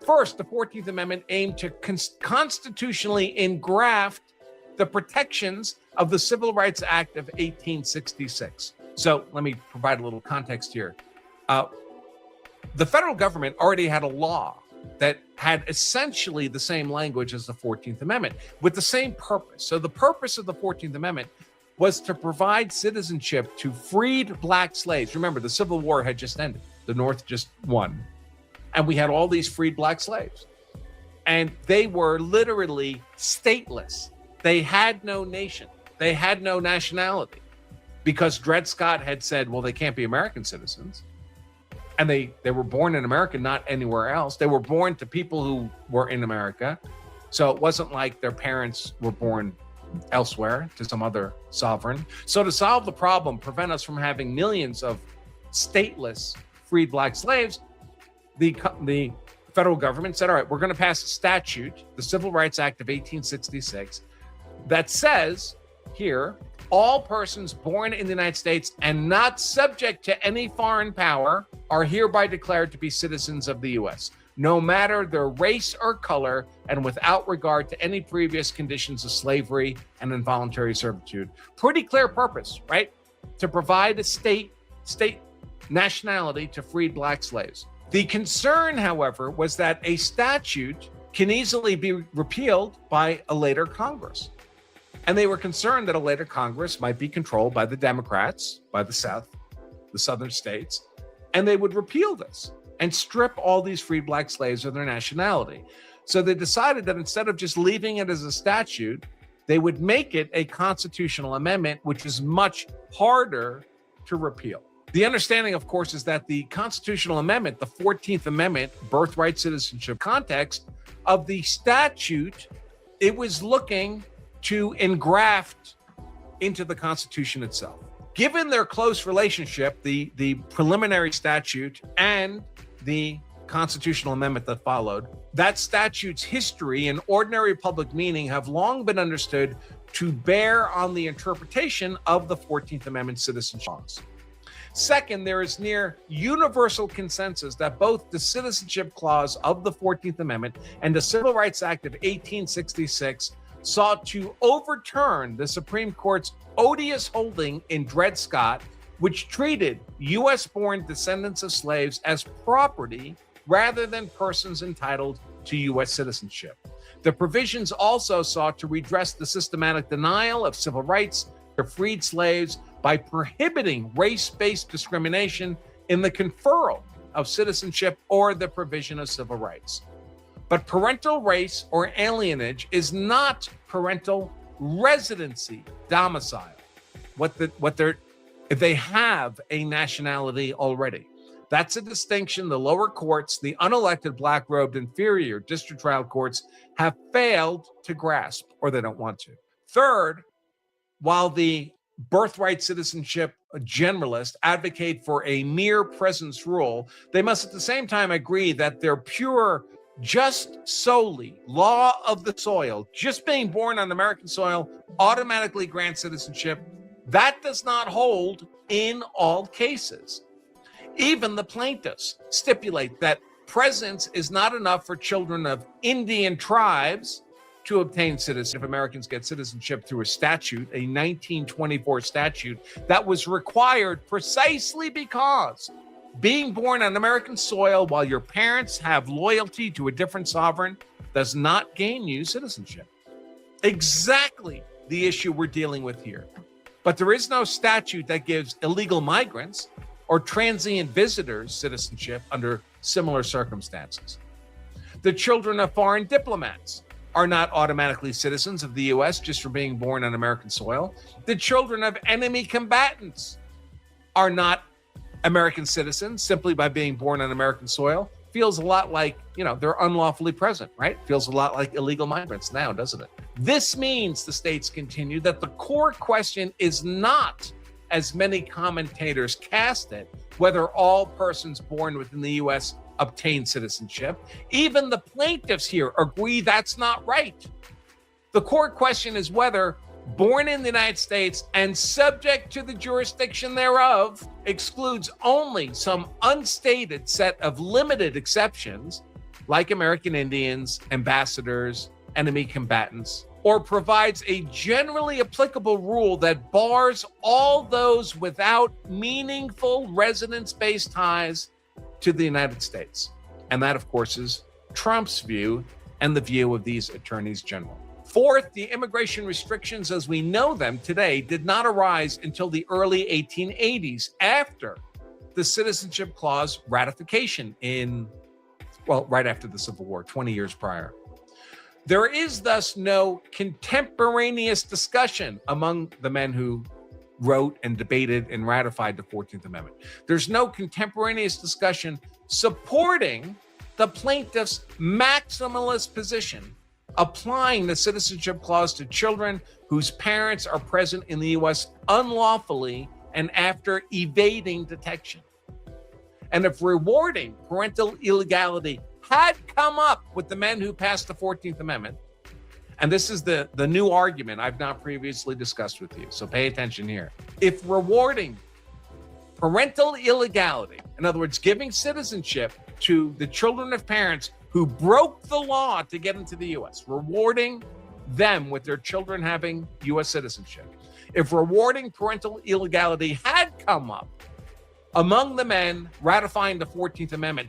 First, the 14th Amendment aimed to constitutionally engraft the protections of the Civil Rights Act of 1866. So let me provide a little context here. The federal government already had a law that had essentially the same language as the 14th Amendment with the same purpose. So the purpose of the 14th Amendment was to provide citizenship to freed black slaves. Remember, the Civil War had just ended. The North just won. And we had all these freed black slaves. And they were literally stateless. They had no nation. They had no nationality. Because Dred Scott had said, well, they can't be American citizens. And they were born in America, not anywhere else. They were born to people who were in America. So it wasn't like their parents were born elsewhere to some other sovereign. So to solve the problem, prevent us from having millions of stateless freed black slaves, the federal government said, all right, we're going to pass a statute, the Civil Rights Act of 1866, that says here, all persons born in the United States and not subject to any foreign power are hereby declared to be citizens of the U.S., no matter their race or color, and without regard to any previous conditions of slavery and involuntary servitude. Pretty clear purpose, right? To provide a state nationality to freed black slaves. The concern, however, was that a statute can easily be repealed by a later Congress. And they were concerned that a later Congress might be controlled by the Democrats, by the southern states, and they would repeal this and strip all these freed black slaves of their nationality. So they decided that instead of just leaving it as a statute, they would make it a constitutional amendment, which is much harder to repeal. The understanding, of course, is that the constitutional amendment, the 14th Amendment, Birthright Citizenship context of the statute, it was looking to engraft into the Constitution itself. Given their close relationship, the preliminary statute and the constitutional amendment that followed, that statute's history and ordinary public meaning have long been understood to bear on the interpretation of the 14th Amendment citizenship laws. Second, there is near universal consensus that both the Citizenship Clause of the 14th Amendment and the Civil Rights Act of 1866 sought to overturn the Supreme Court's odious holding in Dred Scott, which treated U.S.-born descendants of slaves as property rather than persons entitled to U.S. citizenship. The provisions also sought to redress the systematic denial of civil rights to freed slaves by prohibiting race-based discrimination in the conferral of citizenship or the provision of civil rights. But parental race or alienage is not parental residency, domicile. If they have a nationality already. That's a distinction the lower courts, the unelected black-robed inferior district trial courts have failed to grasp, or they don't want to. Third, while the birthright citizenship generalists advocate for a mere presence rule, they must at the same time agree that their pure, just solely law of the soil, just being born on American soil, automatically grants citizenship. That does not hold in all cases. Even the plaintiffs stipulate that presence is not enough for children of Indian tribes to obtain citizenship. Americans get citizenship through a statute, a 1924 statute that was required precisely because being born on American soil while your parents have loyalty to a different sovereign does not gain you citizenship. Exactly the issue we're dealing with here. But there is no statute that gives illegal migrants or transient visitors citizenship under similar circumstances. The children of foreign diplomats are not automatically citizens of the U.S. just for being born on American soil. The children of enemy combatants are not American citizens simply by being born on American soil. Feels a lot like, they're unlawfully present, right? Feels a lot like illegal migrants now, doesn't it? This means, the states continue, that the core question is not, as many commentators cast it, whether all persons born within the U.S. obtain citizenship. Even the plaintiffs here agree that's not right. The core question is whether born in the United States and subject to the jurisdiction thereof excludes only some unstated set of limited exceptions, like American Indians, ambassadors, enemy combatants, or provides a generally applicable rule that bars all those without meaningful residence-based ties to the United States. And that, of course, is Trump's view and the view of these attorneys general. Fourth, the immigration restrictions as we know them today did not arise until the early 1880s, after the Citizenship Clause ratification right after the Civil War, 20 years prior. There is thus no contemporaneous discussion among the men who wrote and debated and ratified the 14th Amendment. There's no contemporaneous discussion supporting the plaintiff's maximalist position, applying the Citizenship Clause to children whose parents are present in the U.S. unlawfully and after evading detection. And if rewarding parental illegality had come up with the men who passed the 14th Amendment, and this is the new argument I've not previously discussed with you, so pay attention here. If rewarding parental illegality, in other words, giving citizenship to the children of parents who broke the law to get into the U.S., rewarding them with their children having U.S. citizenship. If rewarding parental illegality had come up among the men ratifying the 14th Amendment,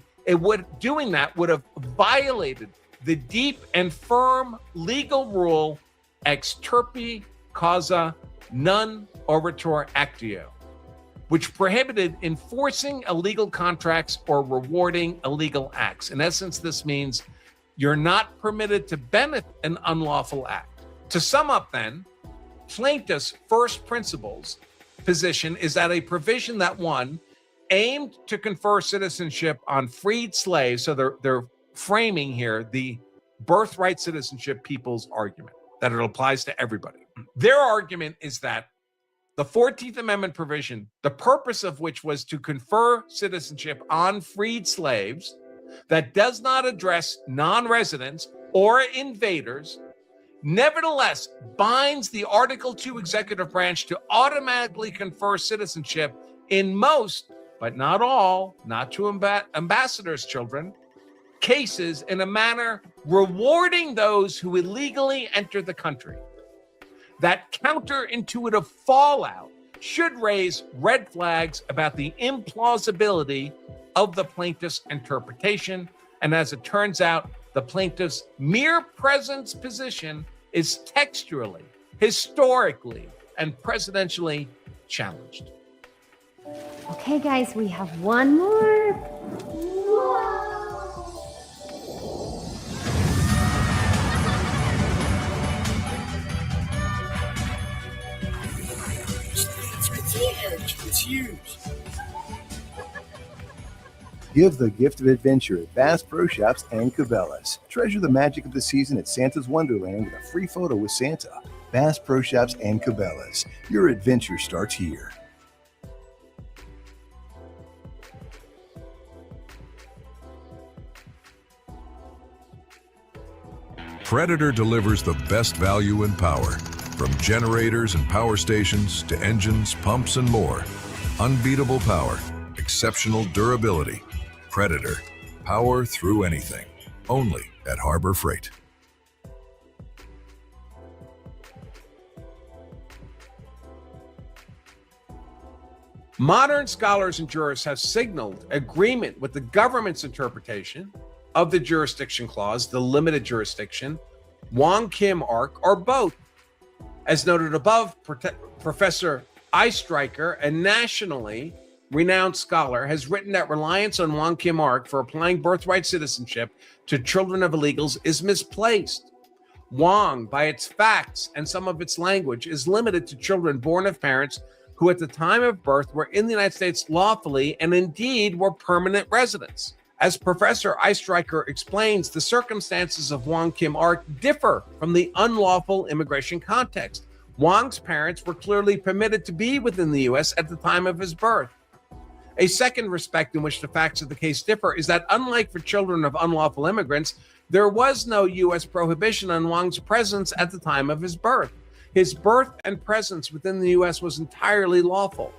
doing that would have violated the deep and firm legal rule ex turpi causa non oritur actio, which prohibited enforcing illegal contracts or rewarding illegal acts. In essence, this means you're not permitted to benefit an unlawful act. To sum up then, plaintiff's first principles position is that a provision that aimed to confer citizenship on freed slaves, so they're framing here the birthright citizenship people's argument, that it applies to everybody. Their argument is that the 14th Amendment provision, the purpose of which was to confer citizenship on freed slaves, that does not address non-residents or invaders, nevertheless binds the Article 2 executive branch to automatically confer citizenship in most, but not all, not to ambassadors' children, cases in a manner rewarding those who illegally enter the country. That counterintuitive fallout should raise red flags about the implausibility of the plaintiff's interpretation. And as it turns out, the plaintiff's mere presence position is textually, historically, and presidentially challenged. Okay, guys, we have one more. It's huge. Give the gift of adventure at Bass Pro Shops and Cabela's. Treasure the magic of the season at Santa's Wonderland with a free photo with Santa. Bass Pro Shops and Cabela's. Your adventure starts here. Predator delivers the best value and power. From generators and power stations to engines, pumps, and more. Unbeatable power, exceptional durability. Predator, power through anything. Only at Harbor Freight. Modern scholars and jurists have signaled agreement with the government's interpretation of the jurisdiction clause, the limited jurisdiction, Wong Kim Ark, or both. As noted above, Professor Eyestreicher, a nationally renowned scholar, has written that reliance on Wong Kim Ark for applying birthright citizenship to children of illegals is misplaced. Wong, by its facts and some of its language, is limited to children born of parents who at the time of birth were in the United States lawfully and indeed were permanent residents. As Professor Eyestreicher explains, the circumstances of Wong Kim Ark differ from the unlawful immigration context. Wong's parents were clearly permitted to be within the U.S. at the time of his birth. A second respect in which the facts of the case differ is that, unlike for children of unlawful immigrants, there was no U.S. prohibition on Wong's presence at the time of his birth. His birth and presence within the U.S. was entirely lawful.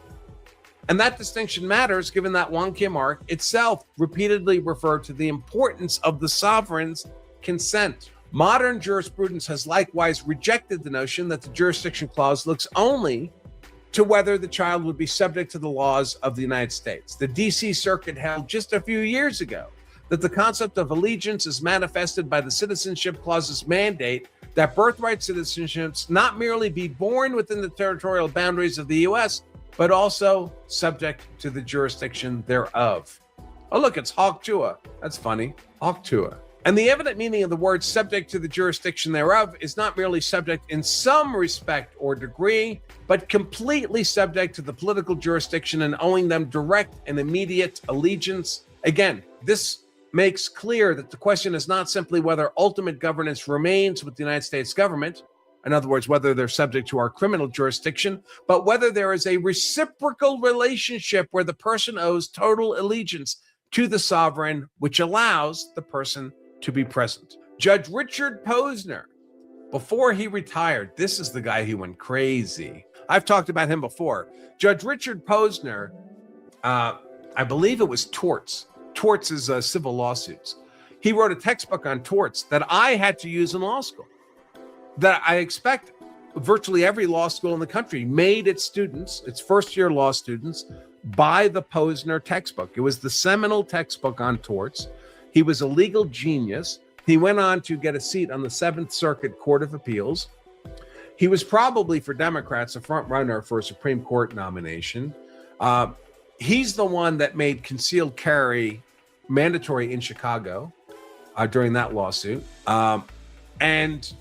And that distinction matters given that Wong Kim Ark itself repeatedly referred to the importance of the sovereign's consent. Modern jurisprudence has likewise rejected the notion that the jurisdiction clause looks only to whether the child would be subject to the laws of the United States. The D.C. Circuit held just a few years ago that the concept of allegiance is manifested by the Citizenship Clause's mandate that birthright citizenships not merely be born within the territorial boundaries of the U.S., but also subject to the jurisdiction thereof. Oh, look, it's Hawk Tua. That's funny. Hawk Tua. And the evident meaning of the word subject to the jurisdiction thereof is not merely subject in some respect or degree, but completely subject to the political jurisdiction and owing them direct and immediate allegiance. Again, this makes clear that the question is not simply whether ultimate governance remains with the United States government, in other words, whether they're subject to our criminal jurisdiction, but whether there is a reciprocal relationship where the person owes total allegiance to the sovereign, which allows the person to be present. Judge Richard Posner, before he retired, this is the guy who went crazy. I've talked about him before. Judge Richard Posner, I believe it was torts. Torts is civil lawsuits. He wrote a textbook on torts that I had to use in law school, that I expect virtually every law school in the country made its students, its first-year law students, buy the Posner textbook. It was the seminal textbook on torts. He was a legal genius. He went on to get a seat on the Seventh Circuit Court of Appeals. He was probably, for Democrats, a front runner for a Supreme Court nomination. He's the one that made concealed carry mandatory in Chicago during that lawsuit. And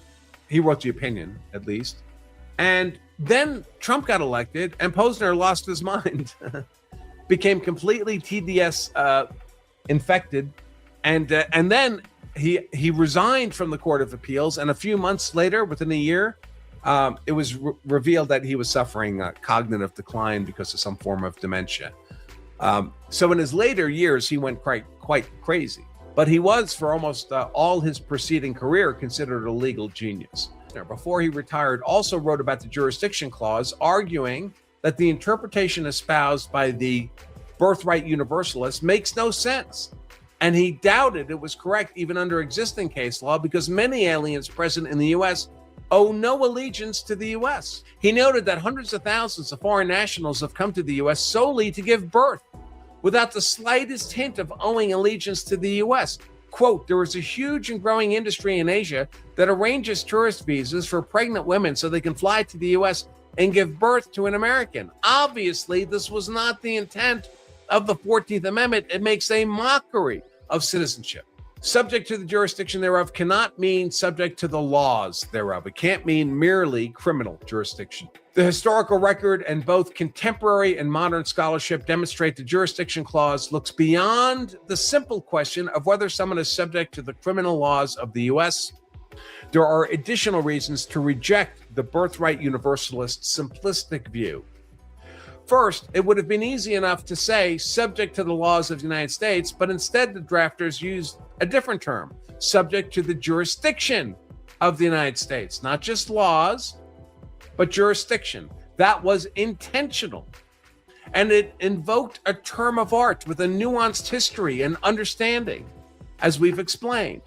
he wrote the opinion, at least. And then Trump got elected and Posner lost his mind, became completely TDS infected. And then he resigned from the Court of Appeals. And a few months later, within a year, it was revealed that he was suffering cognitive decline because of some form of dementia. So in his later years, he went quite crazy. But he was, for almost all his preceding career, considered a legal genius. Before he retired, also wrote about the jurisdiction clause, arguing that the interpretation espoused by the birthright universalists makes no sense. And he doubted it was correct even under existing case law because many aliens present in the U.S. owe no allegiance to the U.S. He noted that hundreds of thousands of foreign nationals have come to the U.S. solely to give birth, without the slightest hint of owing allegiance to the U.S. Quote, there is a huge and growing industry in Asia that arranges tourist visas for pregnant women so they can fly to the U.S. and give birth to an American. Obviously, this was not the intent of the 14th Amendment. It makes a mockery of citizenship. Subject to the jurisdiction thereof cannot mean subject to the laws thereof. It can't mean merely criminal jurisdiction. The historical record and both contemporary and modern scholarship demonstrate the jurisdiction clause looks beyond the simple question of whether someone is subject to the criminal laws of the U.S. There are additional reasons to reject the birthright universalist simplistic view. First, it would have been easy enough to say subject to the laws of the United States, but instead the drafters used a different term, subject to the jurisdiction of the United States, not just laws, but jurisdiction. That was intentional. And it invoked a term of art with a nuanced history and understanding, as we've explained.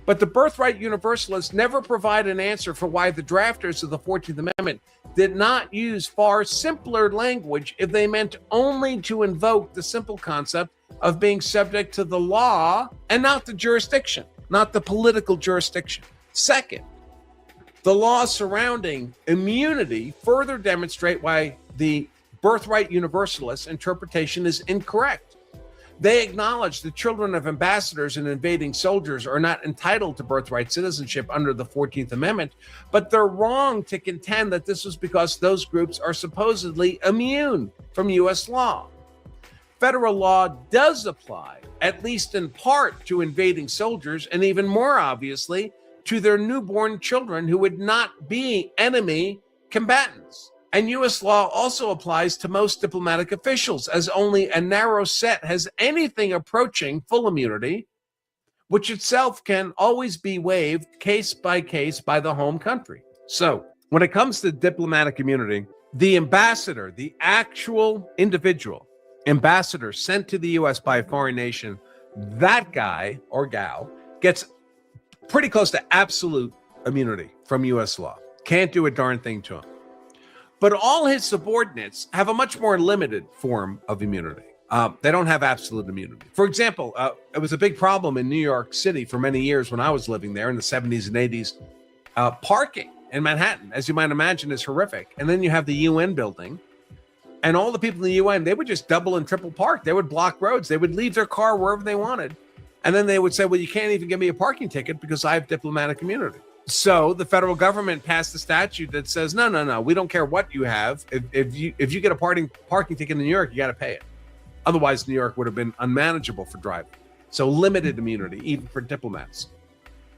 But the birthright universalists never provide an answer for why the drafters of the 14th Amendment did not use far simpler language if they meant only to invoke the simple concept of being subject to the law and not the jurisdiction, not the political jurisdiction. Second, the laws surrounding immunity further demonstrate why the Birthright Universalist interpretation is incorrect. They acknowledge the children of ambassadors and invading soldiers are not entitled to birthright citizenship under the 14th Amendment, but they're wrong to contend that this was because those groups are supposedly immune from U.S. law. Federal law does apply, at least in part, to invading soldiers, and even more obviously, to their newborn children who would not be enemy combatants. And U.S. law also applies to most diplomatic officials, as only a narrow set has anything approaching full immunity, which itself can always be waived case by case by the home country. So, when it comes to diplomatic immunity, the ambassador, the actual individual ambassador sent to the U.S. by a foreign nation, that guy or gal gets pretty close to absolute immunity from U.S. law. Can't do a darn thing to him. But all his subordinates have a much more limited form of immunity. They don't have absolute immunity. For example, it was a big problem in New York City for many years when I was living there in the 70s and 80s. Parking in Manhattan, as you might imagine, is horrific. And then you have the UN building, and all the people in the UN, they would just double and triple park. They would block roads. They would leave their car wherever they wanted. And then they would say, well, you can't even give me a parking ticket because I have diplomatic immunity. So the federal government passed a statute that says, no, we don't care what you have. If you get a parking ticket in New York, you got to pay it. Otherwise, New York would have been unmanageable for driving. So limited immunity, even for diplomats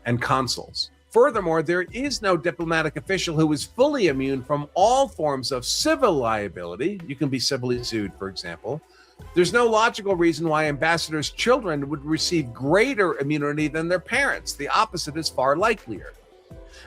and consuls. Furthermore, there is no diplomatic official who is fully immune from all forms of civil liability. You can be civilly sued, for example. There's no logical reason why ambassadors' children would receive greater immunity than their parents. The opposite is far likelier.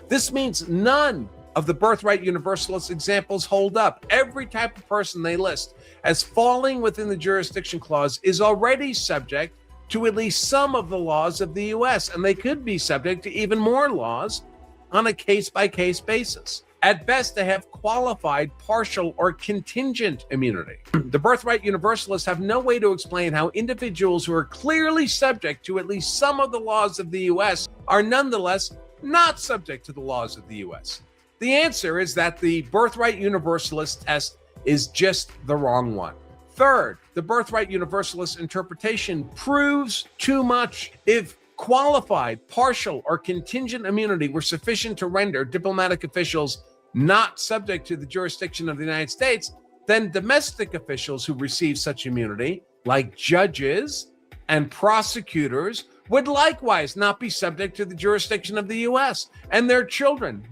This means none of the Birthright Universalist examples hold up. Every type of person they list as falling within the jurisdiction clause is already subject to at least some of the laws of the U.S., and they could be subject to even more laws on a case-by-case basis. At best, they have qualified, partial, or contingent immunity. The Birthright Universalists have no way to explain how individuals who are clearly subject to at least some of the laws of the U.S. are nonetheless not subject to the laws of the U.S. The answer is that the Birthright Universalist test is just the wrong one. Third, the Birthright Universalist interpretation proves too much. If qualified, partial, or contingent immunity were sufficient to render diplomatic officials not subject to the jurisdiction of the United States, then domestic officials who receive such immunity, like judges and prosecutors, would likewise not be subject to the jurisdiction of the U.S., and their children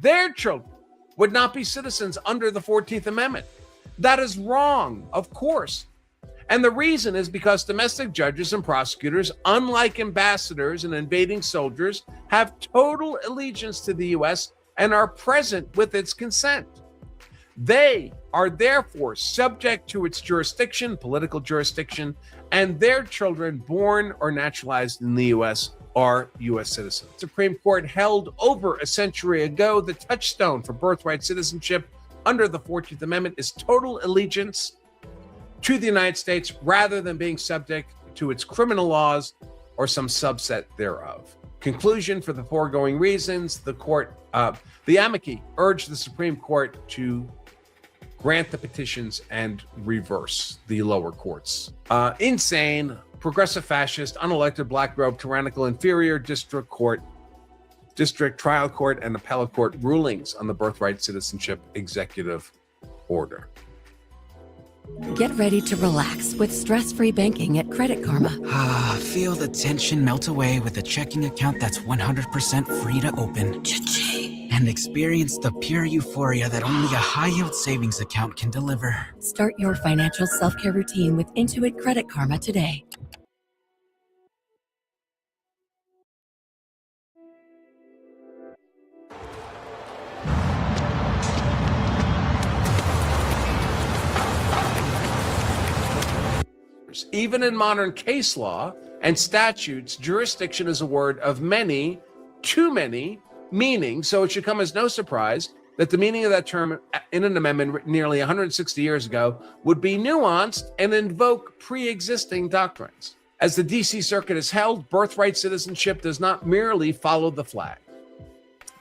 would not be citizens under the 14th Amendment. That is wrong, of course. And the reason is because domestic judges and prosecutors, unlike ambassadors and invading soldiers, have total allegiance to the U.S. and are present with its consent. They are therefore subject to its jurisdiction, political jurisdiction, and their children born or naturalized in the U.S. are U.S. citizens. The Supreme Court held over a century ago the touchstone for birthright citizenship under the 14th Amendment is total allegiance to the United States rather than being subject to its criminal laws or some subset thereof. Conclusion: for the foregoing reasons, the amici urged the Supreme Court to grant the petitions and reverse the lower courts. Insane, progressive fascist, unelected black robe, tyrannical inferior district trial court, and appellate court rulings on the birthright citizenship executive order. Get ready to relax with stress-free banking at Credit Karma. Feel the tension melt away with a checking account that's 100% free to open. Cha-ching. And experience the pure euphoria that only a high-yield savings account can deliver. Start your financial self-care routine with Intuit Credit Karma today. Even in modern case law and statutes, jurisdiction is a word of many, too many meanings, so it should come as no surprise that the meaning of that term in an amendment written nearly 160 years ago would be nuanced and invoke pre-existing doctrines. As the DC Circuit has held, birthright citizenship does not merely follow the flag.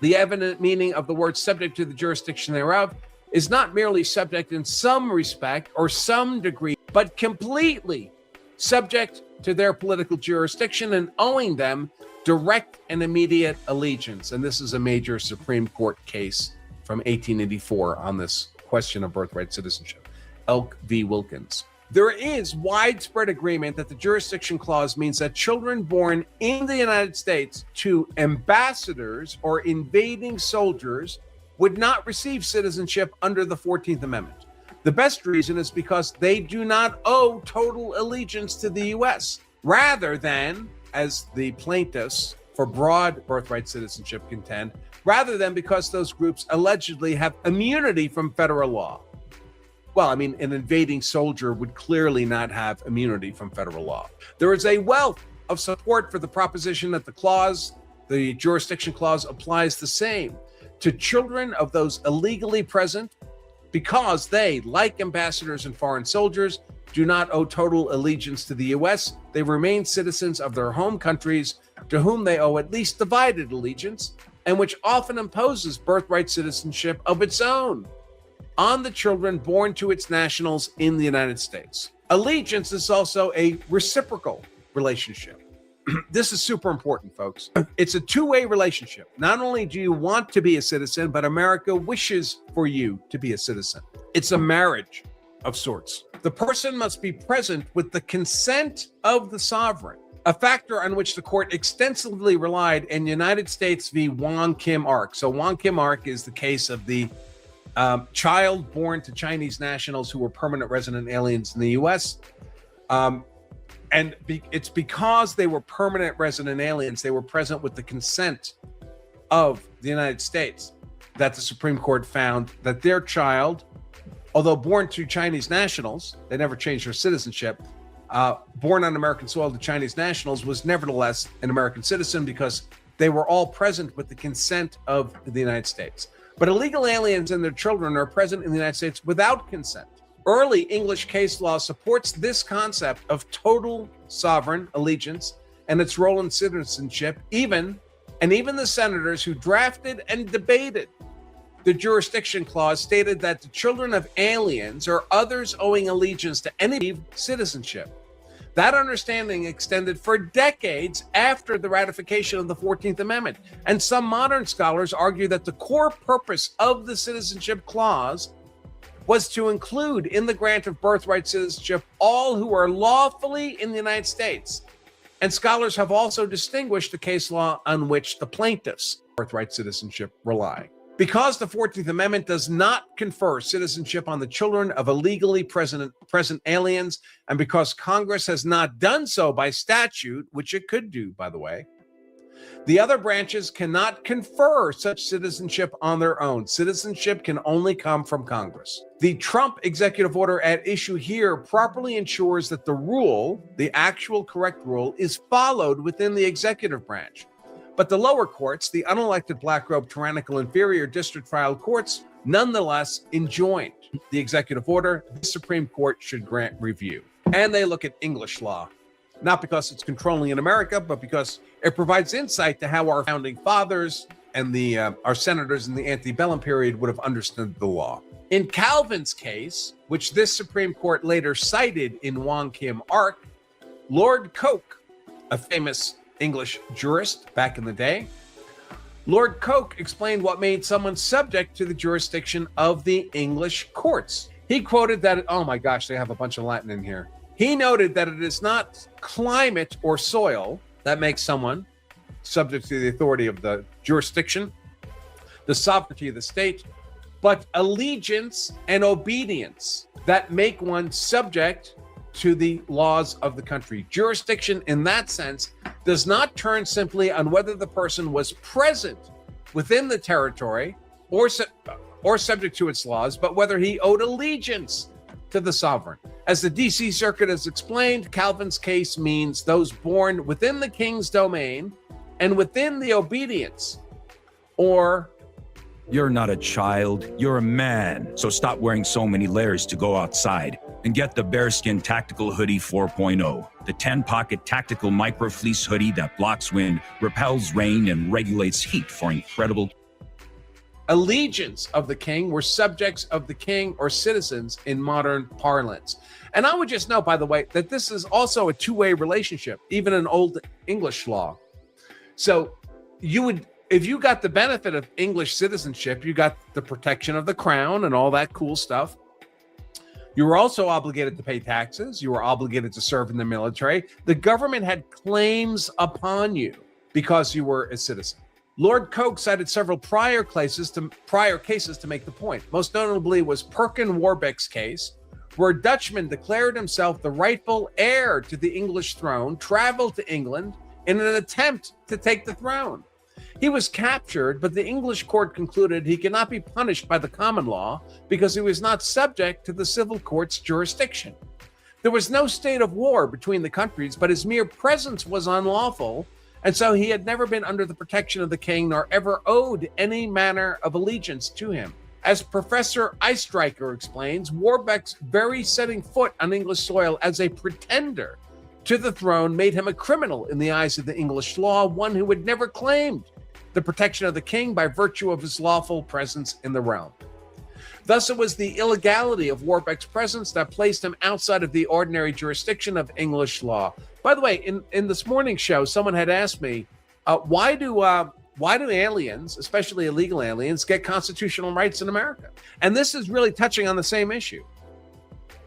The evident meaning of the word subject to the jurisdiction thereof is not merely subject in some respect or some degree, but completely subject to their political jurisdiction and owing them direct and immediate allegiance. And this is a major Supreme Court case from 1884 on this question of birthright citizenship, Elk v. Wilkins. There is widespread agreement that the jurisdiction clause means that children born in the United States to ambassadors or invading soldiers would not receive citizenship under the 14th Amendment. The best reason is because they do not owe total allegiance to the U.S., rather than, as the plaintiffs for broad birthright citizenship contend, rather than because those groups allegedly have immunity from federal law. Well, I mean, an invading soldier would clearly not have immunity from federal law. There is a wealth of support for the proposition that the jurisdiction clause applies the same to children of those illegally present because they, like ambassadors and foreign soldiers, do not owe total allegiance to the U.S. They remain citizens of their home countries to whom they owe at least divided allegiance, and which often imposes birthright citizenship of its own on the children born to its nationals in the United States. Allegiance is also a reciprocal relationship. This is super important, folks. It's a two-way relationship. Not only do you want to be a citizen, but America wishes for you to be a citizen. It's a marriage of sorts. The person must be present with the consent of the sovereign, a factor on which the court extensively relied in United States v. Wong Kim Ark. So Wong Kim Ark is the case of the child born to Chinese nationals who were permanent resident aliens in the U.S. It's because they were permanent resident aliens, they were present with the consent of the United States, that the Supreme Court found that their child, although born to Chinese nationals, they never changed their citizenship, born on American soil to Chinese nationals, was nevertheless an American citizen because they were all present with the consent of the United States. But illegal aliens and their children are present in the United States without consent. Early English case law supports this concept of total sovereign allegiance and its role in citizenship. Even the senators who drafted and debated the jurisdiction clause stated that the children of aliens or others owing allegiance to any citizenship. That understanding extended for decades after the ratification of the 14th Amendment. And some modern scholars argue that the core purpose of the citizenship clause was to include in the grant of birthright citizenship all who are lawfully in the United States. And scholars have also distinguished the case law on which the plaintiffs' birthright citizenship rely. Because the 14th Amendment does not confer citizenship on the children of illegally present aliens, and because Congress has not done so by statute, which it could do, by the way, the other branches cannot confer such citizenship on their own. Citizenship can only come from Congress. The Trump executive order at issue here properly ensures that the rule, the actual correct rule, is followed within the executive branch. But the lower courts, the unelected black-robed tyrannical inferior district trial courts, nonetheless enjoined the executive order. The Supreme Court should grant review. And they look at English law, not because it's controlling in America, but because it provides insight to how our founding fathers and our senators in the antebellum period would have understood the law. In Calvin's case, which this Supreme Court later cited in Wong Kim Ark, Lord Coke, a famous English jurist back in the day, Lord Coke explained what made someone subject to the jurisdiction of the English courts. He quoted that, oh my gosh, they have a bunch of Latin in here. He noted that it is not climate or soil that makes someone subject to the authority of the jurisdiction, the sovereignty of the state, but allegiance and obedience that make one subject to the laws of the country. Jurisdiction, in that sense, does not turn simply on whether the person was present within the territory or subject to its laws, but whether he owed allegiance to the sovereign. As the DC Circuit has explained, Calvin's case means those born within the king's domain and within the obedience or You're not a child, you're a man. So stop wearing so many layers to go outside and get the Bearskin Tactical Hoodie 4.0, the 10-pocket tactical micro fleece hoodie that blocks wind, repels rain, and regulates heat for incredible. Allegiance of the king were subjects of the king or citizens in modern parlance. And I would just note, by the way, that this is also a two-way relationship, even in Old English law. So you would, if you got the benefit of English citizenship, you got the protection of the crown and all that cool stuff. You were also obligated to pay taxes. You were obligated to serve in the military. The government had claims upon you because you were a citizen. Lord Coke cited several prior cases to make the point. Most notably was Perkin Warbeck's case, where a Dutchman declared himself the rightful heir to the English throne, traveled to England in an attempt to take the throne. He was captured, but the English court concluded he could not be punished by the common law because he was not subject to the civil court's jurisdiction. There was no state of war between the countries, but his mere presence was unlawful, and so he had never been under the protection of the king nor ever owed any manner of allegiance to him. As Professor Eyestreicher explains, Warbeck's very setting foot on English soil as a pretender to the throne made him a criminal in the eyes of the English law, one who had never claimed the protection of the king by virtue of his lawful presence in the realm. Thus, it was the illegality of Warbeck's presence that placed him outside of the ordinary jurisdiction of English law. By the way, in this morning's show, someone had asked me, why do aliens, especially illegal aliens, get constitutional rights in America? And this is really touching on the same issue,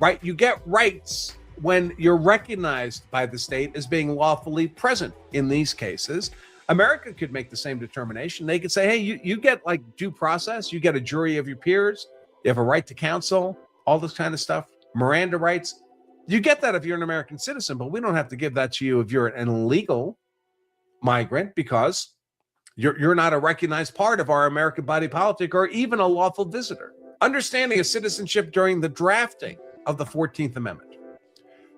right? You get rights when you're recognized by the state as being lawfully present in these cases. America could make the same determination. They could say, hey, you get like due process, you get a jury of your peers, you have a right to counsel, all this kind of stuff, Miranda rights. You get that if you're an American citizen, but we don't have to give that to you if you're an illegal migrant because you're not a recognized part of our American body politic or even a lawful visitor. Understanding of citizenship during the drafting of the 14th Amendment.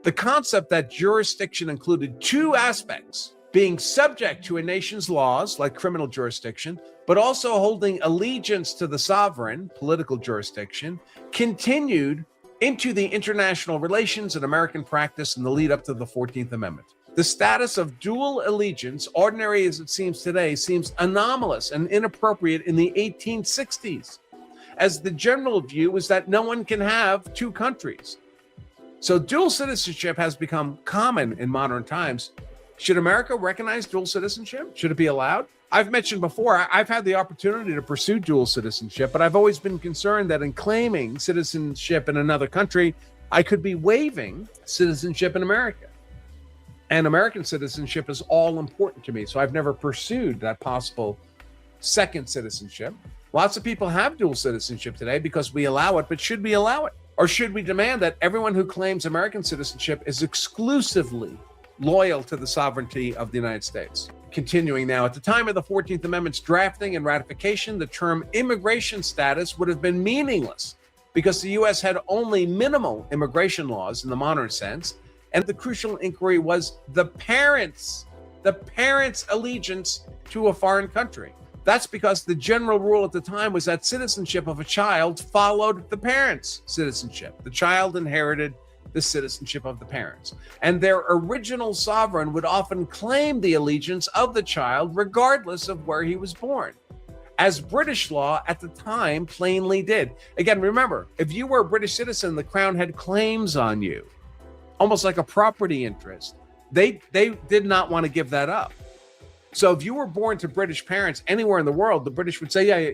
The concept that jurisdiction included two aspects, being subject to a nation's laws, like criminal jurisdiction, but also holding allegiance to the sovereign, political jurisdiction, continued into the international relations and American practice in the lead up to the 14th Amendment. The status of dual allegiance, ordinary as it seems today, seems anomalous and inappropriate in the 1860s, as the general view was that no one can have two countries. So dual citizenship has become common in modern times. Should America recognize dual citizenship? Should it be allowed? I've mentioned before, I've had the opportunity to pursue dual citizenship, but I've always been concerned that in claiming citizenship in another country, I could be waiving citizenship in America. And American citizenship is all important to me, so I've never pursued that possible second citizenship. Lots of people have dual citizenship today because we allow it, but should we allow it? Or should we demand that everyone who claims American citizenship is exclusively loyal to the sovereignty of the United States? Continuing now, at the time of the 14th Amendment's drafting and ratification, the term immigration status would have been meaningless because the U.S. had only minimal immigration laws in the modern sense, and the crucial inquiry was the parent's allegiance to a foreign country. That's because the general rule at the time was that citizenship of a child followed the parent's citizenship. The child inherited the citizenship of the parents, and their original sovereign would often claim the allegiance of the child regardless of where he was born, as British law at the time plainly did. Again, remember, if you were a British citizen, the crown had claims on you, almost like a property interest. They did not want to give that up. So if you were born to British parents anywhere in the world, the British would say, yeah,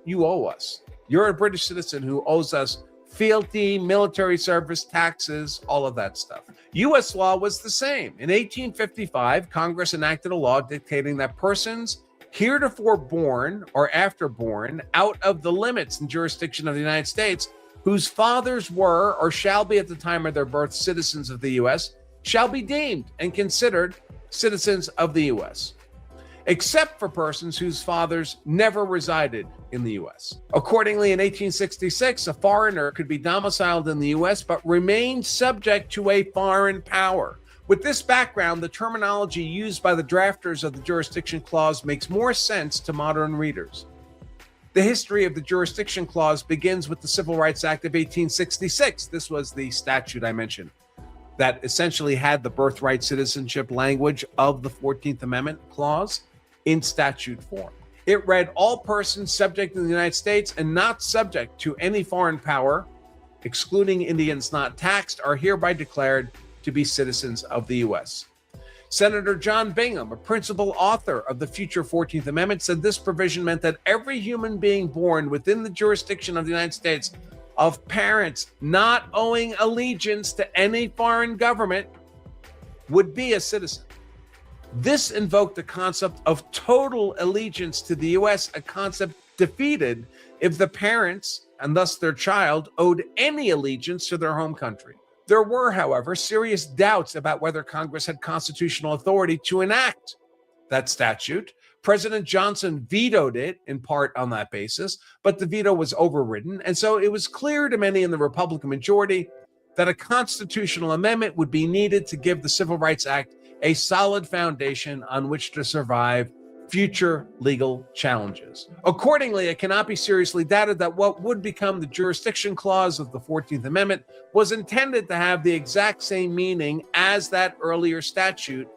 you owe us. You're a British citizen who owes us fealty, military service, taxes, all of that stuff. U.S. law was the same. In 1855, Congress enacted a law dictating that persons heretofore born or after born out of the limits and jurisdiction of the United States, whose fathers were or shall be at the time of their birth citizens of the U.S., shall be deemed and considered citizens of the U.S., except for persons whose fathers never resided in the U.S. Accordingly, in 1866, a foreigner could be domiciled in the U.S. but remain subject to a foreign power. With this background, the terminology used by the drafters of the jurisdiction clause makes more sense to modern readers. The history of the jurisdiction clause begins with the Civil Rights Act of 1866. This was the statute I mentioned that essentially had the birthright citizenship language of the 14th Amendment clause in statute form. It read, all persons subject to the United States and not subject to any foreign power, excluding Indians not taxed, are hereby declared to be citizens of the U.S. Senator John Bingham, a principal author of the future 14th Amendment, said this provision meant that every human being born within the jurisdiction of the United States of parents not owing allegiance to any foreign government would be a citizen. This invoked the concept of total allegiance to the U.S., a concept defeated if the parents, and thus their child, owed any allegiance to their home country. There were, however, serious doubts about whether Congress had constitutional authority to enact that statute. President Johnson vetoed it in part on that basis, but the veto was overridden, and so it was clear to many in the Republican majority that a constitutional amendment would be needed to give the Civil Rights Act a solid foundation on which to survive future legal challenges. Accordingly, it cannot be seriously doubted that what would become the jurisdiction clause of the 14th Amendment was intended to have the exact same meaning as that earlier statute,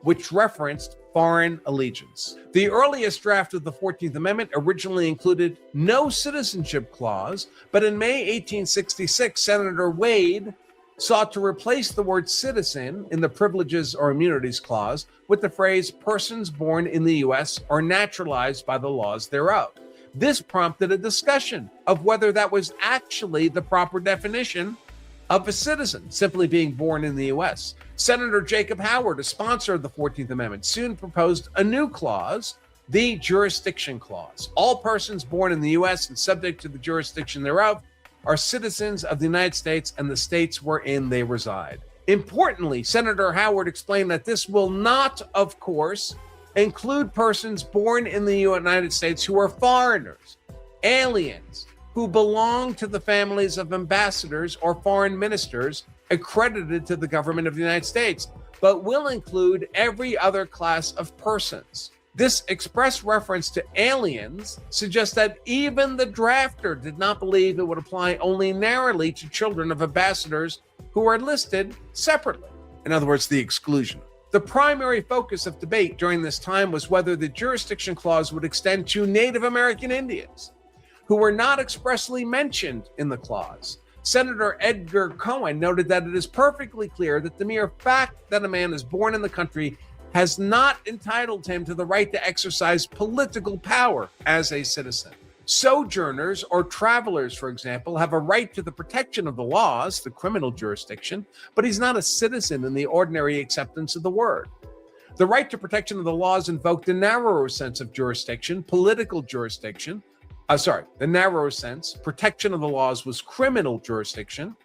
which referenced foreign allegiance. The earliest draft of the 14th Amendment originally included no citizenship clause, but in May 1866, Senator Wade sought to replace the word citizen in the Privileges or Immunities Clause with the phrase persons born in the U.S. or naturalized by the laws thereof. This prompted a discussion of whether that was actually the proper definition of a citizen, simply being born in the U.S. Senator Jacob Howard, a sponsor of the 14th Amendment, soon proposed a new clause, the Jurisdiction Clause. All persons born in the U.S. and subject to the jurisdiction thereof are citizens of the United States and the states wherein they reside. Importantly, Senator Howard explained that this will not, of course, include persons born in the United States who are foreigners, aliens, who belong to the families of ambassadors or foreign ministers accredited to the government of the United States, but will include every other class of persons. This express reference to aliens suggests that even the drafter did not believe it would apply only narrowly to children of ambassadors who are listed separately. In other words, the exclusion. The primary focus of debate during this time was whether the jurisdiction clause would extend to Native American Indians, who were not expressly mentioned in the clause. Senator Edgar Cohen noted that it is perfectly clear that the mere fact that a man is born in the country has not entitled him to the right to exercise political power as a citizen. Sojourners or travelers, for example, have a right to the protection of the laws, the criminal jurisdiction, but he's not a citizen in the ordinary acceptance of the word. The right to protection of the laws invoked a narrower sense of jurisdiction, political jurisdiction. The narrower sense, protection of the laws was criminal jurisdiction.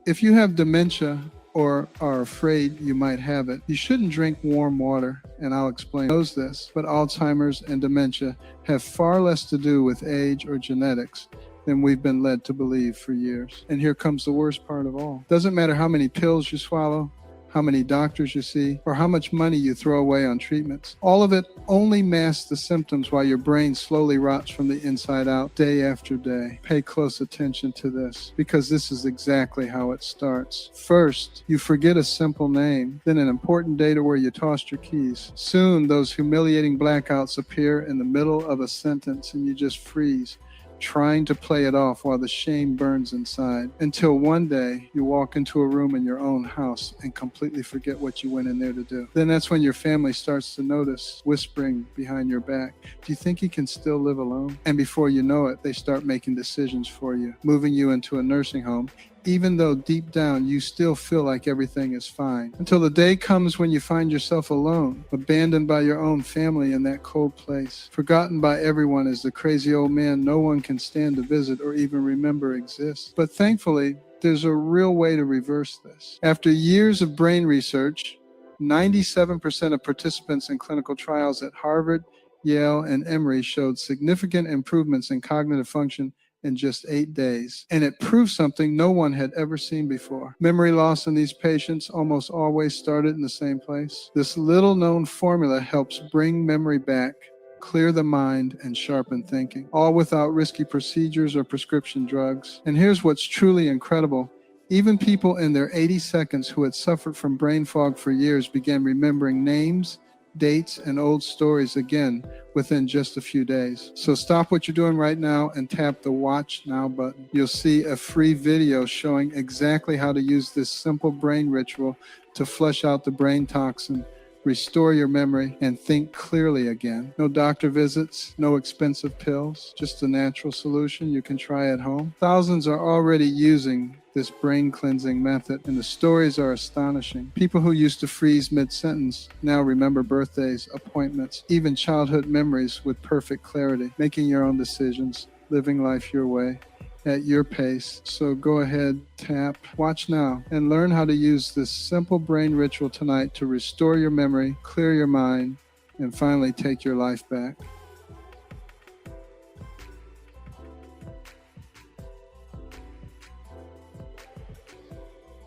If you have dementia or are afraid you might have it, you shouldn't drink warm water, and I'll explain. Knows this, but Alzheimer's and dementia have far less to do with age or genetics than we've been led to believe for years. And here comes the worst part of all. Doesn't matter how many pills you swallow, how many doctors you see, or how much money you throw away on treatments. All of it only masks the symptoms while your brain slowly rots from the inside out day after day. Pay close attention to this, because this is exactly how it starts. First, you forget a simple name, then an important date where you tossed your keys. Soon, those humiliating blackouts appear in the middle of a sentence and you just freeze, trying to play it off while the shame burns inside, until one day you walk into a room in your own house and completely forget what you went in there to do. Then that's when your family starts to notice, whispering behind your back, do you think he can still live alone? And before you know it, they start making decisions for you, moving you into a nursing home, even though deep down you still feel like everything is fine. Until the day comes when you find yourself alone, abandoned by your own family in that cold place, forgotten by everyone as the crazy old man no one can stand to visit or even remember exists. But thankfully, there's a real way to reverse this. After years of brain research, 97% of participants in clinical trials at Harvard, Yale, and Emory showed significant improvements in cognitive function in just 8 days. And it proved something no one had ever seen before. Memory loss in these patients almost always started in the same place. This little known formula helps bring memory back clear the mind, and sharpen thinking, all without risky procedures or prescription drugs. And here's what's truly incredible. Even people in their 80 seconds who had suffered from brain fog for years began remembering names, dates, and old stories again within just a few days. So stop what you're doing right now and tap the Watch Now button. You'll see a free video showing exactly how to use this simple brain ritual to flush out the brain toxin, restore your memory, and think clearly again. No doctor visits, no expensive pills, just a natural solution you can try at home. Thousands are already using this brain cleansing method, and the stories are astonishing. People who used to freeze mid-sentence now remember birthdays, appointments, even childhood memories with perfect clarity, making your own decisions, living life your way, at your pace. So go ahead, tap Watch Now, and learn how to use this simple brain ritual tonight to restore your memory, clear your mind, and finally take your life back.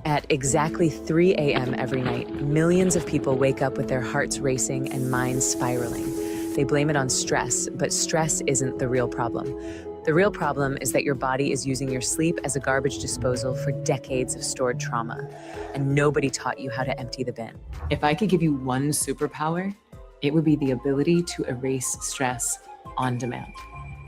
At exactly 3 a.m. every night, millions of people wake up with their hearts racing and minds spiraling. They blame it on stress, but stress isn't the real problem. The real problem is that your body is using your sleep as a garbage disposal for decades of stored trauma, and nobody taught you how to empty the bin. If I could give you one superpower, it would be the ability to erase stress on demand.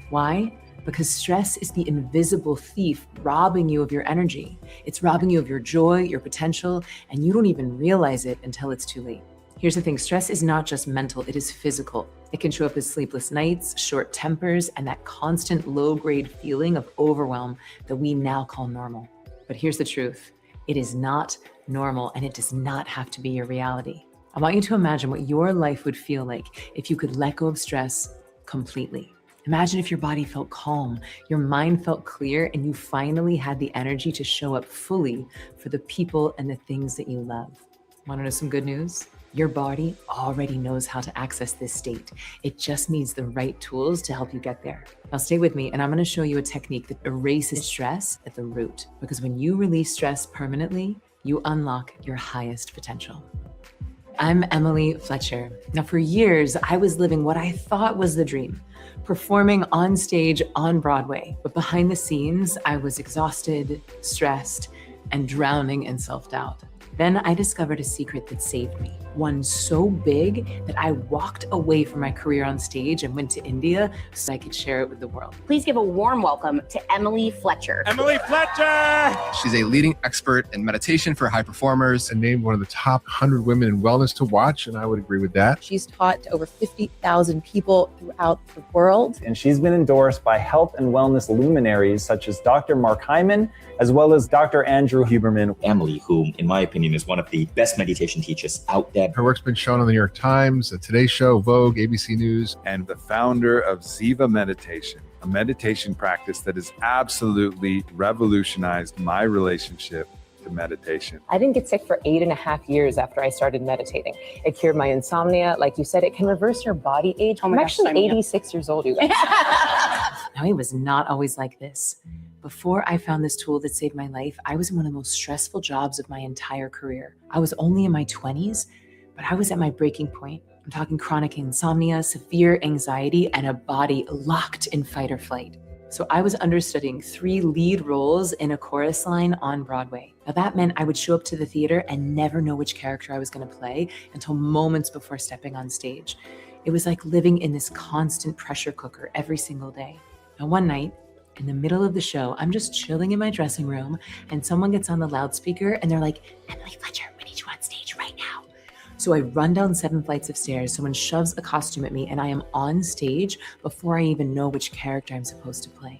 Why? Because stress is the invisible thief robbing you of your energy. It's robbing you of your joy, your potential, and you don't even realize it until it's too late. Here's the thing, stress is not just mental, it is physical. It can show up as sleepless nights, short tempers, and that constant low-grade feeling of overwhelm that we now call normal. But here's the truth, it is not normal, and it does not have to be your reality. I want you to imagine what your life would feel like if you could let go of stress completely. Imagine if your body felt calm, your mind felt clear, and you finally had the energy to show up fully for the people and the things that you love. Want to know some good news? Your body already knows how to access this state. It just needs the right tools to help you get there. Now stay with me, and I'm going to show you a technique that erases stress at the root. Because when you release stress permanently, you unlock your highest potential. I'm Emily Fletcher. Now for years, I was living what I thought was the dream, performing on stage on Broadway. But behind the scenes, I was exhausted, stressed, and drowning in self-doubt. Then I discovered a secret that saved me. One so big that I walked away from my career on stage and went to India so I could share it with the world. Please give a warm welcome to Emily Fletcher. Emily Fletcher! She's a leading expert in meditation for high performers and named one of the top 100 women in wellness to watch, and I would agree with that. She's taught to over 50,000 people throughout the world. And she's been endorsed by health and wellness luminaries such as Dr. Mark Hyman, as well as Dr. Andrew Huberman. Emily, who, in my opinion, is one of the best meditation teachers out there. Her work's been shown on the New York Times, the Today Show, Vogue, ABC News. And the founder of Ziva Meditation, a meditation practice that has absolutely revolutionized my relationship to meditation. I didn't get sick for 8.5 years after I started meditating. It cured my insomnia. Like you said, it can reverse your body age. I'm actually 86 years old, you guys. Now, it was not always like this. Before I found this tool that saved my life, I was in one of the most stressful jobs of my entire career. I was only in my 20s, but I was at my breaking point. I'm talking chronic insomnia, severe anxiety, and a body locked in fight or flight. So I was understudying 3 lead roles in a chorus line on Broadway. Now that meant I would show up to the theater and never know which character I was going to play until moments before stepping on stage. It was like living in this constant pressure cooker every single day. Now one night, in the middle of the show, I'm just chilling in my dressing room and someone gets on the loudspeaker and they're like, Emily Fletcher, we need you on stage right now. So I run down 7 flights of stairs, someone shoves a costume at me and I am on stage before I even know which character I'm supposed to play.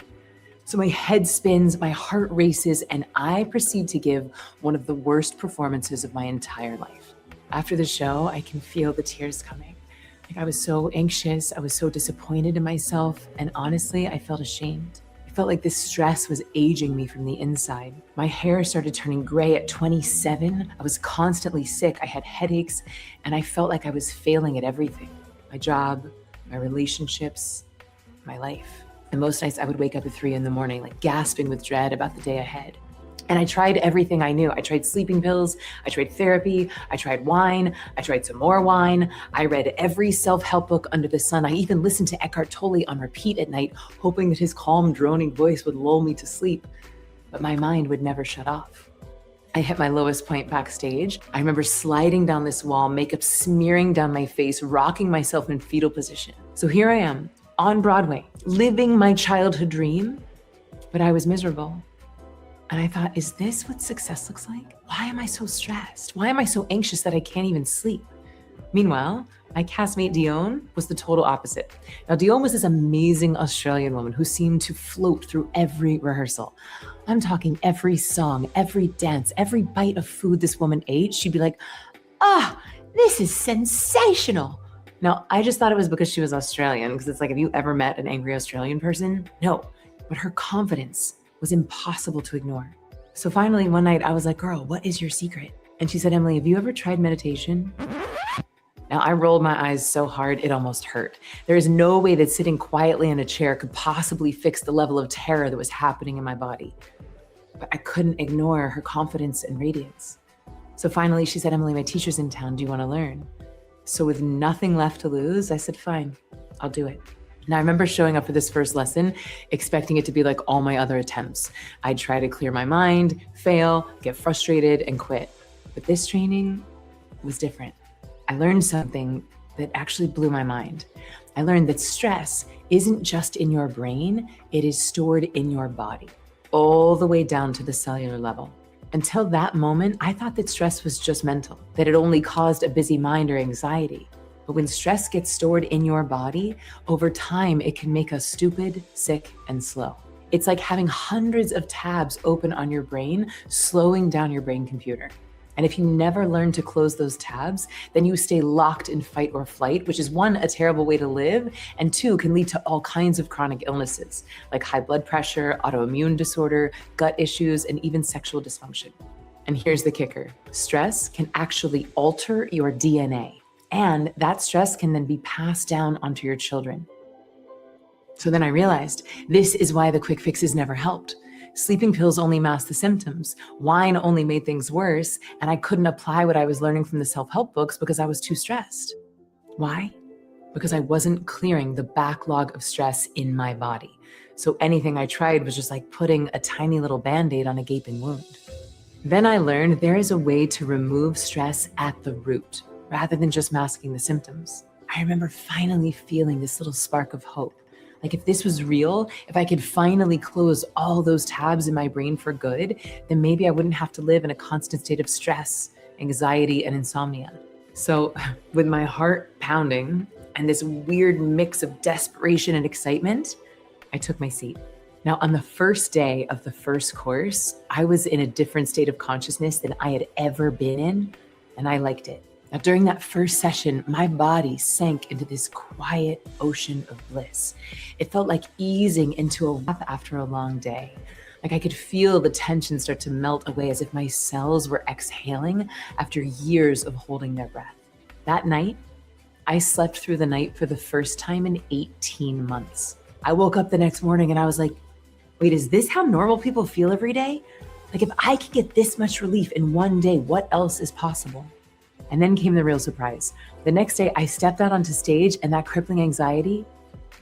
So my head spins, my heart races, and I proceed to give one of the worst performances of my entire life. After the show, I can feel the tears coming. I was so anxious, I was so disappointed in myself, and honestly, I felt ashamed. I felt like this stress was aging me from the inside. My hair started turning gray at 27. I was constantly sick. I had headaches, and I felt like I was failing at everything. My job, my relationships, my life. And most nights I would wake up at 3 a.m, like gasping with dread about the day ahead. And I tried everything I knew. I tried sleeping pills, I tried therapy, I tried wine, I tried some more wine. I read every self-help book under the sun. I even listened to Eckhart Tolle on repeat at night, hoping that his calm, droning voice would lull me to sleep. But my mind would never shut off. I hit my lowest point backstage. I remember sliding down this wall, makeup smearing down my face, rocking myself in fetal position. So here I am on Broadway, living my childhood dream, but I was miserable. And I thought, is this what success looks like? Why am I so stressed? Why am I so anxious that I can't even sleep? Meanwhile, my castmate Dione was the total opposite. Now, Dione was this amazing Australian woman who seemed to float through every rehearsal. I'm talking every song, every dance, every bite of food this woman ate, she'd be like, this is sensational. Now, I just thought it was because she was Australian, because it's like, have you ever met an angry Australian person? No, but her confidence was impossible to ignore. So finally, one night I was like, girl, what is your secret? And she said, Emily, have you ever tried meditation? Now, I rolled my eyes so hard, it almost hurt. There is no way that sitting quietly in a chair could possibly fix the level of terror that was happening in my body. But I couldn't ignore her confidence and radiance. So finally, she said, Emily, my teacher's in town. Do you want to learn? So with nothing left to lose, I said, fine, I'll do it. Now, I remember showing up for this first lesson, expecting it to be like all my other attempts. I'd try to clear my mind, fail, get frustrated, and quit. But this training was different. I learned something that actually blew my mind. I learned that stress isn't just in your brain, it is stored in your body, all the way down to the cellular level. Until that moment, I thought that stress was just mental, that it only caused a busy mind or anxiety. But when stress gets stored in your body, over time, it can make us stupid, sick, and slow. It's like having hundreds of tabs open on your brain, slowing down your brain computer. And if you never learn to close those tabs, then you stay locked in fight or flight, which is one, a terrible way to live, and two, can lead to all kinds of chronic illnesses, like high blood pressure, autoimmune disorder, gut issues, and even sexual dysfunction. And here's the kicker. Stress can actually alter your DNA. And that stress can then be passed down onto your children. So then I realized this is why the quick fixes never helped. Sleeping pills only masked the symptoms. Wine only made things worse. And I couldn't apply what I was learning from the self-help books because I was too stressed. Why? Because I wasn't clearing the backlog of stress in my body. So anything I tried was just like putting a tiny little Band-Aid on a gaping wound. Then I learned there is a way to remove stress at the root, rather than just masking the symptoms. I remember finally feeling this little spark of hope. Like if this was real, if I could finally close all those tabs in my brain for good, then maybe I wouldn't have to live in a constant state of stress, anxiety, and insomnia. So with my heart pounding and this weird mix of desperation and excitement, I took my seat. Now, on the first day of the first course, I was in a different state of consciousness than I had ever been in, and I liked it. Now, during that first session, my body sank into this quiet ocean of bliss. It felt like easing into a bath after a long day. Like I could feel the tension start to melt away as if my cells were exhaling after years of holding their breath. That night, I slept through the night for the first time in 18 months. I woke up the next morning and I was like, wait, is this how normal people feel every day? Like if I could get this much relief in one day, what else is possible? And then came the real surprise. The next day, I stepped out onto stage and that crippling anxiety,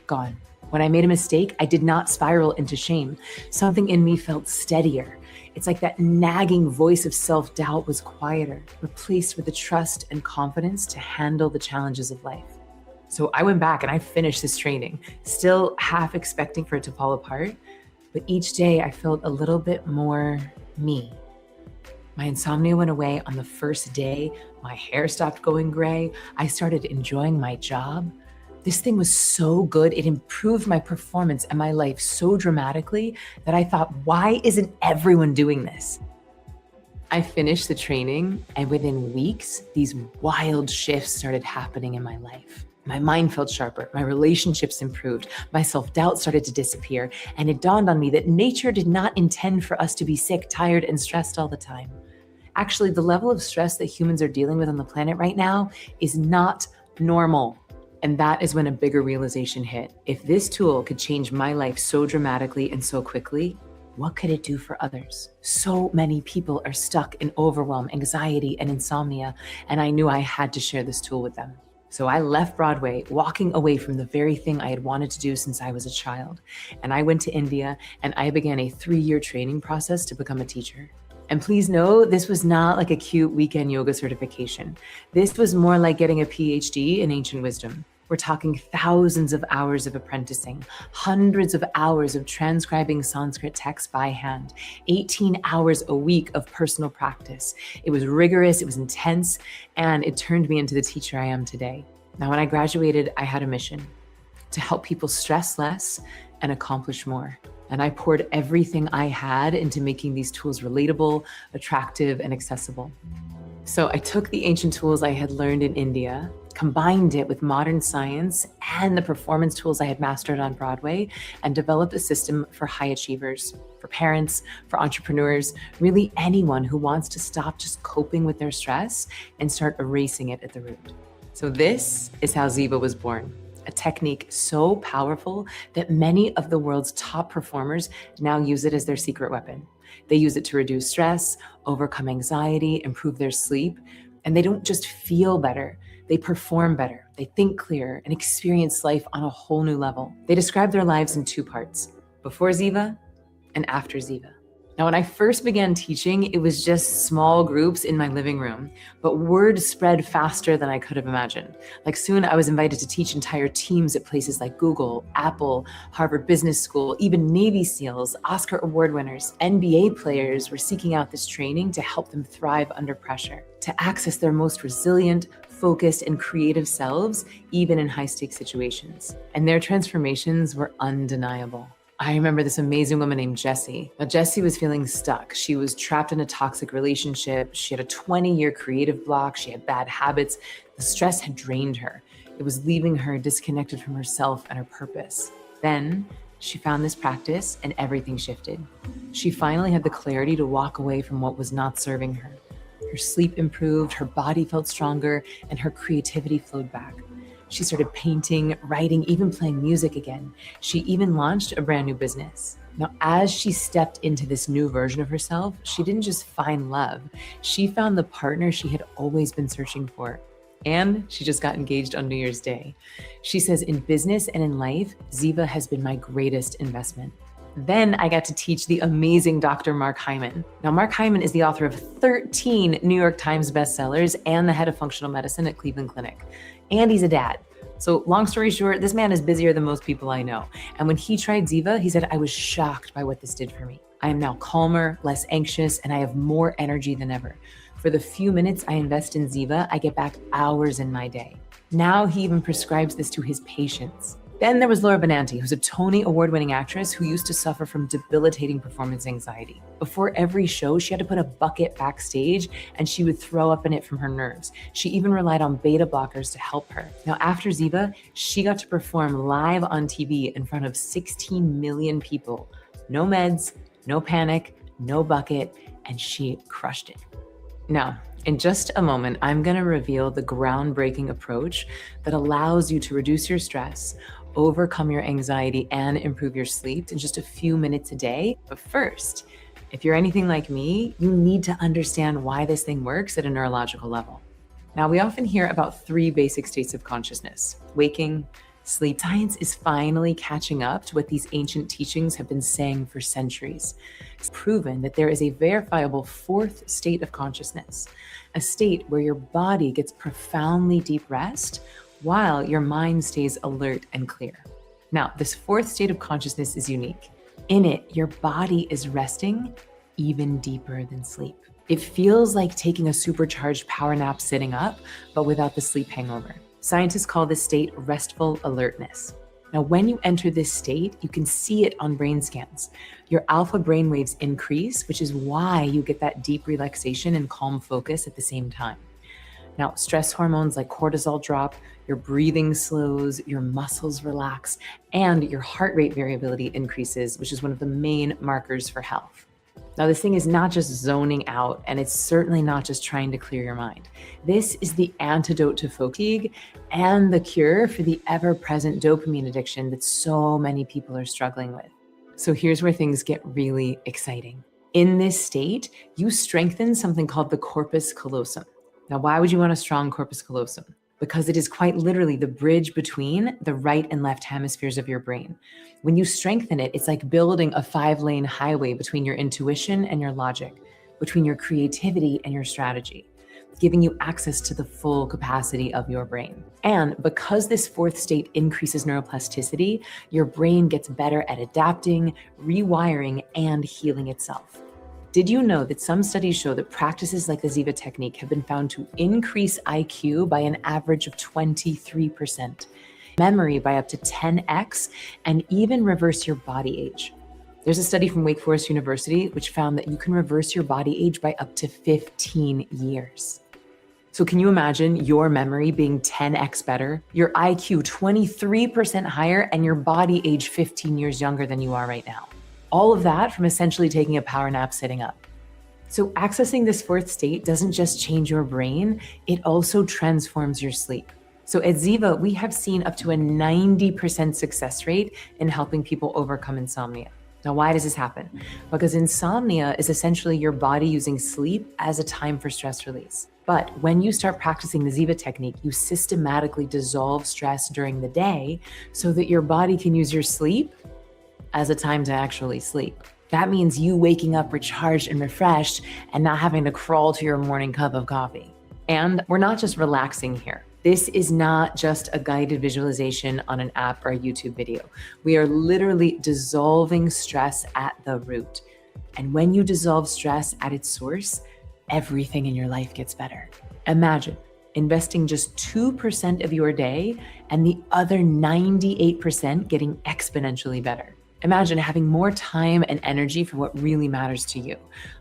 gone. When I made a mistake, I did not spiral into shame. Something in me felt steadier. It's like that nagging voice of self-doubt was quieter, replaced with the trust and confidence to handle the challenges of life. So I went back and I finished this training, still half expecting for it to fall apart. But each day I felt a little bit more me. My insomnia went away on the first day. My hair stopped going gray. I started enjoying my job. This thing was so good. It improved my performance and my life so dramatically that I thought, why isn't everyone doing this? I finished the training, and within weeks, these wild shifts started happening in my life. My mind felt sharper, my relationships improved, my self-doubt started to disappear, and it dawned on me that nature did not intend for us to be sick, tired, and stressed all the time. Actually, the level of stress that humans are dealing with on the planet right now is not normal. And that is when a bigger realization hit. If this tool could change my life so dramatically and so quickly, what could it do for others? So many people are stuck in overwhelm, anxiety, and insomnia, and I knew I had to share this tool with them. So I left Broadway, walking away from the very thing I had wanted to do since I was a child. And I went to India and I began a 3-year training process to become a teacher. And please know, this was not like a cute weekend yoga certification. This was more like getting a PhD in ancient wisdom. We're talking thousands of hours of apprenticing, hundreds of hours of transcribing Sanskrit text by hand, 18 hours a week of personal practice. It was rigorous, it was intense, and it turned me into the teacher I am today. Now, when I graduated, I had a mission to help people stress less and accomplish more. And I poured everything I had into making these tools relatable, attractive, and accessible. So I took the ancient tools I had learned in India, combined it with modern science and the performance tools I had mastered on Broadway, and developed a system for high achievers, for parents, for entrepreneurs, really anyone who wants to stop just coping with their stress and start erasing it at the root. So this is how Ziva was born. A technique so powerful that many of the world's top performers now use it as their secret weapon. They use it to reduce stress, overcome anxiety, improve their sleep, and they don't just feel better, they perform better, they think clearer, and experience life on a whole new level. They describe their lives in 2 parts, before Ziva and after Ziva. Now, when I first began teaching, it was just small groups in my living room, but word spread faster than I could have imagined. Like soon I was invited to teach entire teams at places like Google, Apple, Harvard Business School, even Navy SEALs, Oscar award winners, NBA players were seeking out this training to help them thrive under pressure, to access their most resilient, focused, and creative selves, even in high-stakes situations. And their transformations were undeniable. I remember this amazing woman named Jessie. Now, Jessie was feeling stuck. She was trapped in a toxic relationship. She had a 20-year creative block. She had bad habits. The stress had drained her. It was leaving her disconnected from herself and her purpose. Then she found this practice and everything shifted. She finally had the clarity to walk away from what was not serving her. Her sleep improved, her body felt stronger, and her creativity flowed back. She started painting, writing, even playing music again. She even launched a brand new business. Now, as she stepped into this new version of herself, she didn't just find love. She found the partner she had always been searching for. And she just got engaged on New Year's Day. She says, in business and in life, Ziva has been my greatest investment. Then I got to teach the amazing Dr. Mark Hyman. Now, Mark Hyman is the author of 13 New York Times bestsellers and the head of functional medicine at Cleveland Clinic. And he's a dad. So long story short, this man is busier than most people I know. And when he tried Ziva, he said, I was shocked by what this did for me. I am now calmer, less anxious, and I have more energy than ever. For the few minutes I invest in Ziva, I get back hours in my day. Now he even prescribes this to his patients. Then there was Laura Benanti, who's a Tony Award-winning actress who used to suffer from debilitating performance anxiety. Before every show, she had to put a bucket backstage and she would throw up in it from her nerves. She even relied on beta blockers to help her. Now, after Ziva, she got to perform live on TV in front of 16 million people. No meds, no panic, no bucket, and she crushed it. Now, in just a moment, I'm going to reveal the groundbreaking approach that allows you to reduce your stress, overcome your anxiety, and improve your sleep in just a few minutes a day. But first, if you're anything like me, you need to understand why this thing works at a neurological level. Now, we often hear about 3 basic states of consciousness: waking, sleep. Science is finally catching up to what these ancient teachings have been saying for centuries. It's proven that there is a verifiable 4th state of consciousness, a state where your body gets profoundly deep rest while your mind stays alert and clear. Now, this 4th state of consciousness is unique. In it, your body is resting even deeper than sleep. It feels like taking a supercharged power nap sitting up, but without the sleep hangover. Scientists call this state restful alertness. Now, when you enter this state, you can see it on brain scans. Your alpha brainwaves increase, which is why you get that deep relaxation and calm focus at the same time. Now, stress hormones like cortisol drop, your breathing slows, your muscles relax, and your heart rate variability increases, which is one of the main markers for health. Now, this thing is not just zoning out, and it's certainly not just trying to clear your mind. This is the antidote to fatigue and the cure for the ever-present dopamine addiction that so many people are struggling with. So here's where things get really exciting. In this state, you strengthen something called the corpus callosum. Now, why would you want a strong corpus callosum? Because it is quite literally the bridge between the right and left hemispheres of your brain. When you strengthen it, it's like building a 5-lane highway between your intuition and your logic, between your creativity and your strategy, giving you access to the full capacity of your brain. And because this fourth state increases neuroplasticity, your brain gets better at adapting, rewiring, and healing itself. Did you know that some studies show that practices like the Ziva technique have been found to increase IQ by an average of 23%, memory by up to 10x, and even reverse your body age? There's a study from Wake Forest University which found that you can reverse your body age by up to 15 years. So can you imagine your memory being 10x better, your IQ 23% higher, and your body age 15 years younger than you are right now? All of that from essentially taking a power nap sitting up. So accessing this fourth state doesn't just change your brain, it also transforms your sleep. So at Ziva, we have seen up to a 90% success rate in helping people overcome insomnia. Now, why does this happen? Because insomnia is essentially your body using sleep as a time for stress release. But when you start practicing the Ziva technique, you systematically dissolve stress during the day so that your body can use your sleep as a time to actually sleep. That means you waking up recharged and refreshed and not having to crawl to your morning cup of coffee. And we're not just relaxing here. This is not just a guided visualization on an app or a YouTube video. We are literally dissolving stress at the root. And when you dissolve stress at its source, everything in your life gets better. Imagine investing just 2% of your day and the other 98% getting exponentially better. Imagine having more time and energy for what really matters to you.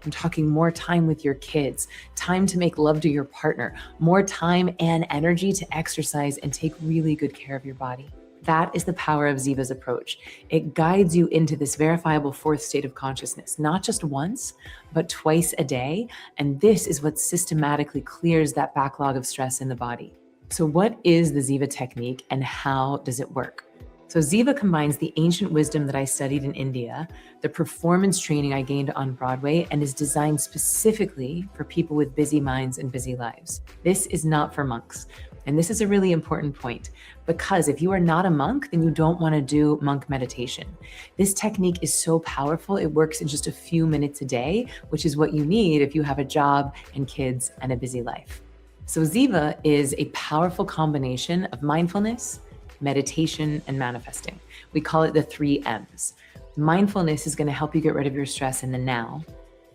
I'm talking more time with your kids, time to make love to your partner, more time and energy to exercise and take really good care of your body. That is the power of Ziva's approach. It guides you into this verifiable fourth state of consciousness, not just once, but twice a day. And this is what systematically clears that backlog of stress in the body. So what is the Ziva technique and how does it work? So Ziva combines the ancient wisdom that I studied in India, the performance training I gained on Broadway, and is designed specifically for people with busy minds and busy lives. This is not for monks. And this is a really important point, because if you are not a monk, then you don't want to do monk meditation. This technique is so powerful, it works in just a few minutes a day, which is what you need if you have a job and kids and a busy life. So Ziva is a powerful combination of mindfulness, meditation, and manifesting. We call it the 3 M's. Mindfulness is going to help you get rid of your stress in the now.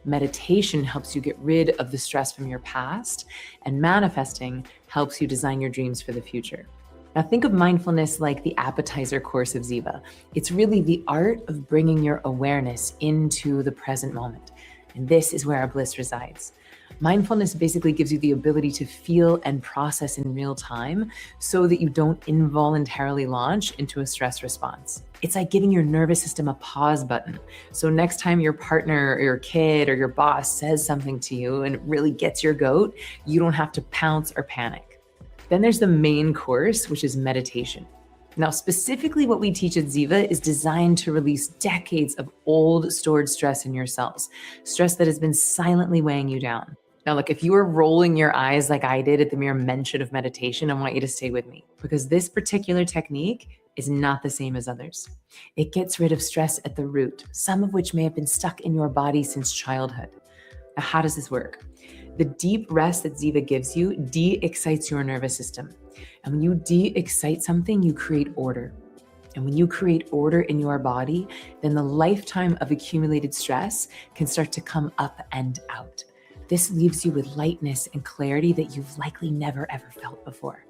Meditation helps you get rid of the stress from your past, and manifesting helps you design your dreams for the future. Now think of mindfulness like the appetizer course of Ziva. It's really the art of bringing your awareness into the present moment. And this is where our bliss resides. Mindfulness basically gives you the ability to feel and process in real time so that you don't involuntarily launch into a stress response. It's like giving your nervous system a pause button. So next time your partner or your kid or your boss says something to you and it really gets your goat, you don't have to pounce or panic. Then there's the main course, which is meditation. Now, specifically what we teach at Ziva is designed to release decades of old stored stress in your cells, stress that has been silently weighing you down. Now, look, if you were rolling your eyes like I did at the mere mention of meditation, I want you to stay with me, because this particular technique is not the same as others. It gets rid of stress at the root, some of which may have been stuck in your body since childhood. Now, how does this work? The deep rest that Ziva gives you de-excites your nervous system. And when you de-excite something, you create order. And when you create order in your body, then the lifetime of accumulated stress can start to come up and out. This leaves you with lightness and clarity that you've likely never ever felt before.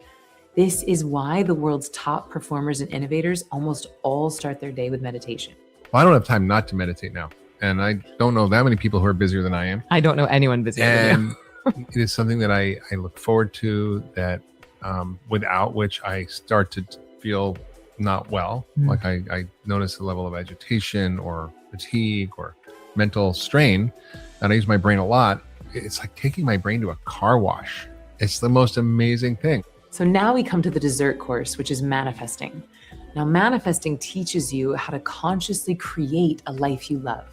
This is why the world's top performers and innovators almost all start their day with meditation. Well, I don't have time not to meditate now. And I don't know that many people who are busier than I am. I don't know anyone busier than you. And it is something that I look forward to, that without which I start to feel not well. Like I notice a level of agitation or fatigue or mental strain, and I use my brain a lot. It's like taking my brain to a car wash. It's the most amazing thing. So now we come to the dessert course, which is manifesting. Now, manifesting teaches you how to consciously create a life you love.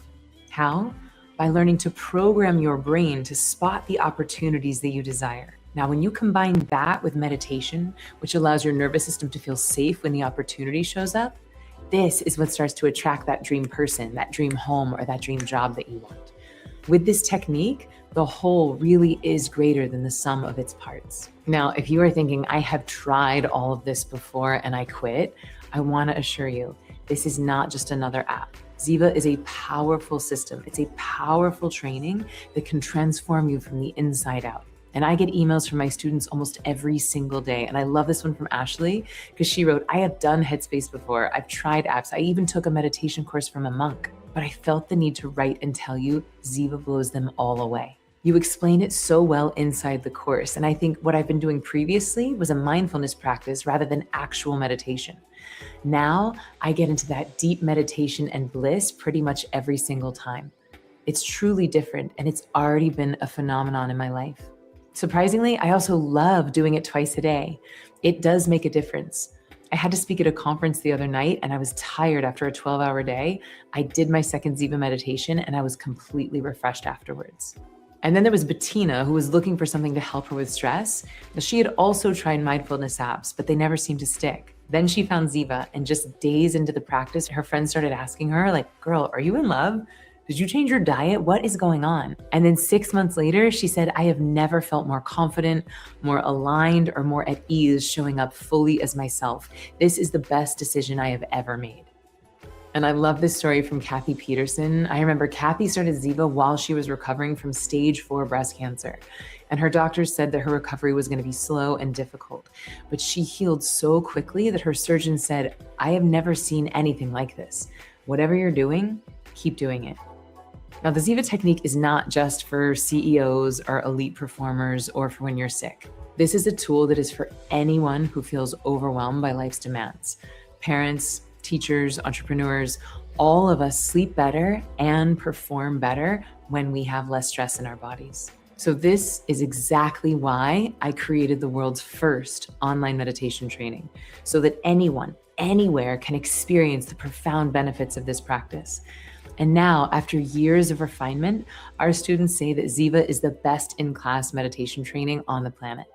How? By learning to program your brain to spot the opportunities that you desire. Now, when you combine that with meditation, which allows your nervous system to feel safe when the opportunity shows up, this is what starts to attract that dream person, that dream home, or that dream job that you want. With this technique, the whole really is greater than the sum of its parts. Now, if you are thinking, I have tried all of this before and I quit, I want to assure you, this is not just another app. Ziva is a powerful system. It's a powerful training that can transform you from the inside out. And I get emails from my students almost every single day. And I love this one from Ashley because she wrote, I have done Headspace before. I've tried apps. I even took a meditation course from a monk, but I felt the need to write and tell you Ziva blows them all away. You explain it so well inside the course. And I think what I've been doing previously was a mindfulness practice rather than actual meditation. Now I get into that deep meditation and bliss pretty much every single time. It's truly different, and it's already been a phenomenon in my life. Surprisingly, I also love doing it twice a day. It does make a difference. I had to speak at a conference the other night and I was tired after a 12-hour day. I did my second Ziva meditation and I was completely refreshed afterwards. And then there was Bettina, who was looking for something to help her with stress. Now, she had also tried mindfulness apps, but they never seemed to stick. Then she found Ziva, and just days into the practice, her friends started asking her, like, girl, are you in love? Did you change your diet? What is going on? And then 6 months later, she said, I have never felt more confident, more aligned, or more at ease showing up fully as myself. This is the best decision I have ever made. And I love this story from Kathy Peterson. I remember Kathy started Ziva while she was recovering from stage 4 breast cancer. And her doctors said that her recovery was going to be slow and difficult. But she healed so quickly that her surgeon said, I have never seen anything like this. Whatever you're doing, keep doing it. Now, the Ziva technique is not just for CEOs or elite performers or for when you're sick. This is a tool that is for anyone who feels overwhelmed by life's demands. Parents, teachers, entrepreneurs, all of us sleep better and perform better when we have less stress in our bodies. So this is exactly why I created the world's first online meditation training, so that anyone, anywhere can experience the profound benefits of this practice. And now, after years of refinement, our students say that Ziva is the best in-class meditation training on the planet.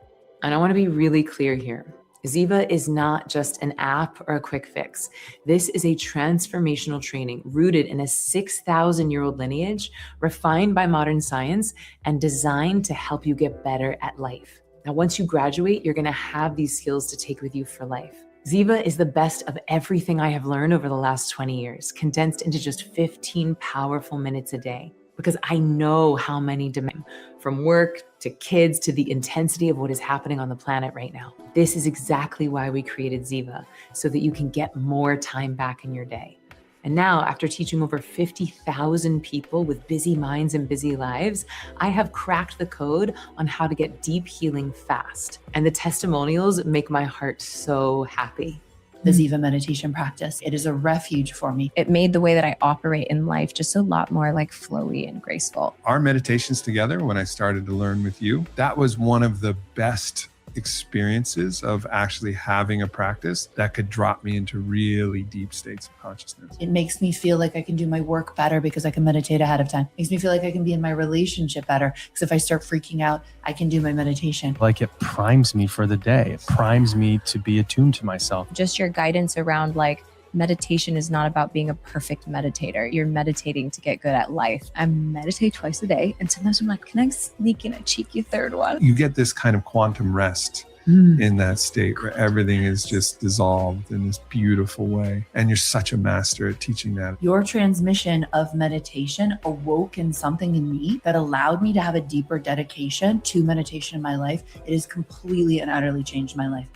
And I want to be really clear here. Ziva is not just an app or a quick fix. This is a transformational training rooted in a 6,000-year-old lineage, refined by modern science, and designed to help you get better at life. Now, once you graduate, you're going to have these skills to take with you for life. Ziva is the best of everything I have learned over the last 20 years, condensed into just 15 powerful minutes a day. Because I know how many demand, from work to kids to the intensity of what is happening on the planet right now. This is exactly why we created Ziva, so that you can get more time back in your day. And now, after teaching over 50,000 people with busy minds and busy lives, I have cracked the code on how to get deep healing fast. And the testimonials make my heart so happy. The Ziva meditation practice, it is a refuge for me. It made the way that I operate in life just a lot more like flowy and graceful. Our meditations together, when I started to learn with you, that was one of the best experiences of actually having a practice that could drop me into really deep states of consciousness. It makes me feel like I can do my work better because I can meditate ahead of time. It makes me feel like I can be in my relationship better because if I start freaking out, I can do my meditation. Like it primes me for the day. It primes me to be attuned to myself. Just your guidance around like, meditation is not about being a perfect meditator. You're meditating to get good at life. I meditate twice a day. And sometimes I'm like, can I sneak in a cheeky third one? You get this kind of quantum rest in that state where everything is just dissolved in this beautiful way. And you're such a master at teaching that. Your transmission of meditation awoke in something in me that allowed me to have a deeper dedication to meditation in my life. It has completely and utterly changed my life.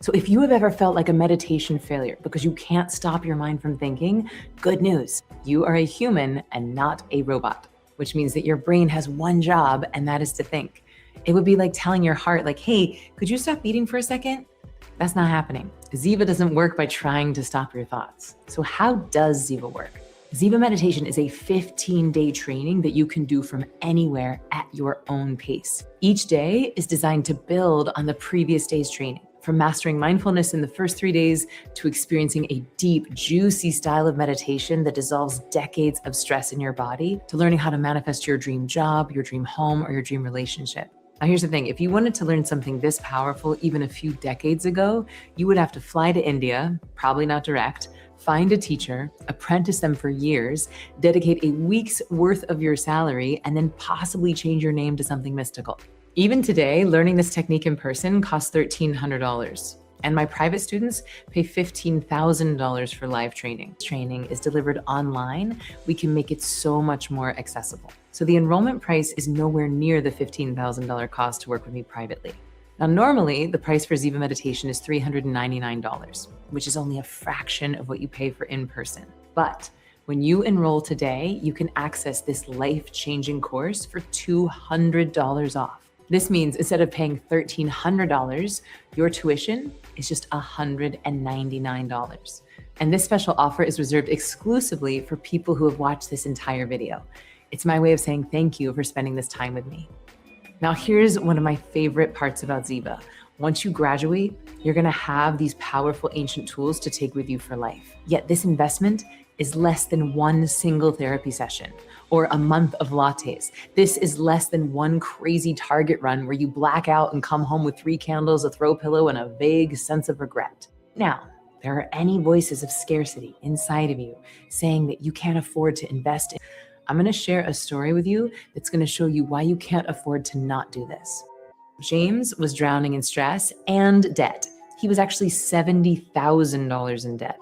So if you have ever felt like a meditation failure because you can't stop your mind from thinking, good news, you are a human and not a robot, which means that your brain has one job, and that is to think. It would be like telling your heart, like, hey, could you stop beating for a second? That's not happening. Ziva doesn't work by trying to stop your thoughts. So how does Ziva work? Ziva meditation is a 15-day training that you can do from anywhere at your own pace. Each day is designed to build on the previous day's training. From mastering mindfulness in the first 3 days to experiencing a deep, juicy style of meditation that dissolves decades of stress in your body, to learning how to manifest your dream job, your dream home, or your dream relationship. Now, here's the thing. If you wanted to learn something this powerful even a few decades ago, you would have to fly to India, probably not direct, find a teacher, apprentice them for years, dedicate a week's worth of your salary, and then possibly change your name to something mystical. Even today, learning this technique in person costs $1,300. And my private students pay $15,000 for live training. Training is delivered online. We can make it so much more accessible. So the enrollment price is nowhere near the $15,000 cost to work with me privately. Now, normally the price for Ziva meditation is $399, which is only a fraction of what you pay for in person. But when you enroll today, you can access this life-changing course for $200 off. This means instead of paying $1,300, your tuition is just $199. And this special offer is reserved exclusively for people who have watched this entire video. It's my way of saying thank you for spending this time with me. Now, here's one of my favorite parts about Ziva. Once you graduate, you're gonna have these powerful ancient tools to take with you for life. Yet this investment is less than one single therapy session or a month of lattes. This is less than one crazy Target run where you black out and come home with 3 candles, a throw pillow, and a vague sense of regret. Now, there are any voices of scarcity inside of you saying that you can't afford to invest in. I'm gonna share a story with you that's gonna show you why you can't afford to not do this. James was drowning in stress and debt. He was actually $70,000 in debt.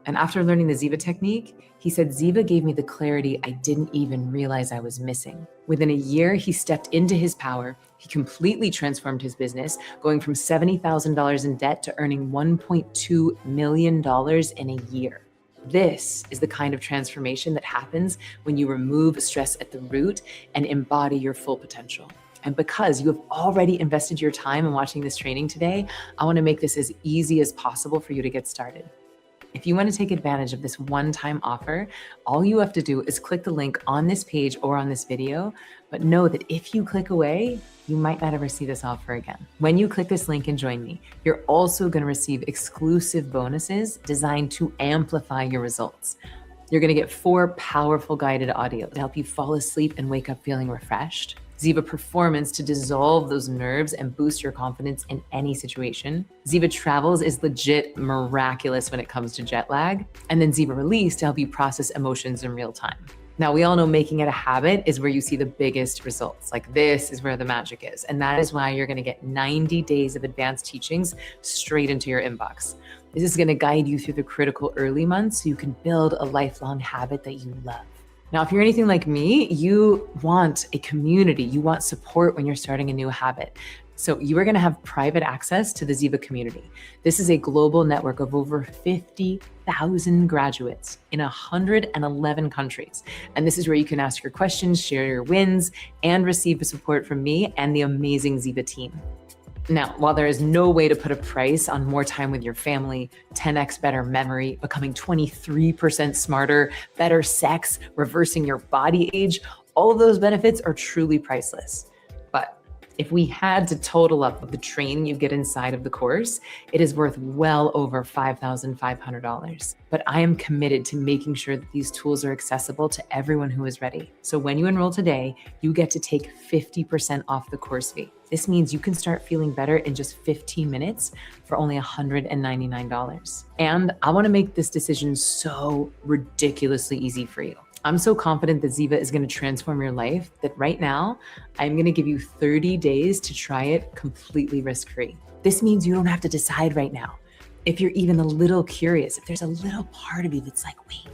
And after learning the Ziva technique, he said, Ziva gave me the clarity I didn't even realize I was missing. Within a year, he stepped into his power. He completely transformed his business, going from $70,000 in debt to earning $1.2 million in a year. This is the kind of transformation that happens when you remove stress at the root and embody your full potential. And because you have already invested your time in watching this training today, I want to make this as easy as possible for you to get started. If you want to take advantage of this one-time offer, all you have to do is click the link on this page or on this video, but know that if you click away, you might not ever see this offer again. When you click this link and join me, you're also going to receive exclusive bonuses designed to amplify your results. You're going to get 4 powerful guided audios to help you fall asleep and wake up feeling refreshed. Ziva Performance to dissolve those nerves and boost your confidence in any situation. Ziva Travels is legit miraculous when it comes to jet lag. And then Ziva Release to help you process emotions in real time. Now, we all know making it a habit is where you see the biggest results. Like, this is where the magic is. And that is why you're going to get 90 days of advanced teachings straight into your inbox. This is going to guide you through the critical early months so you can build a lifelong habit that you love. Now, if you're anything like me, you want a community, you want support when you're starting a new habit. So you are going to have private access to the Ziva community. This is a global network of over 50,000 graduates in 111 countries. And this is where you can ask your questions, share your wins, and receive support from me and the amazing Ziva team. Now, while there is no way to put a price on more time with your family, 10x better memory, becoming 23% smarter, better sex, reversing your body age, all of those benefits are truly priceless. But if we had to total up the training you get inside of the course, it is worth well over $5,500. But I am committed to making sure that these tools are accessible to everyone who is ready. So when you enroll today, you get to take 50% off the course fee. This means you can start feeling better in just 15 minutes for only $199. And I want to make this decision so ridiculously easy for you. I'm so confident that Ziva is going to transform your life that right now, I'm going to give you 30 days to try it completely risk-free. This means you don't have to decide right now. If you're even a little curious, if there's a little part of you that's like, wait,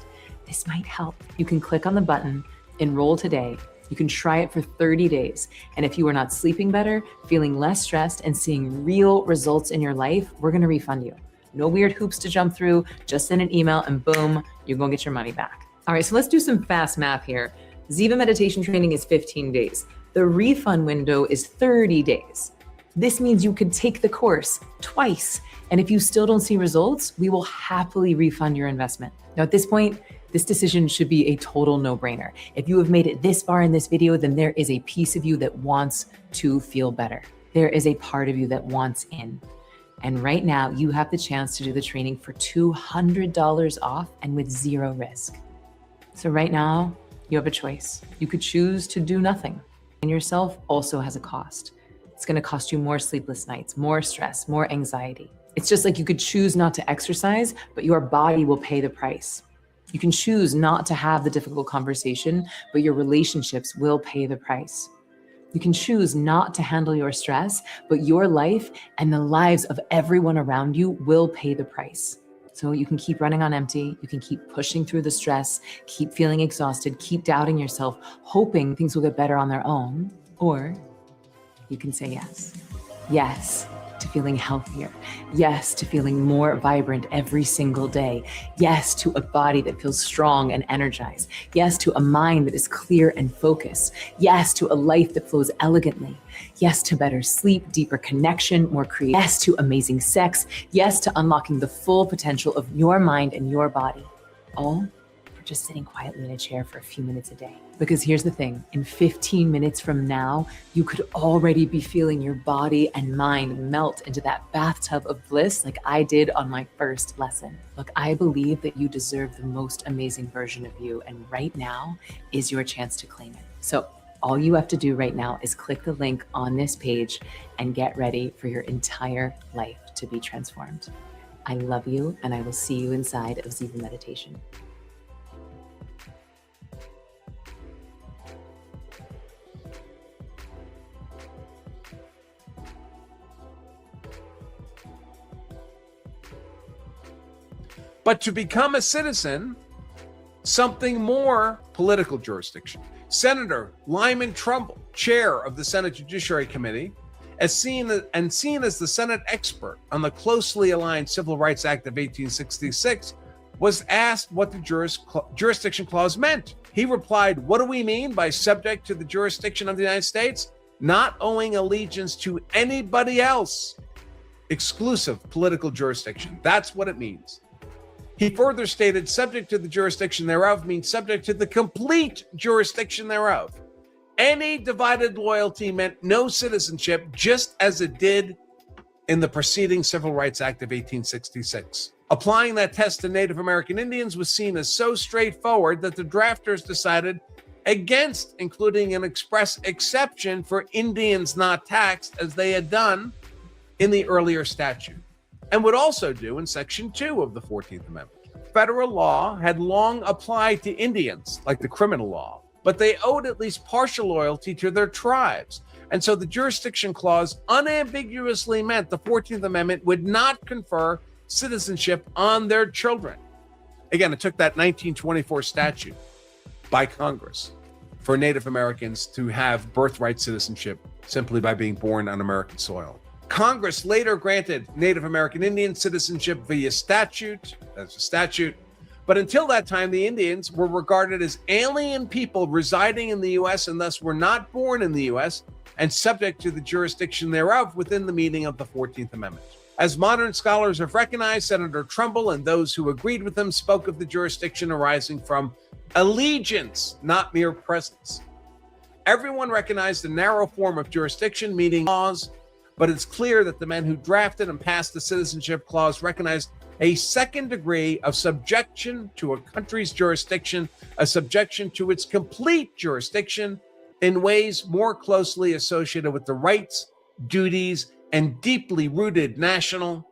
this might help, you can click on the button, enroll today. You can try it for 30 days. And if you are not sleeping better, feeling less stressed, and seeing real results in your life, we're going to refund you. No weird hoops to jump through. Just send an email and boom, you're going to get your money back. All right, so let's do some fast math here. Ziva meditation training is 15 days. The refund window is 30 days. This means you could take the course twice. And if you still don't see results, we will happily refund your investment. Now, at this point, this decision should be a total no-brainer. If you have made it this far in this video, then there is a piece of you that wants to feel better. There is a part of you that wants in. And right now, you have the chance to do the training for $200 off and with zero risk. So right now, you have a choice. You could choose to do nothing. And yourself also has a cost. It's going to cost you more sleepless nights, more stress, more anxiety. It's just like you could choose not to exercise, but your body will pay the price. You can choose not to have the difficult conversation, but your relationships will pay the price. You can choose not to handle your stress, but your life and the lives of everyone around you will pay the price. So you can keep running on empty, you can keep pushing through the stress, keep feeling exhausted, keep doubting yourself, hoping things will get better on their own, or you can say yes. Yes to feeling healthier. Yes to feeling more vibrant every single day. Yes to a body that feels strong and energized. Yes to a mind that is clear and focused. Yes to a life that flows elegantly. Yes to better sleep, deeper connection, more creative. Yes to amazing sex. Yes to unlocking the full potential of your mind and your body. All for just sitting quietly in a chair for a few minutes a day. Because here's the thing, in 15 minutes from now, you could already be feeling your body and mind melt into that bathtub of bliss like I did on my first lesson. Look, I believe that you deserve the most amazing version of you, and right now is your chance to claim it. So all you have to do right now is click the link on this page and get ready for your entire life to be transformed. I love you, and I will see you inside of Ziva Meditation. But to become a citizen, something more: political jurisdiction. Senator Lyman Trumbull, chair of the Senate Judiciary Committee, seen as the Senate expert on the closely aligned Civil Rights Act of 1866, was asked what the jurisdiction clause meant. He replied, "What do we mean by subject to the jurisdiction of the United States? Not owing allegiance to anybody else. Exclusive political jurisdiction. That's what it means." He further stated, subject to the jurisdiction thereof means subject to the complete jurisdiction thereof. Any divided loyalty meant no citizenship, just as it did in the preceding Civil Rights Act of 1866. Applying that test to Native American Indians was seen as so straightforward that the drafters decided against including an express exception for Indians not taxed, as they had done in the earlier statute, and would also do in Section 2 of the 14th Amendment. Federal law had long applied to Indians, like the criminal law, but they owed at least partial loyalty to their tribes. And so the jurisdiction clause unambiguously meant the 14th Amendment would not confer citizenship on their children. Again, it took that 1924 statute by Congress for Native Americans to have birthright citizenship simply by being born on American soil. Congress later granted Native American Indian citizenship via statute. That's a statute. But until that time, the Indians were regarded as alien people residing in the U.S. and thus were not born in the U.S. and subject to the jurisdiction thereof within the meaning of the 14th Amendment. As modern scholars have recognized, Senator Trumbull and those who agreed with him spoke of the jurisdiction arising from allegiance, not mere presence. Everyone recognized a narrow form of jurisdiction, meaning laws, but it's clear that the men who drafted and passed the Citizenship Clause recognized a second degree of subjection to a country's jurisdiction, a subjection to its complete jurisdiction in ways more closely associated with the rights, duties, and deeply rooted natural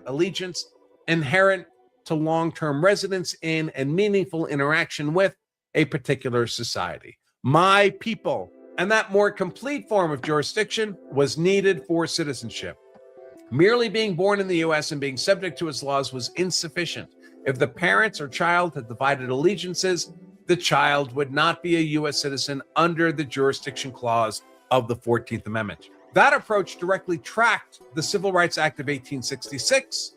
allegiance inherent to long-term residence in and meaningful interaction with a particular society. My people. And that more complete form of jurisdiction was needed for citizenship. Merely being born in the U.S. and being subject to its laws was insufficient. If the parents or child had divided allegiances, the child would not be a U.S. citizen under the jurisdiction clause of the 14th Amendment. That approach directly tracked the Civil Rights Act of 1866,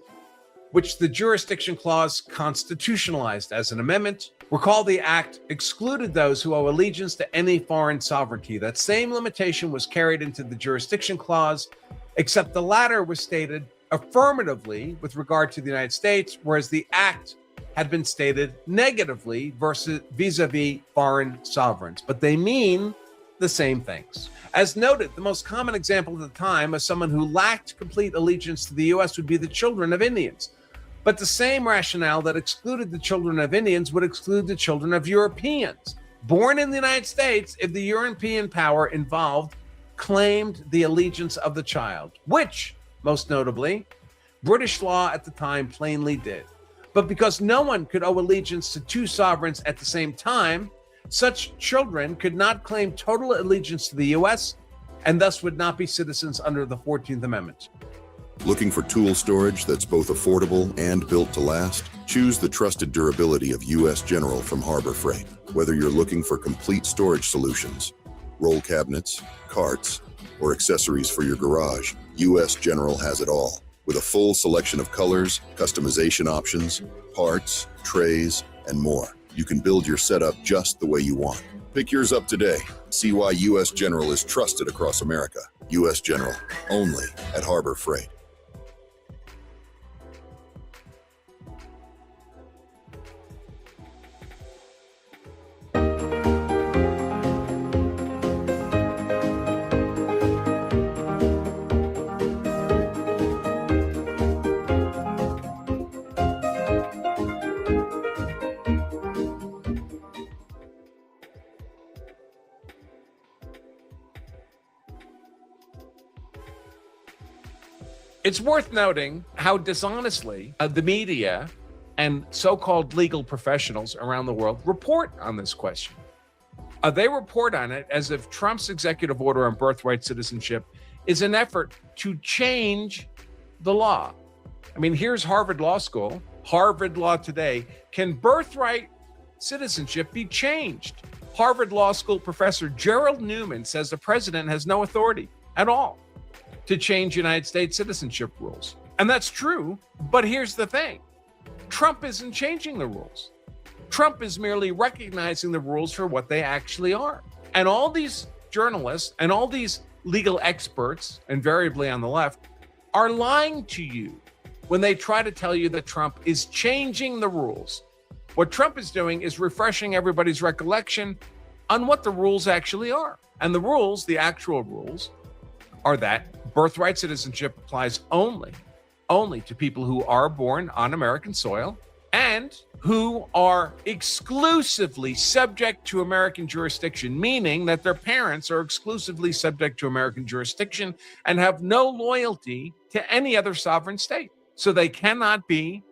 which the jurisdiction clause constitutionalized as an amendment. Recall the act excluded those who owe allegiance to any foreign sovereignty. That same limitation was carried into the jurisdiction clause, except the latter was stated affirmatively with regard to the United States, whereas the act had been stated negatively vis-a-vis foreign sovereigns. But they mean the same things. As noted, the most common example at the time of someone who lacked complete allegiance to the U.S. would be the children of Indians. But the same rationale that excluded the children of Indians would exclude the children of Europeans born in the United States if the European power involved claimed the allegiance of the child, which, most notably, British law at the time plainly did. But because no one could owe allegiance to two sovereigns at the same time, such children could not claim total allegiance to the U.S. and thus would not be citizens under the 14th Amendment. Looking for tool storage that's both affordable and built to last? Choose the trusted durability of U.S. General from Harbor Freight. Whether you're looking for complete storage solutions, roll cabinets, carts, or accessories for your garage, U.S. General has it all. With a full selection of colors, customization options, parts, trays, and more. You can build your setup just the way you want. Pick yours up today. See why U.S. General is trusted across America. U.S. General, only at Harbor Freight. It's worth noting how dishonestly the media and so-called legal professionals around the world report on this question. They report on it as if Trump's executive order on birthright citizenship is an effort to change the law. I mean, here's Harvard Law School, Harvard Law Today. Can birthright citizenship be changed? Harvard Law School professor Gerald Newman says the president has no authority at all to change United States citizenship rules. And that's true, but here's the thing. Trump isn't changing the rules. Trump is merely recognizing the rules for what they actually are. And all these journalists and all these legal experts, invariably on the left, are lying to you when they try to tell you that Trump is changing the rules. What Trump is doing is refreshing everybody's recollection on what the rules actually are. And the rules, the actual rules, are that birthright citizenship applies only to people who are born on American soil and who are exclusively subject to American jurisdiction, meaning that their parents are exclusively subject to American jurisdiction and have no loyalty to any other sovereign state. So they cannot be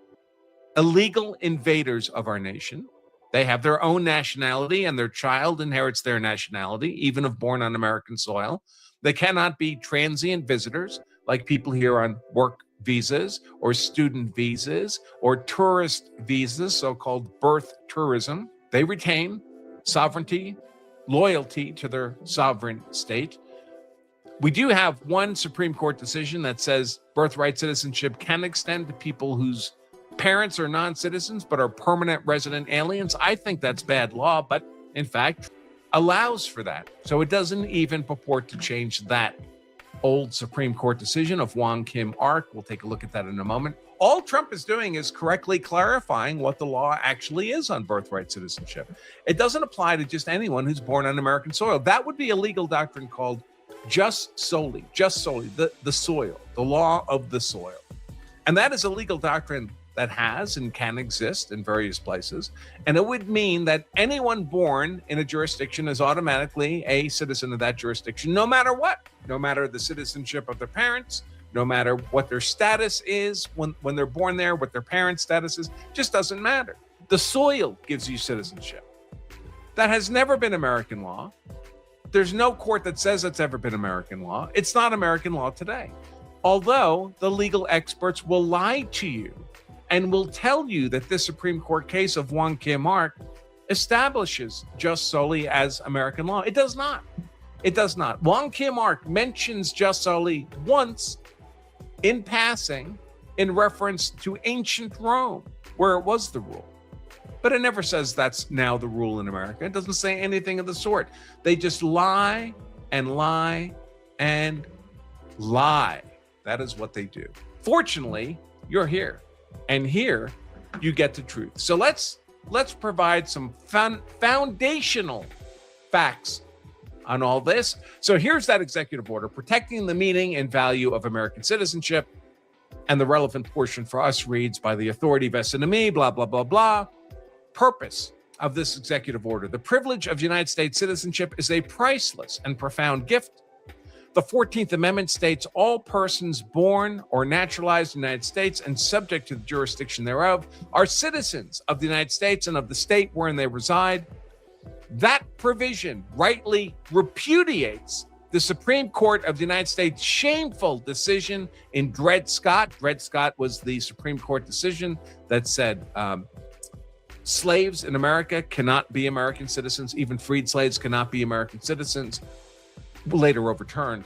illegal invaders of our nation. They have their own nationality and their child inherits their nationality, even if born on American soil. They cannot be transient visitors, like people here on work visas or student visas or tourist visas, so-called birth tourism. They retain sovereignty, loyalty to their sovereign state. We do have one Supreme Court decision that says birthright citizenship can extend to people whose parents are non-citizens but are permanent resident aliens. I think that's bad law, but in fact, allows for that. So it doesn't even purport to change that old Supreme Court decision of Wong Kim Ark. We'll take a look at that in a moment. All Trump is doing is correctly clarifying what the law actually is on birthright citizenship. It doesn't apply to just anyone who's born on American soil. That would be a legal doctrine called just solely, the soil, the law of the soil. And that is a legal doctrine that has and can exist in various places. And it would mean that anyone born in a jurisdiction is automatically a citizen of that jurisdiction, no matter what, no matter the citizenship of their parents, no matter what their status is when they're born there, what their parents' status is, just doesn't matter. The soil gives you citizenship. That has never been American law. There's no court that says it's ever been American law. It's not American law today. Although the legal experts will lie to you and will tell you that this Supreme Court case of Wong Kim Ark establishes just solely as American law. It does not. It does not. Wong Kim Ark mentions just solely once in passing in reference to ancient Rome, where it was the rule. But it never says that's now the rule in America. It doesn't say anything of the sort. They just lie and lie and lie. That is what they do. Fortunately, you're here. And here you get the truth. So let's provide some foundational facts on all this. So here's that executive order protecting the meaning and value of American citizenship. And the relevant portion for us reads, by the authority vested in me, blah, blah, blah, blah. Purpose of this executive order. The privilege of United States citizenship is a priceless and profound gift. The 14th Amendment states all persons born or naturalized in the United States and subject to the jurisdiction thereof are citizens of the United States and of the state wherein they reside. That provision rightly repudiates the Supreme Court of the United States' shameful decision in Dred Scott. Dred Scott was the Supreme Court decision that said slaves in America cannot be American citizens. Even freed slaves cannot be American citizens. Later overturned,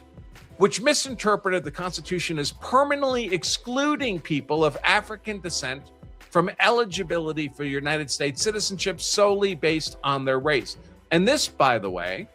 which misinterpreted the Constitution as permanently excluding people of African descent from eligibility for United States citizenship solely based on their race. And this, by the way,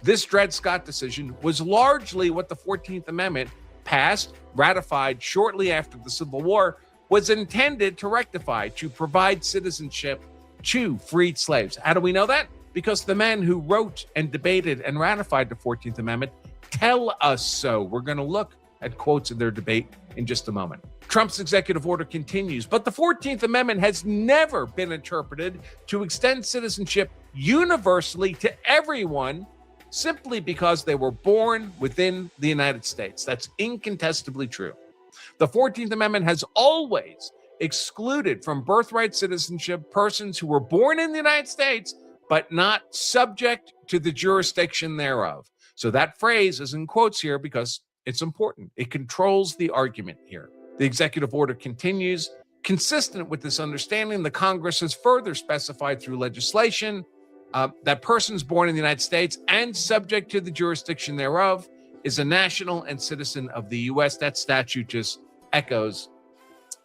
this Dred Scott decision was largely what the 14th Amendment, passed, ratified shortly after the Civil War, was intended to rectify, to provide citizenship to freed slaves. How do we know that? Because the men who wrote and debated and ratified the 14th Amendment tell us so. We're going to look at quotes in their debate in just a moment. Trump's executive order continues, but the 14th Amendment has never been interpreted to extend citizenship universally to everyone simply because they were born within the United States. That's incontestably true. The 14th Amendment has always excluded from birthright citizenship persons who were born in the United States but not subject to the jurisdiction thereof. So that phrase is in quotes here because it's important. It controls the argument here. The executive order continues. Consistent with this understanding, the Congress has further specified through legislation that persons born in the United States and subject to the jurisdiction thereof is a national and citizen of the U.S. That statute just echoes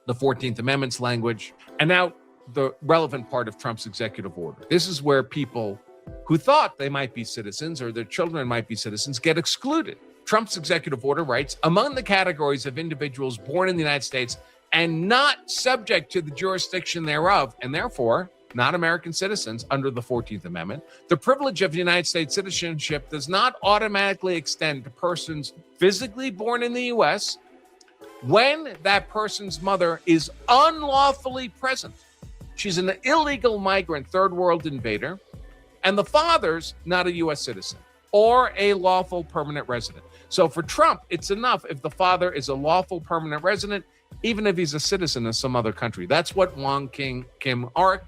the 14th Amendment's language. And now the relevant part of Trump's executive order. This is where people who thought they might be citizens or their children might be citizens get excluded. Trump's executive order writes, among the categories of individuals born in the United States and not subject to the jurisdiction thereof, and therefore not American citizens under the 14th Amendment, the privilege of United States citizenship does not automatically extend to persons physically born in the U.S. when that person's mother is unlawfully present. She's an illegal migrant, third world invader, and the father's not a U.S. citizen or a lawful permanent resident. So for Trump, it's enough if the father is a lawful permanent resident, even if he's a citizen of some other country. That's what Wong Kim Ark,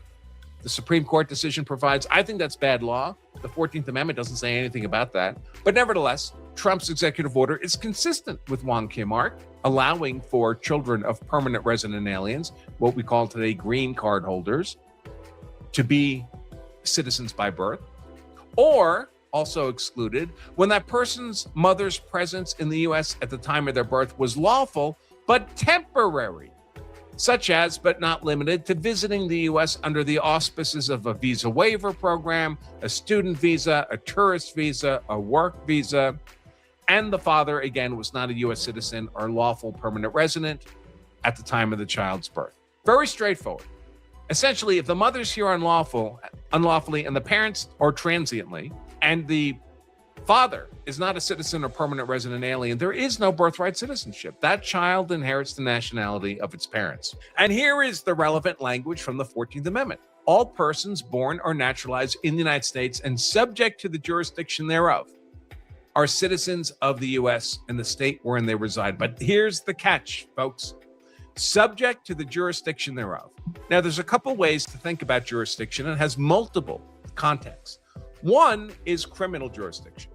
the Supreme Court decision, provides. I think that's bad law. The 14th Amendment doesn't say anything about that. But nevertheless, Trump's executive order is consistent with Wong Kim Ark, allowing for children of permanent resident aliens, what we call today green card holders, to be citizens by birth, or also excluded when that person's mother's presence in the U.S. at the time of their birth was lawful but temporary, such as, but not limited to, visiting the U.S. under the auspices of a visa waiver program, a student visa, a tourist visa, a work visa, and the father, again, was not a U.S. citizen or lawful permanent resident at the time of the child's birth. Very straightforward. Essentially, if the mother's here unlawfully and the parents are transiently, and the father is not a citizen or permanent resident alien, there is no birthright citizenship. That child inherits the nationality of its parents. And here is the relevant language from the 14th Amendment. All persons born or naturalized in the United States and subject to the jurisdiction thereof are citizens of the U.S. and the state wherein they reside. But here's the catch, folks. Subject to the jurisdiction thereof. Now, there's a couple ways to think about jurisdiction. It has multiple contexts. One is criminal jurisdiction.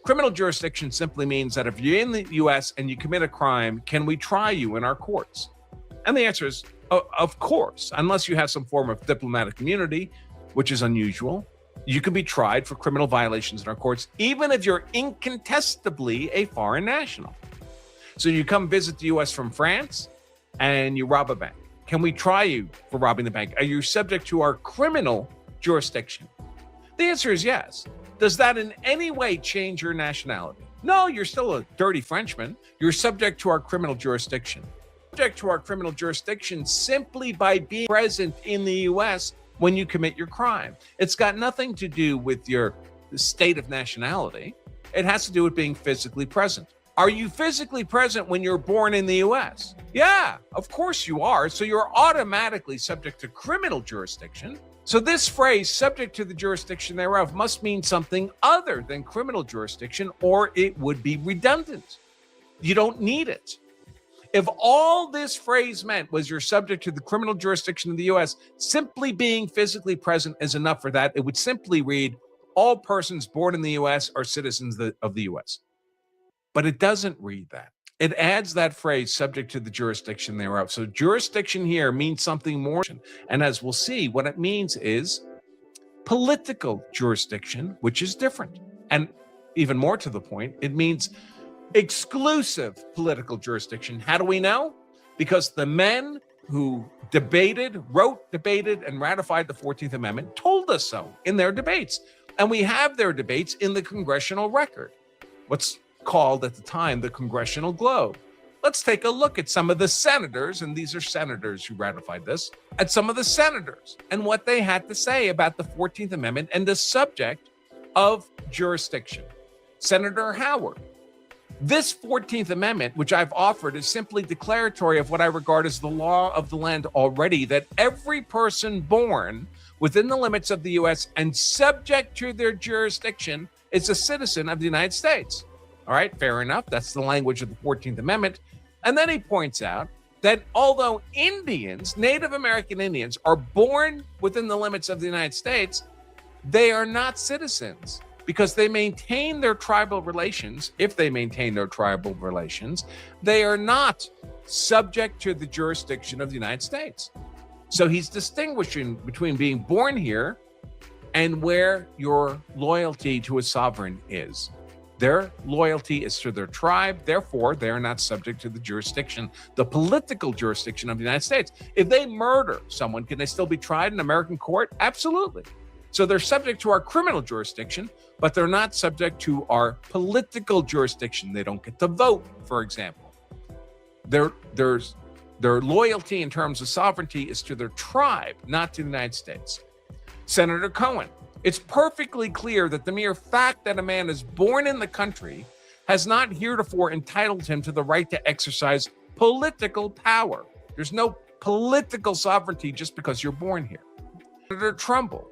Criminal jurisdiction simply means that if you're in the U.S. and you commit a crime, can we try you in our courts? And the answer is, of course, unless you have some form of diplomatic immunity, which is unusual. You can be tried for criminal violations in our courts, even if you're incontestably a foreign national. So you come visit the U.S. from France and you rob a bank. Can we try you for robbing the bank? Are you subject to our criminal jurisdiction? The answer is yes. Does that in any way change your nationality? No, you're still a dirty Frenchman. You're subject to our criminal jurisdiction. Subject to our criminal jurisdiction simply by being present in the U.S. when you commit your crime. It's got nothing to do with your the state of nationality. It has to do with being physically present. Are you physically present when you're born in the US? Yeah, of course you are. So you're automatically subject to criminal jurisdiction. So this phrase, subject to the jurisdiction thereof, must mean something other than criminal jurisdiction, or it would be redundant. You don't need it. If all this phrase meant was you're subject to the criminal jurisdiction of the US, simply being physically present is enough for that. It would simply read, all persons born in the US are citizens of the US. But it doesn't read that. It adds that phrase, subject to the jurisdiction thereof. So jurisdiction here means something more. And as we'll see, what it means is political jurisdiction, which is different. And even more to the point, it means exclusive political jurisdiction. How do we know? Because the men who wrote, debated, and ratified the 14th Amendment told us so in their debates. And we have their debates in the congressional record, what's called at the time the Congressional Globe. Let's take a look at some of the senators, and these are senators who ratified this, at some of the senators and what they had to say about the 14th Amendment and the subject of jurisdiction. Senator Howard. This 14th Amendment, which I've offered, is simply declaratory of what I regard as the law of the land already, that every person born within the limits of the U.S. and subject to their jurisdiction is a citizen of the United States. All right, fair enough. That's the language of the 14th Amendment. And then he points out that although Indians, Native American Indians, are born within the limits of the United States, they are not citizens, because they maintain their tribal relations. If they maintain their tribal relations, they are not subject to the jurisdiction of the United States. So he's distinguishing between being born here and where your loyalty to a sovereign is. Their loyalty is to their tribe. Therefore, they are not subject to the jurisdiction, the political jurisdiction of the United States. If they murder someone, can they still be tried in American court? Absolutely. So they're subject to our criminal jurisdiction, but they're not subject to our political jurisdiction. They don't get to vote, for example. Their loyalty in terms of sovereignty is to their tribe, not to the United States. Senator Cohen, it's perfectly clear that the mere fact that a man is born in the country has not heretofore entitled him to the right to exercise political power. There's no political sovereignty just because you're born here. Senator Trumbull,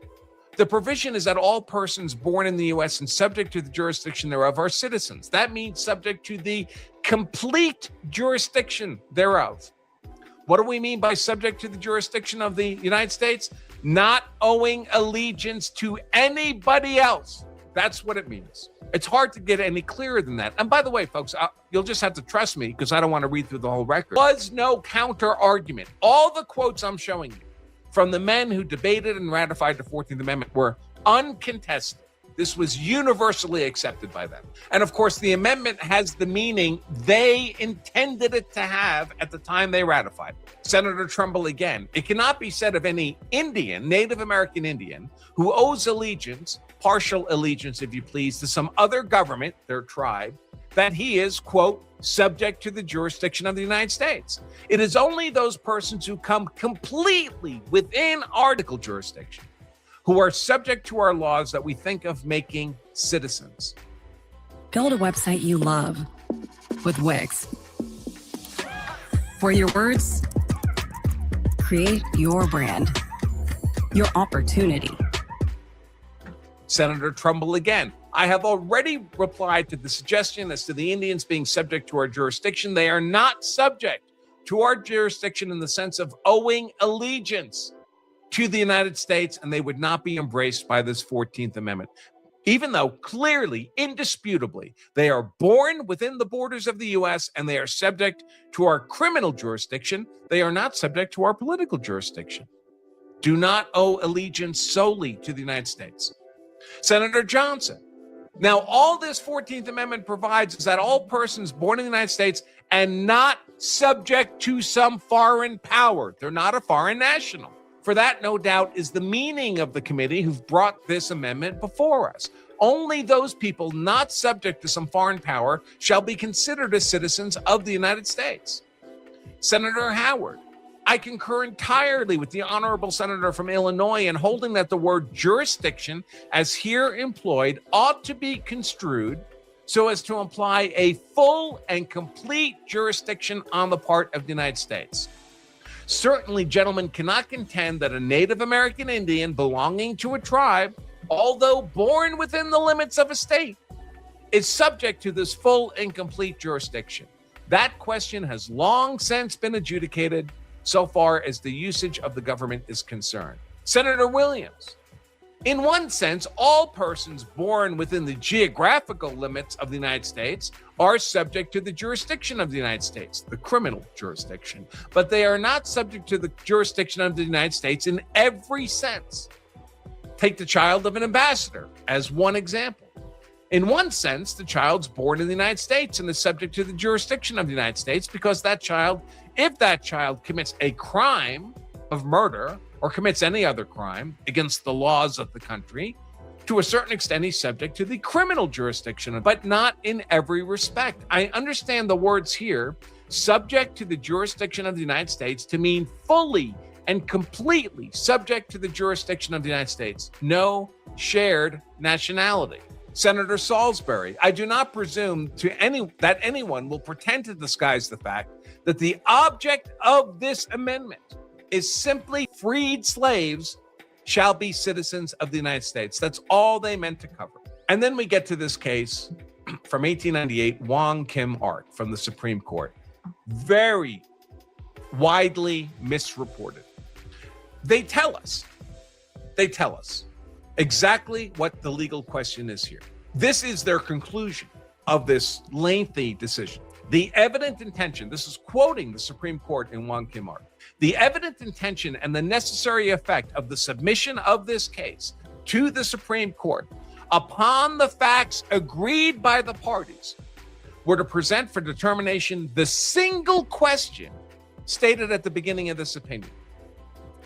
the provision is that all persons born in the U.S. and subject to the jurisdiction thereof are citizens. That means subject to the complete jurisdiction thereof. What do we mean by subject to the jurisdiction of the United States? Not owing allegiance to anybody else. That's what it means. It's hard to get any clearer than that. And by the way, folks, you'll just have to trust me because I don't want to read through the whole record. There was no counter argument. All the quotes I'm showing you from the men who debated and ratified the 14th Amendment were uncontested. This was universally accepted by them. And of course, the amendment has the meaning they intended it to have at the time they ratified it. Senator Trumbull again, it cannot be said of any Indian, Native American Indian, who owes allegiance, partial allegiance, if you please, to some other government, their tribe, that he is, quote, subject to the jurisdiction of the United States. It is only those persons who come completely within article jurisdiction who are subject to our laws that we think of making citizens. Build a website you love with Wix. For your words, create your brand, your opportunity. Senator Trumbull again. I have already replied to the suggestion as to the Indians being subject to our jurisdiction. They are not subject to our jurisdiction in the sense of owing allegiance to the United States, and they would not be embraced by this 14th Amendment. Even though clearly, indisputably, they are born within the borders of the U.S. and they are subject to our criminal jurisdiction, they are not subject to our political jurisdiction. Do not owe allegiance solely to the United States. Senator Johnson. Now, all this 14th Amendment provides is that all persons born in the United States and not subject to some foreign power. They're not a foreign national. For that, no doubt, is the meaning of the committee who've brought this amendment before us. Only those people not subject to some foreign power shall be considered as citizens of the United States. Senator Howard, I concur entirely with the honorable senator from Illinois in holding that the word jurisdiction, as here employed, ought to be construed so as to imply a full and complete jurisdiction on the part of the United States. Certainly, gentlemen cannot contend that a Native American Indian belonging to a tribe, although born within the limits of a state, is subject to this full and complete jurisdiction. That question has long since been adjudicated so far as the usage of the government is concerned. Senator Williams, in one sense, all persons born within the geographical limits of the United States are subject to the jurisdiction of the United States, the criminal jurisdiction, but they are not subject to the jurisdiction of the United States in every sense. Take the child of an ambassador as one example. In one sense, the child's born in the United States and is subject to the jurisdiction of the United States because that child, if that child commits a crime of murder or commits any other crime against the laws of the country, to a certain extent, he's subject to the criminal jurisdiction, but not in every respect. I understand the words here, subject to the jurisdiction of the United States, to mean fully and completely subject to the jurisdiction of the United States. No shared nationality. Senator Salisbury, I do not presume that anyone will pretend to disguise the fact that the object of this amendment is simply freed slaves shall be citizens of the United States. That's all they meant to cover. And then we get to this case from 1898, Wong Kim Ark from the Supreme Court. Very widely misreported. They tell us exactly what the legal question is here. This is their conclusion of this lengthy decision. The evident intention, this is quoting the Supreme Court in Wong Kim Ark, the evident intention and the necessary effect of the submission of this case to the Supreme Court upon the facts agreed by the parties were to present for determination the single question stated at the beginning of this opinion,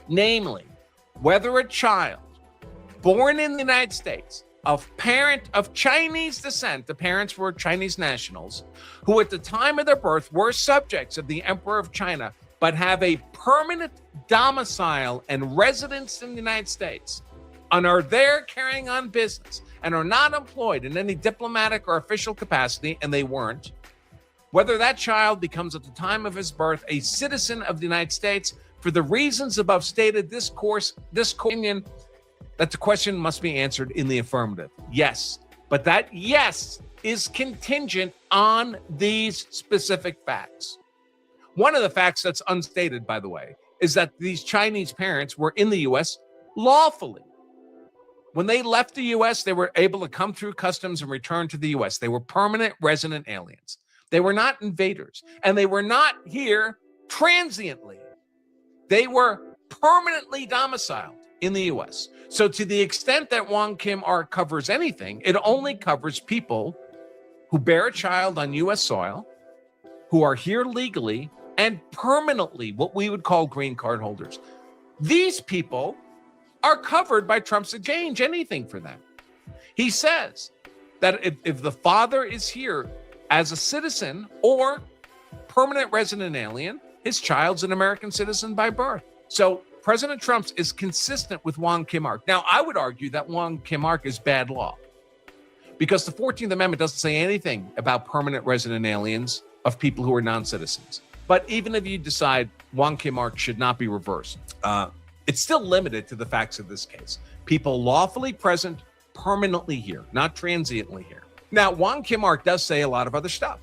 namely, whether a child born in the United States of parent of Chinese descent, the parents were Chinese nationals, who at the time of their birth were subjects of the Emperor of China, but have a permanent domicile and residence in the United States, and are there carrying on business, and are not employed in any diplomatic or official capacity, and they weren't, whether that child becomes at the time of his birth a citizen of the United States, for the reasons above stated, this opinion that the question must be answered in the affirmative. Yes, but that yes is contingent on these specific facts. One of the facts that's unstated, by the way, is that these Chinese parents were in the U.S. lawfully. When they left the U.S., they were able to come through customs and return to the U.S. They were permanent resident aliens. They were not invaders, and they were not here transiently. They were permanently domiciled in the U.S. So to the extent that Wong Kim Ark covers anything, it only covers people who bear a child on U.S. soil, who are here legally and permanently, what we would call green card holders. These people are covered by Trump's exchange, anything for them. He says that if the father is here as a citizen or permanent resident alien, his child's an American citizen by birth. So President Trump is consistent with Wong Kim Ark. Now, I would argue that Wong Kim Ark is bad law because the 14th Amendment doesn't say anything about permanent resident aliens of people who are non-citizens. But even if you decide Wong Kim Ark should not be reversed, it's still limited to the facts of this case. People lawfully present, permanently here, not transiently here. Now, Wong Kim Ark does say a lot of other stuff.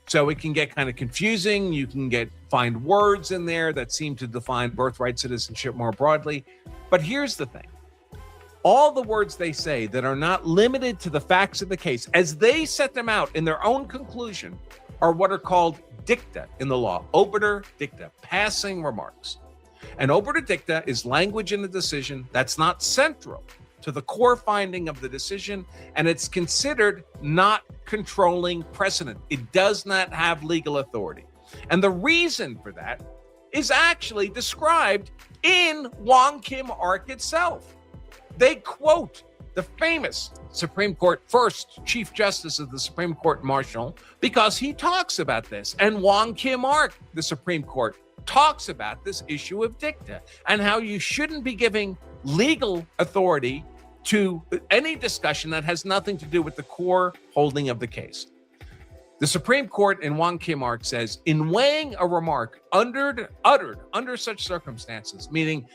So it can get kind of confusing. You can find words in there that seem to define birthright citizenship more broadly. But here's the thing. All the words they say that are not limited to the facts of the case, as they set them out in their own conclusion, are what are called dicta in the law, obiter dicta, passing remarks. And obiter dicta is language in the decision that's not central to the core finding of the decision, and it's considered not controlling precedent. It does not have legal authority. And the reason for that is actually described in Wong Kim Ark itself. They quote the famous Supreme Court first Chief Justice of the Supreme Court, Marshall, because he talks about this. And Wong Kim Ark, the Supreme Court, talks about this issue of dicta and how you shouldn't be giving legal authority to any discussion that has nothing to do with the core holding of the case. The Supreme Court in Wong Kim Ark says, in weighing a remark uttered under such circumstances, meaning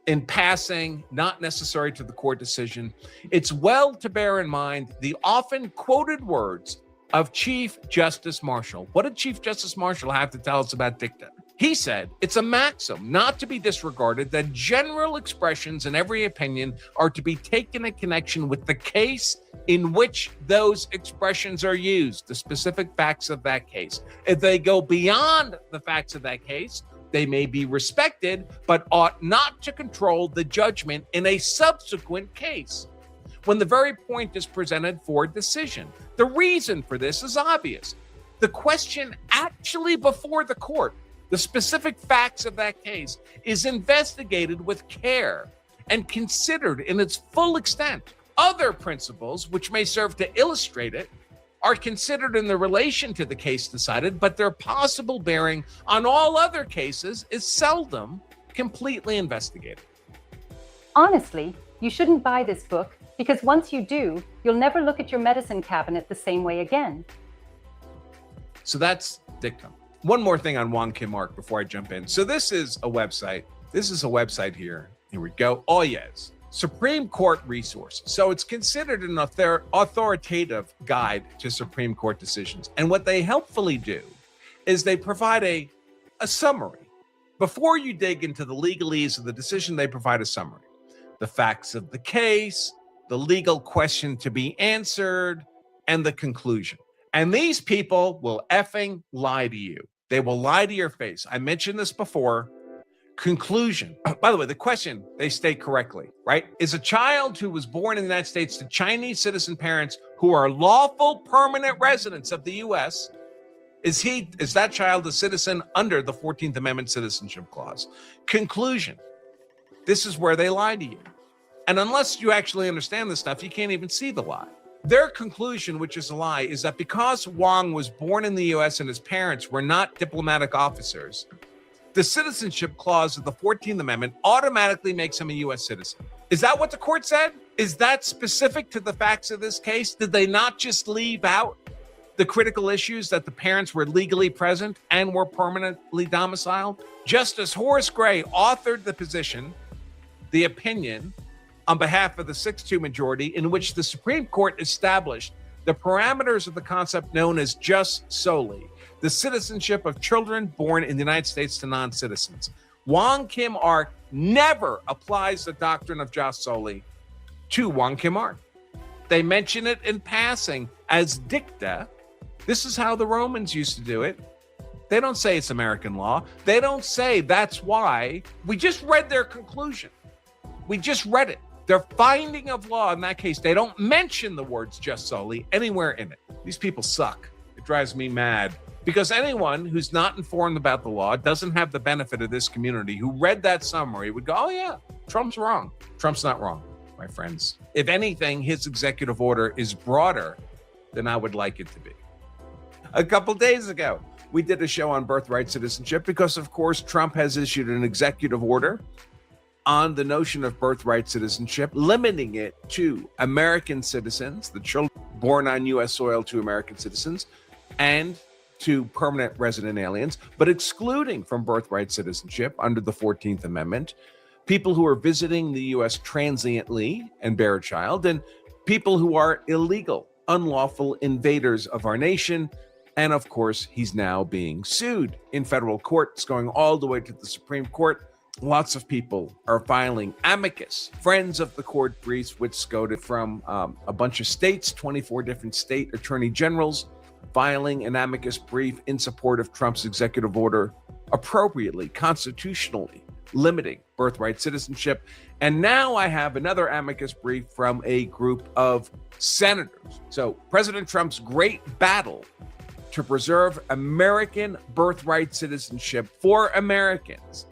in passing, not necessary to the court decision, it's well to bear in mind the often quoted words of Chief Justice Marshall. What did Chief Justice Marshall have to tell us about dicta? He said, it's a maxim not to be disregarded that general expressions in every opinion are to be taken in connection with the case in which those expressions are used, the specific facts of that case. If they go beyond the facts of that case, they may be respected, but ought not to control the judgment in a subsequent case when the very point is presented for decision. The reason for this is obvious. The question actually before the court, the specific facts of that case, is investigated with care and considered in its full extent. Other principles, which may serve to illustrate it, are considered in the relation to the case decided, but their possible bearing on all other cases is seldom completely investigated. Honestly, you shouldn't buy this book because once you do, you'll never look at your medicine cabinet the same way again. So that's dictum. One more thing on Wong Kim Ark before I jump in. So this is a website. This is a website here. Here we go. Oh, yes. Supreme Court resource. So it's considered an authoritative guide to Supreme Court decisions. And what they helpfully do is they provide a summary. Before you dig into the legalese of the decision, they provide a summary. The facts of the case, the legal question to be answered, and the conclusion. And these people will effing lie to you. They will lie to your face. I mentioned this before. Conclusion. By the way, the question, they state correctly, right? Is a child who was born in the United States to Chinese citizen parents who are lawful permanent residents of the U.S., is that child a citizen under the 14th Amendment Citizenship Clause? Conclusion. This is where they lie to you. And unless you actually understand this stuff, you can't even see the lie. Their conclusion, which is a lie, is that because Wong was born in the U.S. and his parents were not diplomatic officers, the Citizenship Clause of the 14th Amendment automatically makes him a U.S. citizen. Is that what the court said? Is that specific to the facts of this case? Did they not just leave out the critical issues that the parents were legally present and were permanently domiciled? Justice Horace Gray authored the opinion on behalf of the 6-2 majority in which the Supreme Court established the parameters of the concept known as jus soli, the citizenship of children born in the United States to non-citizens. Wong Kim Ark never applies the doctrine of jus soli to Wong Kim Ark. They mention it in passing as dicta. This is how the Romans used to do it. They don't say it's American law. They don't say that's why. We just read their conclusion. We just read it. Their finding of law in that case, they don't mention the words jus soli anywhere in it. These people suck. It drives me mad. Because anyone who's not informed about the law, doesn't have the benefit of this community, who read that summary would go, oh yeah, Trump's wrong. Trump's not wrong, my friends. If anything, his executive order is broader than I would like it to be. A couple days ago, we did a show on birthright citizenship because, of course, Trump has issued an executive order on the notion of birthright citizenship, limiting it to American citizens, the children born on U.S. soil to American citizens, and to permanent resident aliens, but excluding from birthright citizenship under the 14th Amendment, people who are visiting the U.S. transiently and bear a child, and people who are illegal, unlawful invaders of our nation. And of course, he's now being sued in federal court. It's going all the way to the Supreme Court. Lots of people are filing amicus, friends of the court briefs, which go from a bunch of states, 24 different state attorney generals, filing an amicus brief in support of Trump's executive order, appropriately, constitutionally limiting birthright citizenship. And now I have another amicus brief from a group of senators. So President Trump's great battle to preserve American birthright citizenship for Americans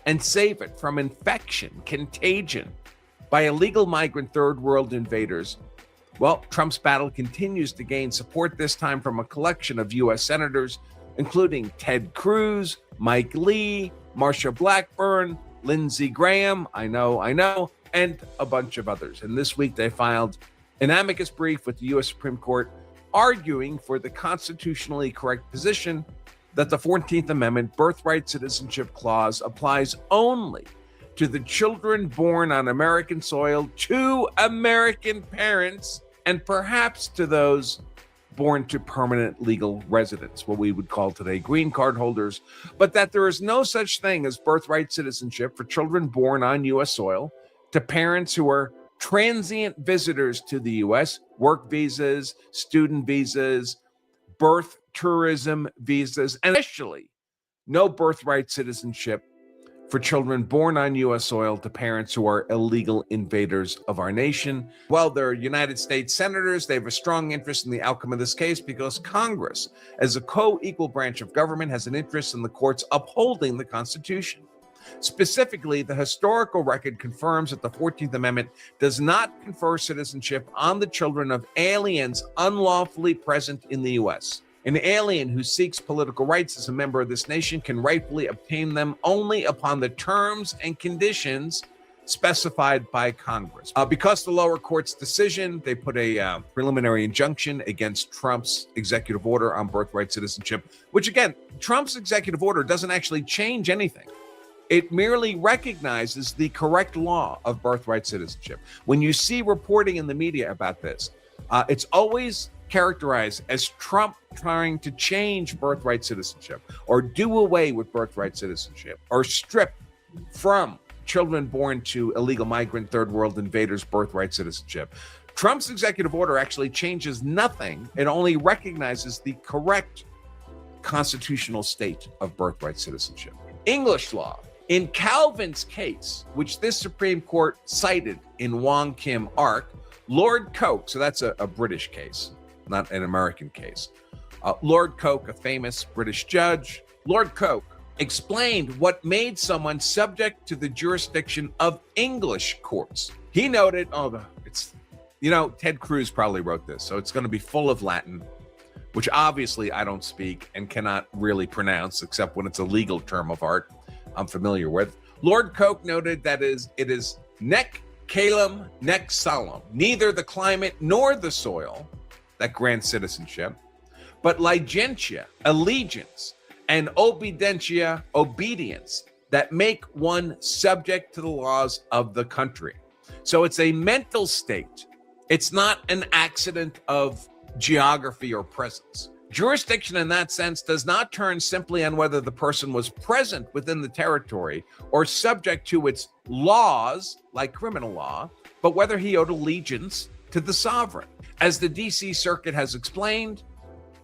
and save it from infection, contagion by illegal migrant third world invaders. Well, Trump's battle continues to gain support, this time from a collection of U.S. senators, including Ted Cruz, Mike Lee, Marsha Blackburn, Lindsey Graham, I know, and a bunch of others. And this week they filed an amicus brief with the U.S. Supreme Court arguing for the constitutionally correct position that the 14th Amendment Birthright Citizenship Clause applies only to the children born on American soil to American parents and perhaps to those born to permanent legal residents, what we would call today green card holders, but that there is no such thing as birthright citizenship for children born on U.S. soil to parents who are transient visitors to the U.S., work visas, student visas, birth tourism visas, and especially no birthright citizenship for children born on U.S. soil to parents who are illegal invaders of our nation. Well, they're United States senators. They have a strong interest in the outcome of this case because Congress, as a co-equal branch of government, has an interest in the courts upholding the Constitution. Specifically, the historical record confirms that the 14th Amendment does not confer citizenship on the children of aliens unlawfully present in the U.S. An alien who seeks political rights as a member of this nation can rightfully obtain them only upon the terms and conditions specified by Congress. Because the lower court's decision, they put a preliminary injunction against Trump's executive order on birthright citizenship, which again, Trump's executive order doesn't actually change anything. It merely recognizes the correct law of birthright citizenship. When you see reporting in the media about this, it's always characterized as Trump trying to change birthright citizenship or do away with birthright citizenship or strip from children born to illegal migrant third world invaders birthright citizenship. Trump's executive order actually changes nothing. It only recognizes the correct constitutional state of birthright citizenship. English law. In Calvin's case, which this Supreme Court cited in Wong Kim Ark, Lord Coke, so that's a British case, not an American case. Lord Coke, a famous British judge, Lord Coke explained what made someone subject to the jurisdiction of English courts. He noted, Ted Cruz probably wrote this, so it's going to be full of Latin, which obviously I don't speak and cannot really pronounce except when it's a legal term of art I'm familiar with. Lord Coke noted that it is nec calum nec salum, neither the climate nor the soil that grants citizenship, but ligentia, allegiance, and obedientia, obedience, that make one subject to the laws of the country. So it's a mental state. It's not an accident of geography or presence. Jurisdiction in that sense does not turn simply on whether the person was present within the territory or subject to its laws, like criminal law, but whether he owed allegiance to the sovereign. As the DC Circuit has explained,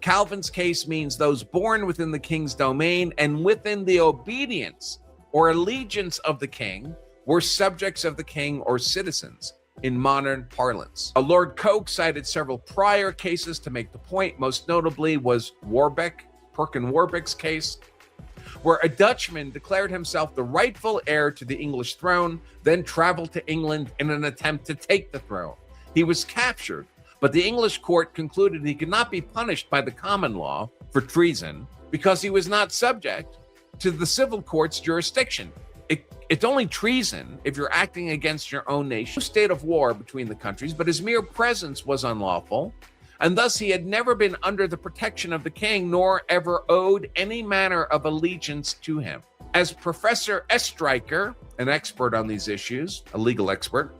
Calvin's case means those born within the king's domain and within the obedience or allegiance of the king were subjects of the king or citizens in modern parlance. Lord Coke cited several prior cases to make the point. Most notably was Perkin Warbeck's case, where a Dutchman declared himself the rightful heir to the English throne, then traveled to England in an attempt to take the throne. He was captured, but the English court concluded he could not be punished by the common law for treason because he was not subject to the civil court's jurisdiction. It's only treason if you're acting against your own nation. No state of war between the countries, but his mere presence was unlawful, and thus he had never been under the protection of the king, nor ever owed any manner of allegiance to him. As Professor Estreicher, an expert on these issues, a legal expert,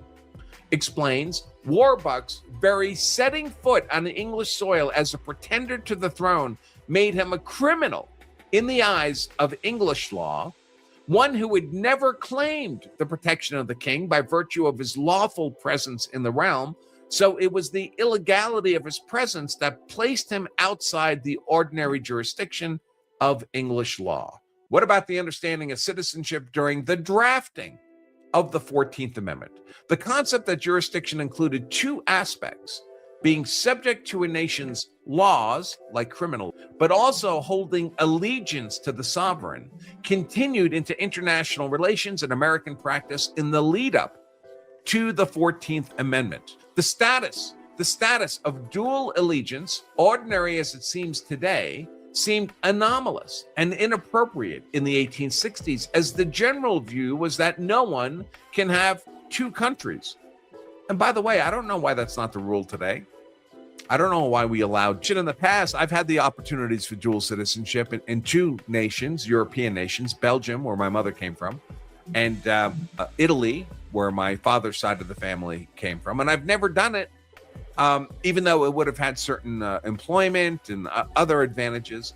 explains, Warbeck's very setting foot on the English soil as a pretender to the throne made him a criminal in the eyes of English law, one who had never claimed the protection of the king by virtue of his lawful presence in the realm. So it was the illegality of his presence that placed him outside the ordinary jurisdiction of English law. What about the understanding of citizenship during the drafting of the 14th Amendment? The concept that jurisdiction included two aspects: being subject to a nation's laws, like criminal, but also holding allegiance to the sovereign, continued into international relations and American practice in the lead up to the 14th Amendment. The status of dual allegiance, ordinary as it seems today, seemed anomalous and inappropriate in the 1860s, as the general view was that no one can have two countries. And by the way, I don't know why that's not the rule today. I don't know why we allowed in the past. I've had the opportunities for dual citizenship in two nations, European nations, Belgium, where my mother came from, and Italy, where my father's side of the family came from. And I've never done it, even though it would have had certain employment and other advantages,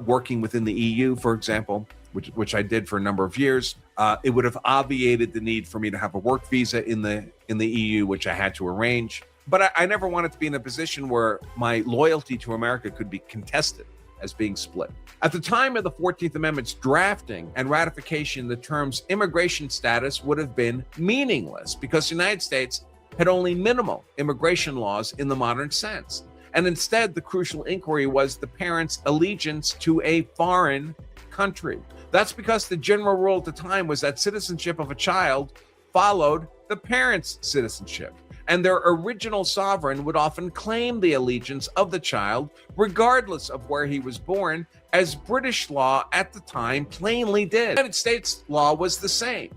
working within the EU, for example, which I did for a number of years. It would have obviated the need for me to have a work visa in the EU, which I had to arrange. But I never wanted to be in a position where my loyalty to America could be contested as being split. At the time of the 14th Amendment's drafting and ratification, the terms immigration status would have been meaningless because the United States had only minimal immigration laws in the modern sense. And instead, the crucial inquiry was the parent's allegiance to a foreign country. That's because the general rule at the time was that citizenship of a child followed the parent's citizenship, and their original sovereign would often claim the allegiance of the child, regardless of where he was born, as British law at the time plainly did. The United States law was the same.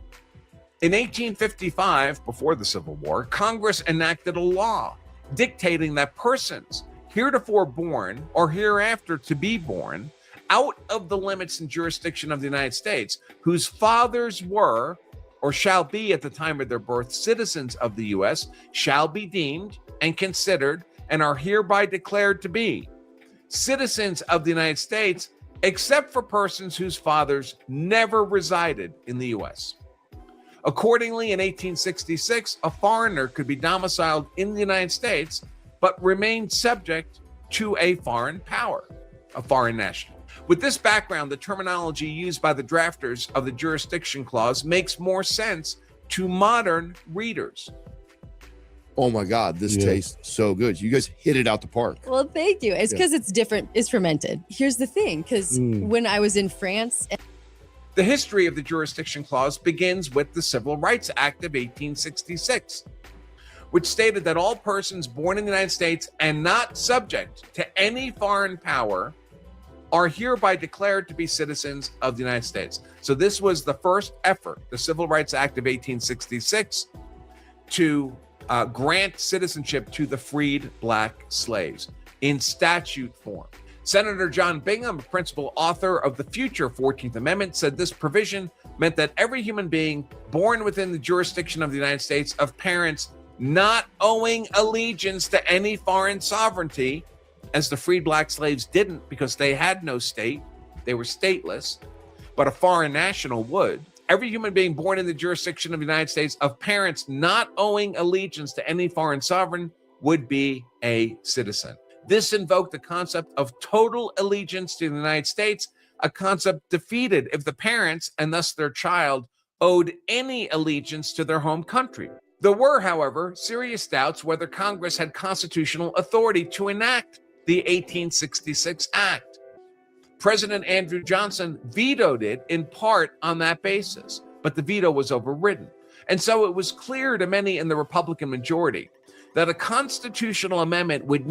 In 1855, before the Civil War, Congress enacted a law dictating that persons heretofore born or hereafter to be born out of the limits and jurisdiction of the United States, whose fathers were or shall be at the time of their birth citizens of the U.S., shall be deemed and considered and are hereby declared to be citizens of the United States, except for persons whose fathers never resided in the U.S. Accordingly, in 1866, a foreigner could be domiciled in the United States, but remain subject to a foreign power, a foreign national. With this background, the terminology used by the drafters of the jurisdiction clause makes more sense to modern readers. Oh my God, this tastes so good. You guys hit it out the park. Well, thank you. It's because it's different. It's fermented. Here's the thing, because when I was in France... The history of the jurisdiction clause begins with the Civil Rights Act of 1866, which stated that all persons born in the United States and not subject to any foreign power are hereby declared to be citizens of the United States. So this was the first effort, the Civil Rights Act of 1866, to grant citizenship to the freed black slaves in statute form. Senator John Bingham, a principal author of the future 14th Amendment, said this provision meant that every human being born within the jurisdiction of the United States of parents not owing allegiance to any foreign sovereignty, as the freed black slaves didn't because they had no state, they were stateless, but a foreign national would. Every human being born in the jurisdiction of the United States of parents not owing allegiance to any foreign sovereign would be a citizen. This invoked the concept of total allegiance to the United States, a concept defeated if the parents, and thus their child, owed any allegiance to their home country. There were, however, serious doubts whether Congress had constitutional authority to enact the 1866 Act. President Andrew Johnson vetoed it in part on that basis, but the veto was overridden. And so it was clear to many in the Republican majority that a constitutional amendment would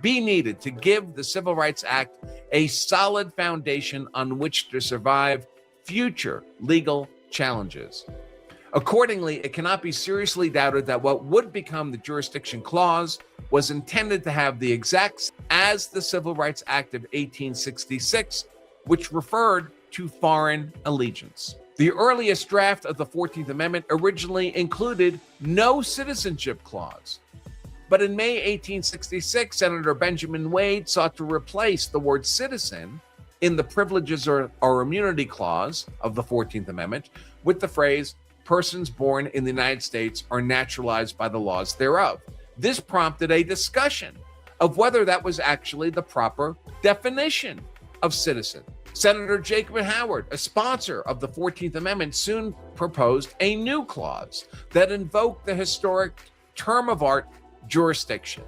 be needed to give the Civil Rights Act a solid foundation on which to survive future legal challenges. Accordingly, it cannot be seriously doubted that what would become the jurisdiction clause was intended to have the exact as the Civil Rights Act of 1866, which referred to foreign allegiance. The earliest draft of the 14th Amendment originally included no citizenship clause. But in May 1866, Senator Benjamin Wade sought to replace the word citizen in the privileges or immunity clause of the 14th Amendment with the phrase, persons born in the United States are naturalized by the laws thereof. This prompted a discussion of whether that was actually the proper definition of citizen. Senator Jacob Howard, a sponsor of the 14th Amendment, soon proposed a new clause that invoked the historic term of art jurisdiction.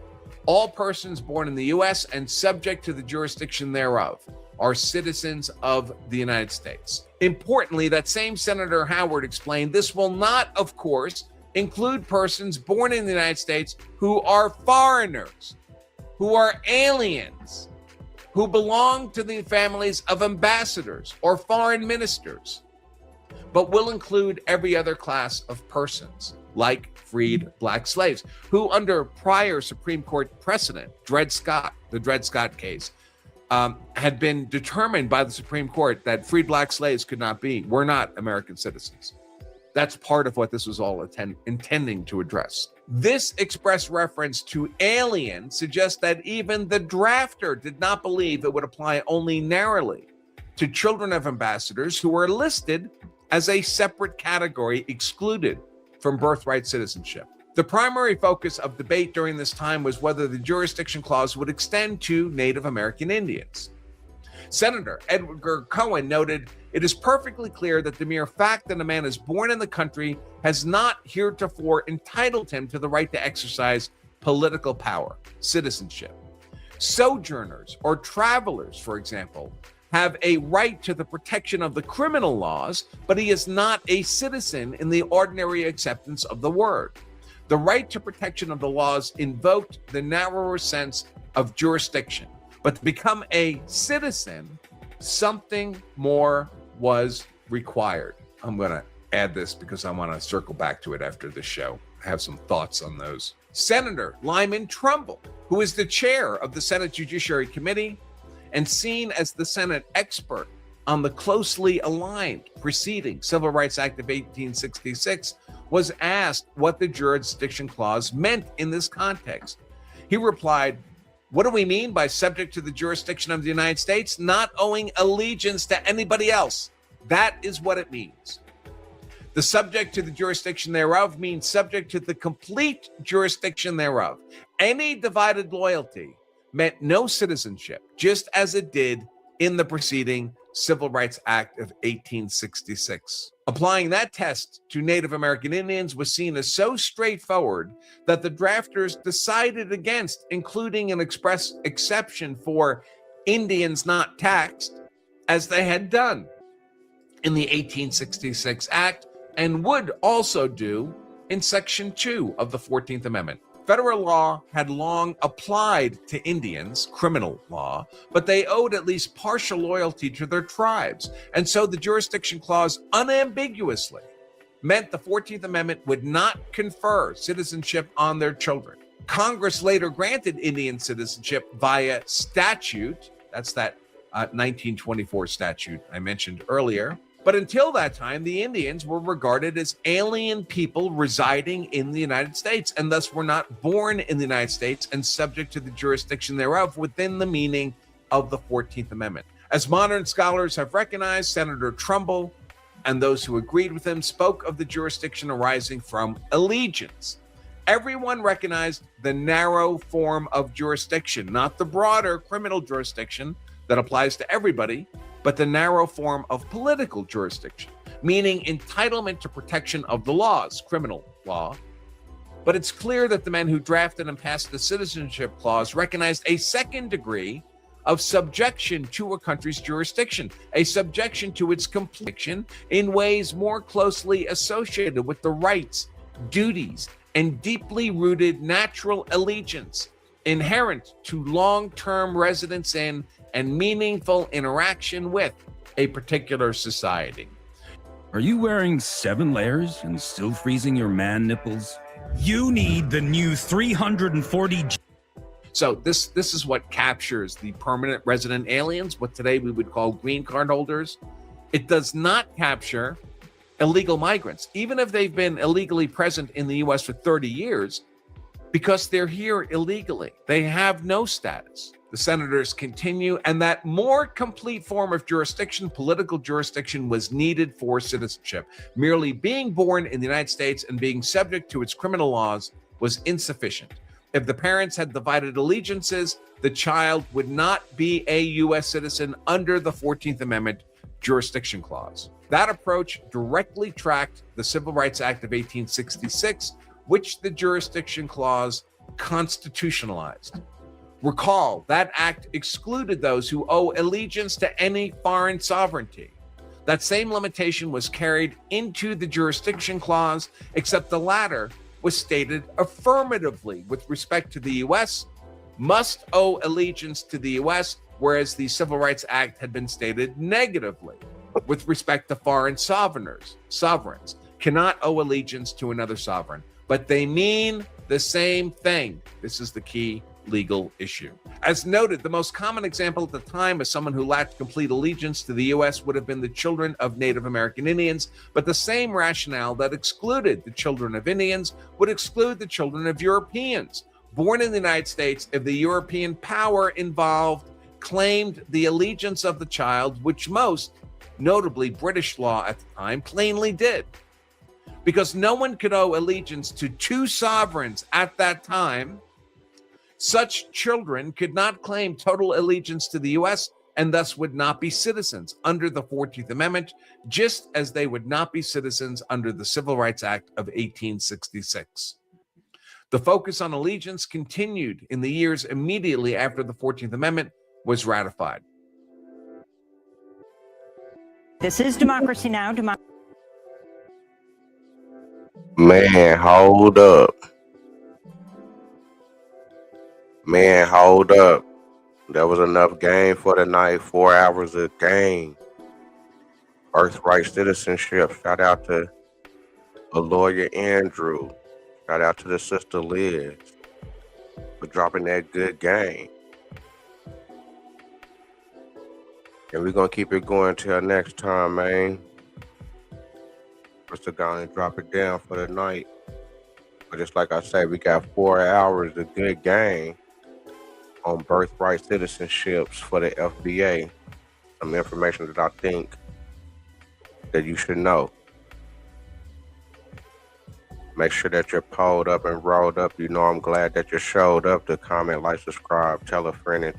All persons born in the U.S. and subject to the jurisdiction thereof are citizens of the United States. Importantly, that same Senator Howard explained this will not, of course, include persons born in the United States who are foreigners, who are aliens, who belong to the families of ambassadors or foreign ministers, but will include every other class of persons, like freed black slaves, who under prior Supreme Court precedent, the Dred Scott case, had been determined by the Supreme Court that freed black slaves were not American citizens. That's part of what this was all intending to address. This express reference to alien suggests that even the drafter did not believe it would apply only narrowly to children of ambassadors who were listed as a separate category excluded from birthright citizenship. The primary focus of debate during this time was whether the jurisdiction clause would extend to Native American Indians. Senator Edgar Cohen noted, "It is perfectly clear that the mere fact that a man is born in the country has not heretofore entitled him to the right to exercise political power, citizenship. Sojourners or travelers, for example, have a right to the protection of the criminal laws, but he is not a citizen in the ordinary acceptance of the word. The right to protection of the laws invoked the narrower sense of jurisdiction, but to become a citizen, something more was required." I'm going to add this because I want to circle back to it after the show. I have some thoughts on those. Senator Lyman Trumbull, who is the chair of the Senate Judiciary Committee and seen as the Senate expert on the closely aligned preceding Civil Rights Act of 1866, was asked what the jurisdiction clause meant in this context. He replied, "What do we mean by subject to the jurisdiction of the United States? Not owing allegiance to anybody else. That is what it means. The subject to the jurisdiction thereof means subject to the complete jurisdiction thereof. Any divided loyalty meant no citizenship, just as it did in the preceding Civil Rights Act of 1866. Applying that test to Native American Indians was seen as so straightforward that the drafters decided against including an express exception for Indians not taxed, as they had done in the 1866 Act and would also do in Section 2 of the 14th Amendment. Federal law had long applied to Indians, criminal law, but they owed at least partial loyalty to their tribes. And so the jurisdiction clause unambiguously meant the 14th Amendment would not confer citizenship on their children. Congress later granted Indian citizenship via statute. That's that 1924 statute I mentioned earlier. But until that time, the Indians were regarded as alien people residing in the United States and thus were not born in the United States and subject to the jurisdiction thereof within the meaning of the 14th Amendment. As modern scholars have recognized, Senator Trumbull and those who agreed with him spoke of the jurisdiction arising from allegiance. Everyone recognized the narrow form of jurisdiction, not the broader criminal jurisdiction that applies to everybody, but the narrow form of political jurisdiction, meaning entitlement to protection of the laws, criminal law. But it's clear that the men who drafted and passed the Citizenship Clause recognized a second degree of subjection to a country's jurisdiction, a subjection to its completion in ways more closely associated with the rights, duties, and deeply rooted natural allegiance inherent to long-term residence in and meaningful interaction with a particular society. Are you wearing 7 layers and still freezing your man nipples? You need the new 340. So this is what captures the permanent resident aliens, what today we would call green card holders. It does not capture illegal migrants, even if they've been illegally present in the US for 30 years, because they're here illegally. They have no status. The senators continue, and that more complete form of jurisdiction, political jurisdiction, was needed for citizenship. Merely being born in the United States and being subject to its criminal laws was insufficient. If the parents had divided allegiances, the child would not be a U.S. citizen under the 14th Amendment jurisdiction clause. That approach directly tracked the Civil Rights Act of 1866, which the jurisdiction clause constitutionalized. Recall, that act excluded those who owe allegiance to any foreign sovereignty. That same limitation was carried into the jurisdiction clause, except the latter was stated affirmatively with respect to the U.S., must owe allegiance to the U.S., whereas the Civil Rights Act had been stated negatively with respect to foreign sovereigns cannot owe allegiance to another sovereign, but they mean the same thing. This is the key legal issue. As noted, the most common example at the time of someone who lacked complete allegiance to the U.S. would have been the children of Native American Indians, but the same rationale that excluded the children of Indians would exclude the children of Europeans. Born in the United States, if the European power involved claimed the allegiance of the child, which most, notably British law at the time, plainly did. Because no one could owe allegiance to two sovereigns at that time, such children could not claim total allegiance to the U.S. and thus would not be citizens under the 14th Amendment, just as they would not be citizens under the Civil Rights Act of 1866. The focus on allegiance continued in the years immediately after the 14th Amendment was ratified. This is Democracy Now! Man, hold up. Man, hold up. There was enough game for the night. 4 hours of game. Birthright Citizenship. Shout out to a lawyer, Andrew. Shout out to the sister, Liz, for dropping that good game. And we're going to keep it going till next time, man. Just to go and drop it down for the night. But just like I say, we got 4 hours of good game on Birthright Citizenships for the FBA. Some information that I think that you should know. Make sure that you're polled up and rolled up. You know I'm glad that you showed up to comment, like, subscribe, tell a friend, and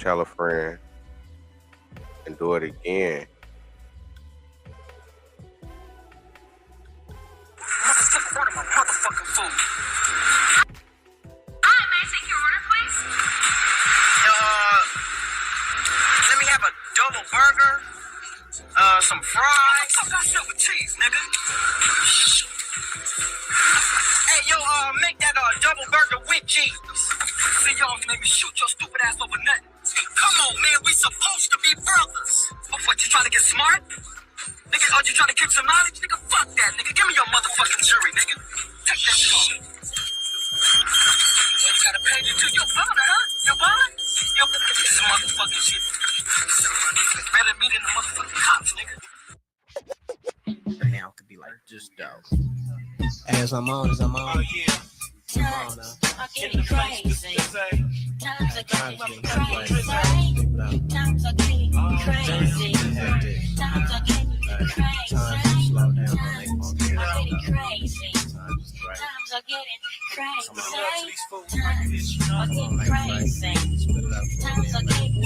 do it again. Let me have a double burger, some fries. Fuck that shit with cheese, nigga. Hey, yo, make that double burger with cheese. See, y'all made me shoot your stupid ass over nothing. Come on, man, we supposed to be brothers. What, you trying to get smart? Nigga, are you trying to kick some knowledge? Nigga, fuck that, nigga. Give me your motherfucking jury, nigga. Take that shit off. Well, you gotta pay it to your father, huh? Your father? Yo, this is motherfucking shit. Better meet in the motherfucking cops, nigga. Now could be like just dope. As I'm on, Oh yeah. Come on now. I'm getting crazy. Times are getting crazy. Times are getting crazy. Times are getting crazy. Slow down. I'm getting crazy. Times are getting crazy. Times are getting crazy. Times are getting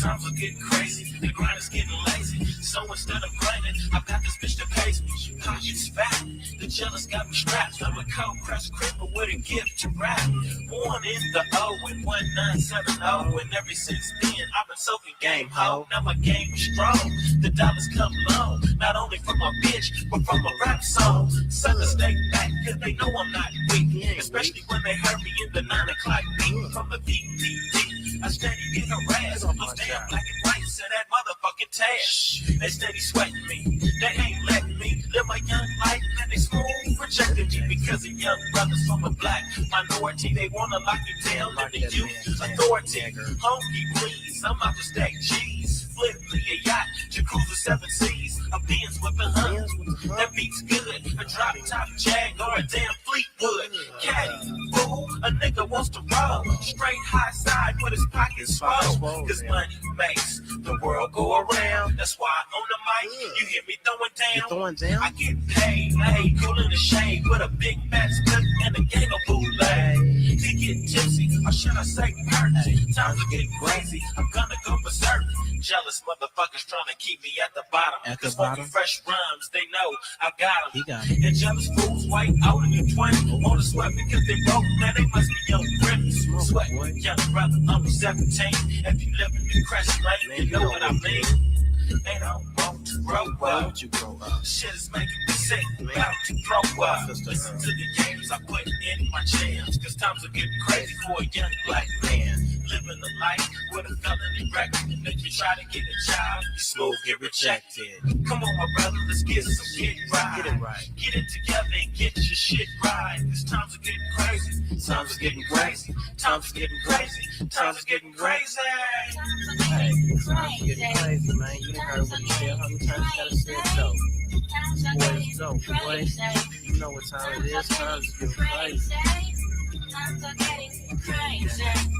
Times are getting crazy, the grind is getting lazy. So instead of grinding, I got this bitch that pays me. Pockets fat, the jealous got me strapped. I'm a cold pressed cripple with a gift to rap. Born in the O and 1970, and ever since then I've been soaking game ho. Now my game is strong, the dollars come long, not only from my bitch, but from a rap song. Suckers stay back, cause they know I'm not weak, especially when they heard me in the 9 o'clock beat from the VPD. I steady get harassed, those damn black and whites and that motherfucking task. They steady sweating me, they ain't letting me live my young life, and they smooth rejecting me because of young brothers from a black minority. They wanna lock you down in the youth authority. Homie, please, I'm out to stack cheese. Flip me a yacht, Jacuzzi 7 Seas, a Benz with a hunt. That beats good, a drop top Jag or a damn Fleetwood. Caddy, fool, a nigga wants to roll straight high side with his pockets swole. Cause money makes the world go around. That's why on the mic, you hear me throwing down. I get paid, hey, cool in the shade with a big fat split and a gang of bootleg. To get tipsy, or should I say hurt? Times are getting crazy, I'm gonna go berserk. Jealous motherfuckers trying to keep me at the bottom. Cause smoking fresh rhymes, they know I got them. And jealous fools white out in the 20 wanna sweat because they broke, man, they must be young rims. Sweat, young brother, I'm 17. If you live in the crash lane, you know what I mean. They don't want to grow up. Why don't you grow up? Shit is making me sick, about to throw up. Listen to the games I put in my jams, cause times are getting crazy for a young black man. Living a life with a felony record. And if you try to get a job, you smooth get rejected. Come on, my brother, let's get some shit right. Get it right. Get it together and get your shit right. Cause times are getting crazy. Times are getting crazy. Times are getting crazy. Times are getting crazy. Hey, times are getting crazy, man. You done heard what he said. How many times you gotta say it though? Boy, it's dope, boy. You know what time it is. Times are getting crazy. Times are getting crazy.